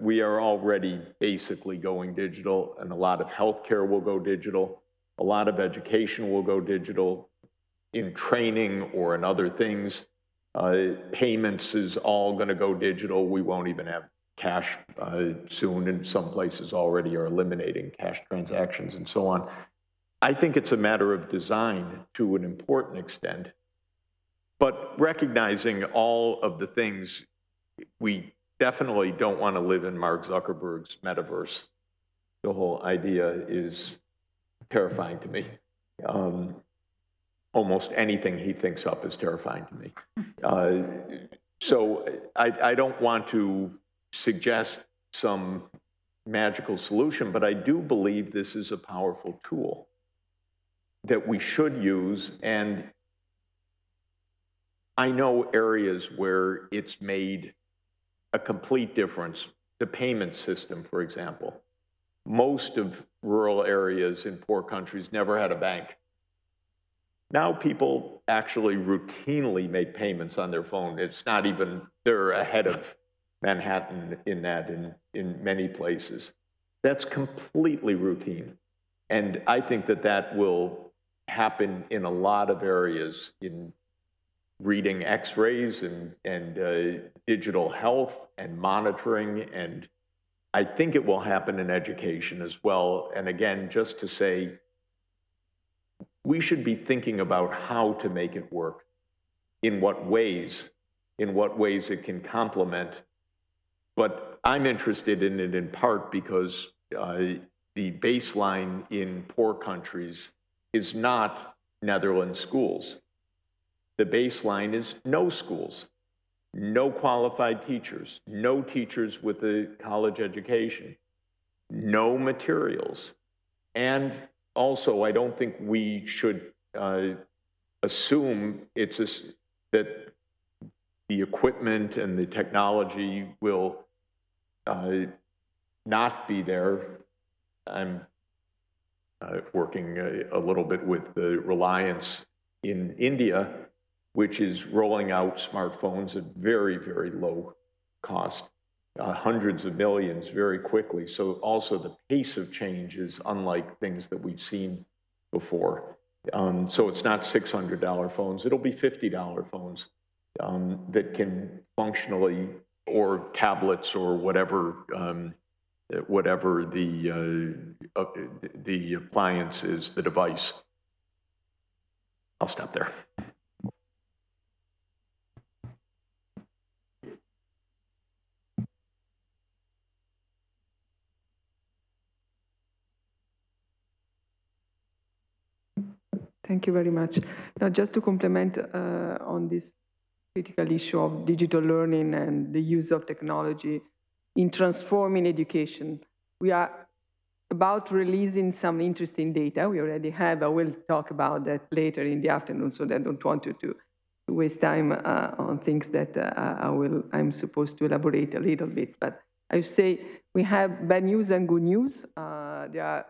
We are already basically going digital, and a lot of healthcare will go digital. A lot of education will go digital in training or in other things. Payments is all going to go digital. We won't even have cash soon, and some places already are eliminating cash transactions and so on. I think it's a matter of design to an important extent, but recognizing all of the things, we definitely don't want to live in Mark Zuckerberg's metaverse. The whole idea is terrifying to me. Almost anything he thinks up is terrifying to me. So I don't want to suggest some magical solution, but I do believe this is a powerful tool that we should use. And I know areas where it's made a complete difference. The payment system, for example. Most of rural areas in poor countries never had a bank. Now people actually routinely make payments on their phone. It's not even, they're ahead of Manhattan in that in many places. That's completely routine. And I think that that will happen in a lot of areas, in reading x-rays and digital health and monitoring. And I think it will happen in education as well. And again, just to say, we should be thinking about how to make it work, in what ways it can complement. But I'm interested in it in part because the baseline in poor countries is not Netherlands schools. The baseline is no schools, no qualified teachers, no teachers with a college education, no materials. And also, I don't think we should assume that the the equipment and the technology will not be there. I'm working a little bit with the Reliance in India, which is rolling out smartphones at very, very low cost, hundreds of millions very quickly. So also the pace of change is unlike things that we've seen before. So it's not $600 phones, it'll be $50 phones that can functionally, or tablets or whatever, whatever the appliance is, the device. I'll stop there.
Thank you very much. Now, just to complement on this critical issue of digital learning and the use of technology in transforming education, we are about releasing some interesting data. We already have. I will talk about that later in the afternoon, so that I don't want you to waste time on things that I'm supposed to elaborate a little bit. But I would say we have bad news and good news. There are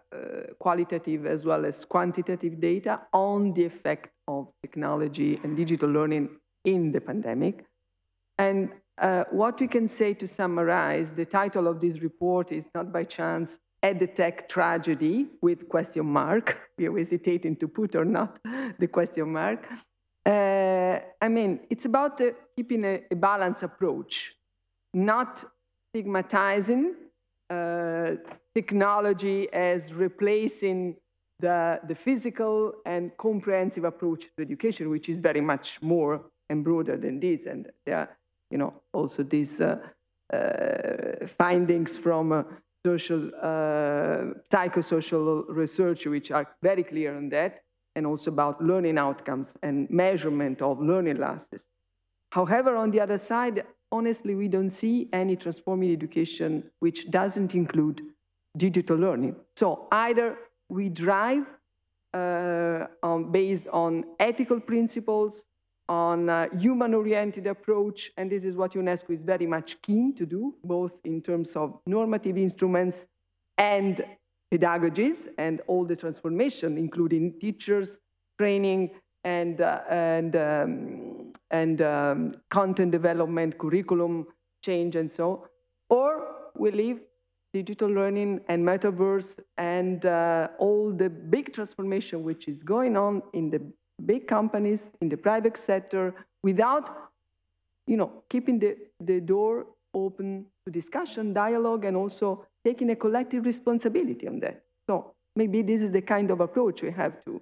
qualitative as well as quantitative data on the effect of technology and digital learning in the pandemic. And what we can say to summarize, the title of this report is not by chance EdTech Tragedy with question mark. We are hesitating to put or not the question mark. I mean, it's about keeping a balanced approach, not stigmatizing technology as replacing the physical and comprehensive approach to education, which is very much more and broader than this. And there are, you know, also these findings from psychosocial research, which are very clear on that, and also about learning outcomes and measurement of learning losses. However, on the other side, honestly, we don't see any transforming education which doesn't include digital learning. So either we drive based on ethical principles, on a human-oriented approach, and this is what UNESCO is very much keen to do, both in terms of normative instruments and pedagogies, and all the transformation, including teachers, training, and content development, curriculum change, and so. Or we leave digital learning and metaverse and all the big transformation which is going on in the big companies, in the private sector, without, you know, keeping the door open to discussion, dialogue, and also taking a collective responsibility on that. So maybe this is the kind of approach we have to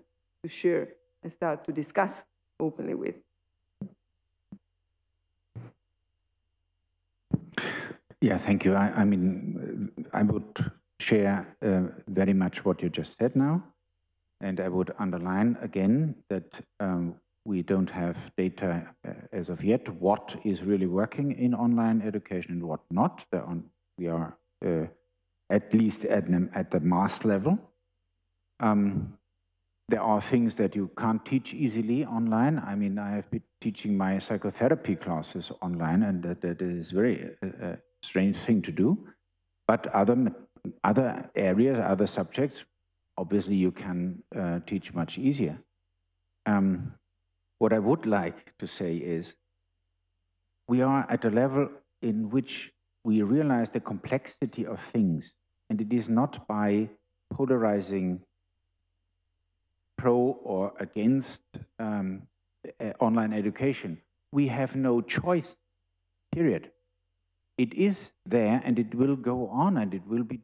share and start to discuss openly with.
Yeah, thank you. I mean, I would share very much what you just said now. And I would underline again that we don't have data as of yet what is really working in online education and what not. We are at least at the mass level. There are things that you can't teach easily online. I mean, I have been teaching my psychotherapy classes online, and that is very strange thing to do. But other areas, other subjects, obviously you can teach much easier. What I would like to say is we are at a level in which we realize the complexity of things, and it is not by polarizing pro or against online education. We have no choice, period. It is there and it will go on and it will be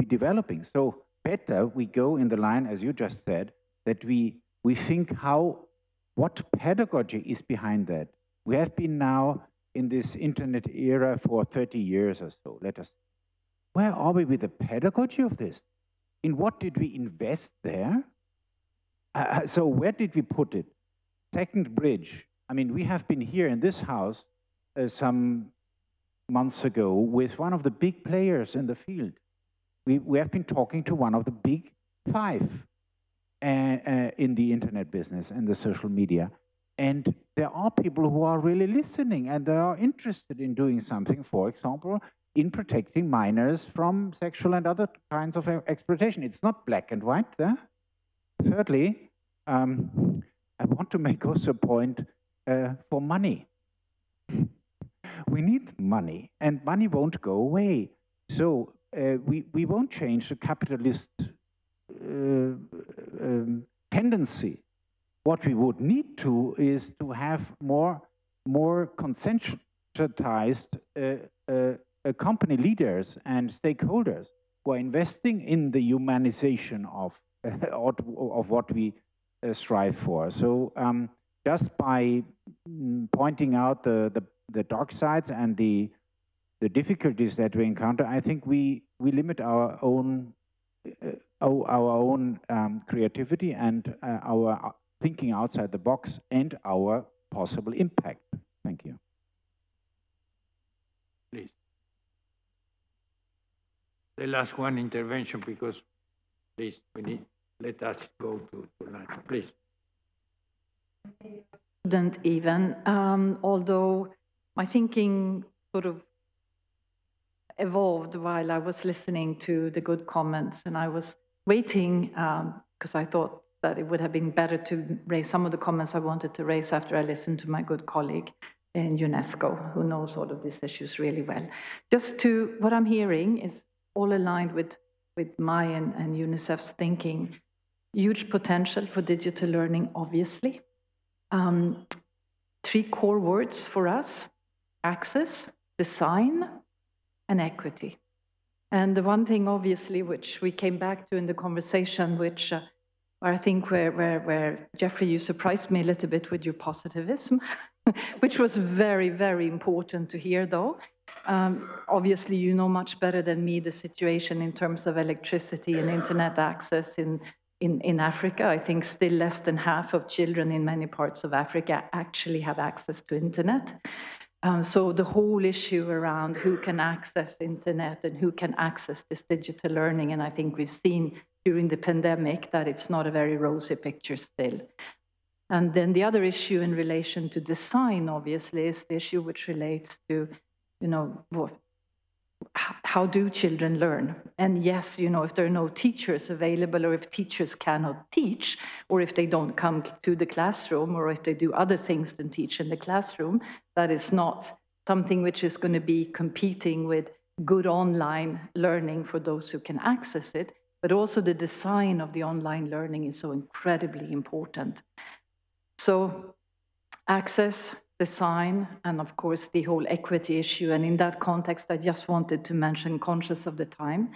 developing. So better we go in the line, as you just said, that we think what pedagogy is behind that. We have been now in this internet era for 30 years or so. Where are we with the pedagogy of this? In what did we invest there? So where did we put it? Second bridge. I mean, we have been here in this house some months ago with one of the big players in the field. We have been talking to one of the big five in the internet business and the social media. And there are people who are really listening and they are interested in doing something, for example, in protecting minors from sexual and other kinds of exploitation. It's not black and white there. Thirdly, I want to make also a point for money. We need money, and money won't go away. So we won't change the capitalist tendency. What we would need to is to have more conscientized company leaders and stakeholders who are investing in the humanization of what we strive for. So just by pointing out the dark sides and the difficulties that we encounter, I think we limit our own creativity and our thinking outside the box and our possible impact. Thank you.
Please. The last one intervention, because please, let us go to lunch, please.
Didn't even, although my thinking sort of evolved while I was listening to the good comments, and I was waiting because I thought that it would have been better to raise some of the comments I wanted to raise after I listened to my good colleague in UNESCO, who knows all of these issues really well. Just to, what I'm hearing is all aligned with my and UNICEF's thinking. Huge potential for digital learning, obviously. 3 core words for us: access, design, and equity. And the one thing, obviously, which we came back to in the conversation, which I think where Jeffrey, you surprised me a little bit with your positivism, which was very, very important to hear, though. Obviously, you know much better than me the situation in terms of electricity and internet access in Africa. I think still less than half of children in many parts of Africa actually have access to internet. So the whole issue around who can access internet and who can access this digital learning, and I think we've seen during the pandemic that it's not a very rosy picture still. And then the other issue in relation to design, obviously, is the issue which relates to, you know, how do children learn? And yes, you know, if there are no teachers available, or if teachers cannot teach, or if they don't come to the classroom, or if they do other things than teach in the classroom, that is not something which is going to be competing with good online learning for those who can access it. But also the design of the online learning is so incredibly important. So access, design, and of course the whole equity issue. And in that context, I just wanted to mention, conscious of the time,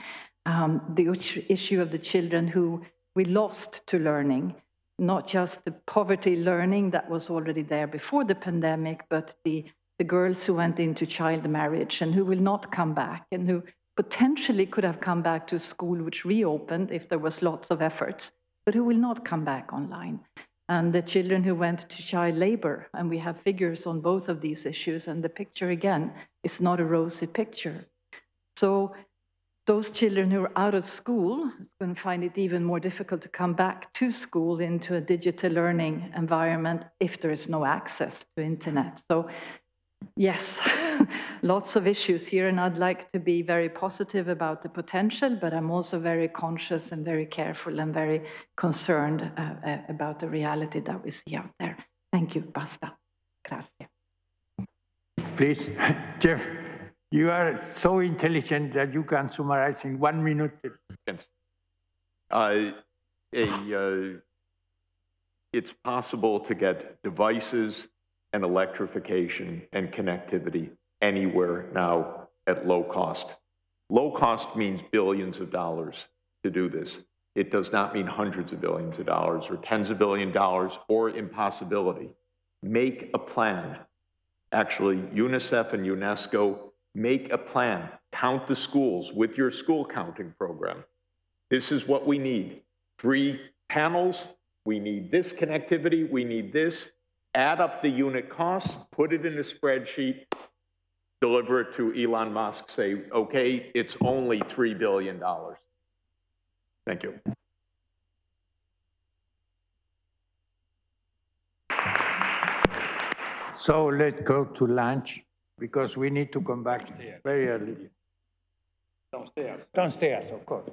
the issue of the children who we lost to learning, not just the poverty learning that was already there before the pandemic, but the girls who went into child marriage and who will not come back, and who potentially could have come back to school which reopened if there was lots of efforts, but who will not come back online. And the children who went to child labor, and we have figures on both of these issues, and the picture again is not a rosy picture. So those children who are out of school are going to find it even more difficult to come back to school into a digital learning environment if there is no access to internet. So yes, lots of issues here, and I'd like to be very positive about the potential, but I'm also very conscious and very careful and very concerned about the reality that we see out there. Thank you. Basta. Grazie.
Please, Jeff, you are so intelligent that you can summarize in 1 minute.
It's possible to get devices and electrification and connectivity anywhere now at low cost. Low cost means billions of dollars to do this. It does not mean hundreds of billions of dollars or tens of billions of dollars or impossibility. Make a plan. Actually, UNICEF and UNESCO, make a plan. Count the schools with your school counting program. This is what we need. 3 panels, we need this connectivity, we need this. Add up the unit costs, put it in a spreadsheet, deliver it to Elon Musk, say, okay, it's only $3 billion. Thank you.
So let's go to lunch because we need to come back very early.
Downstairs.
Downstairs, of course.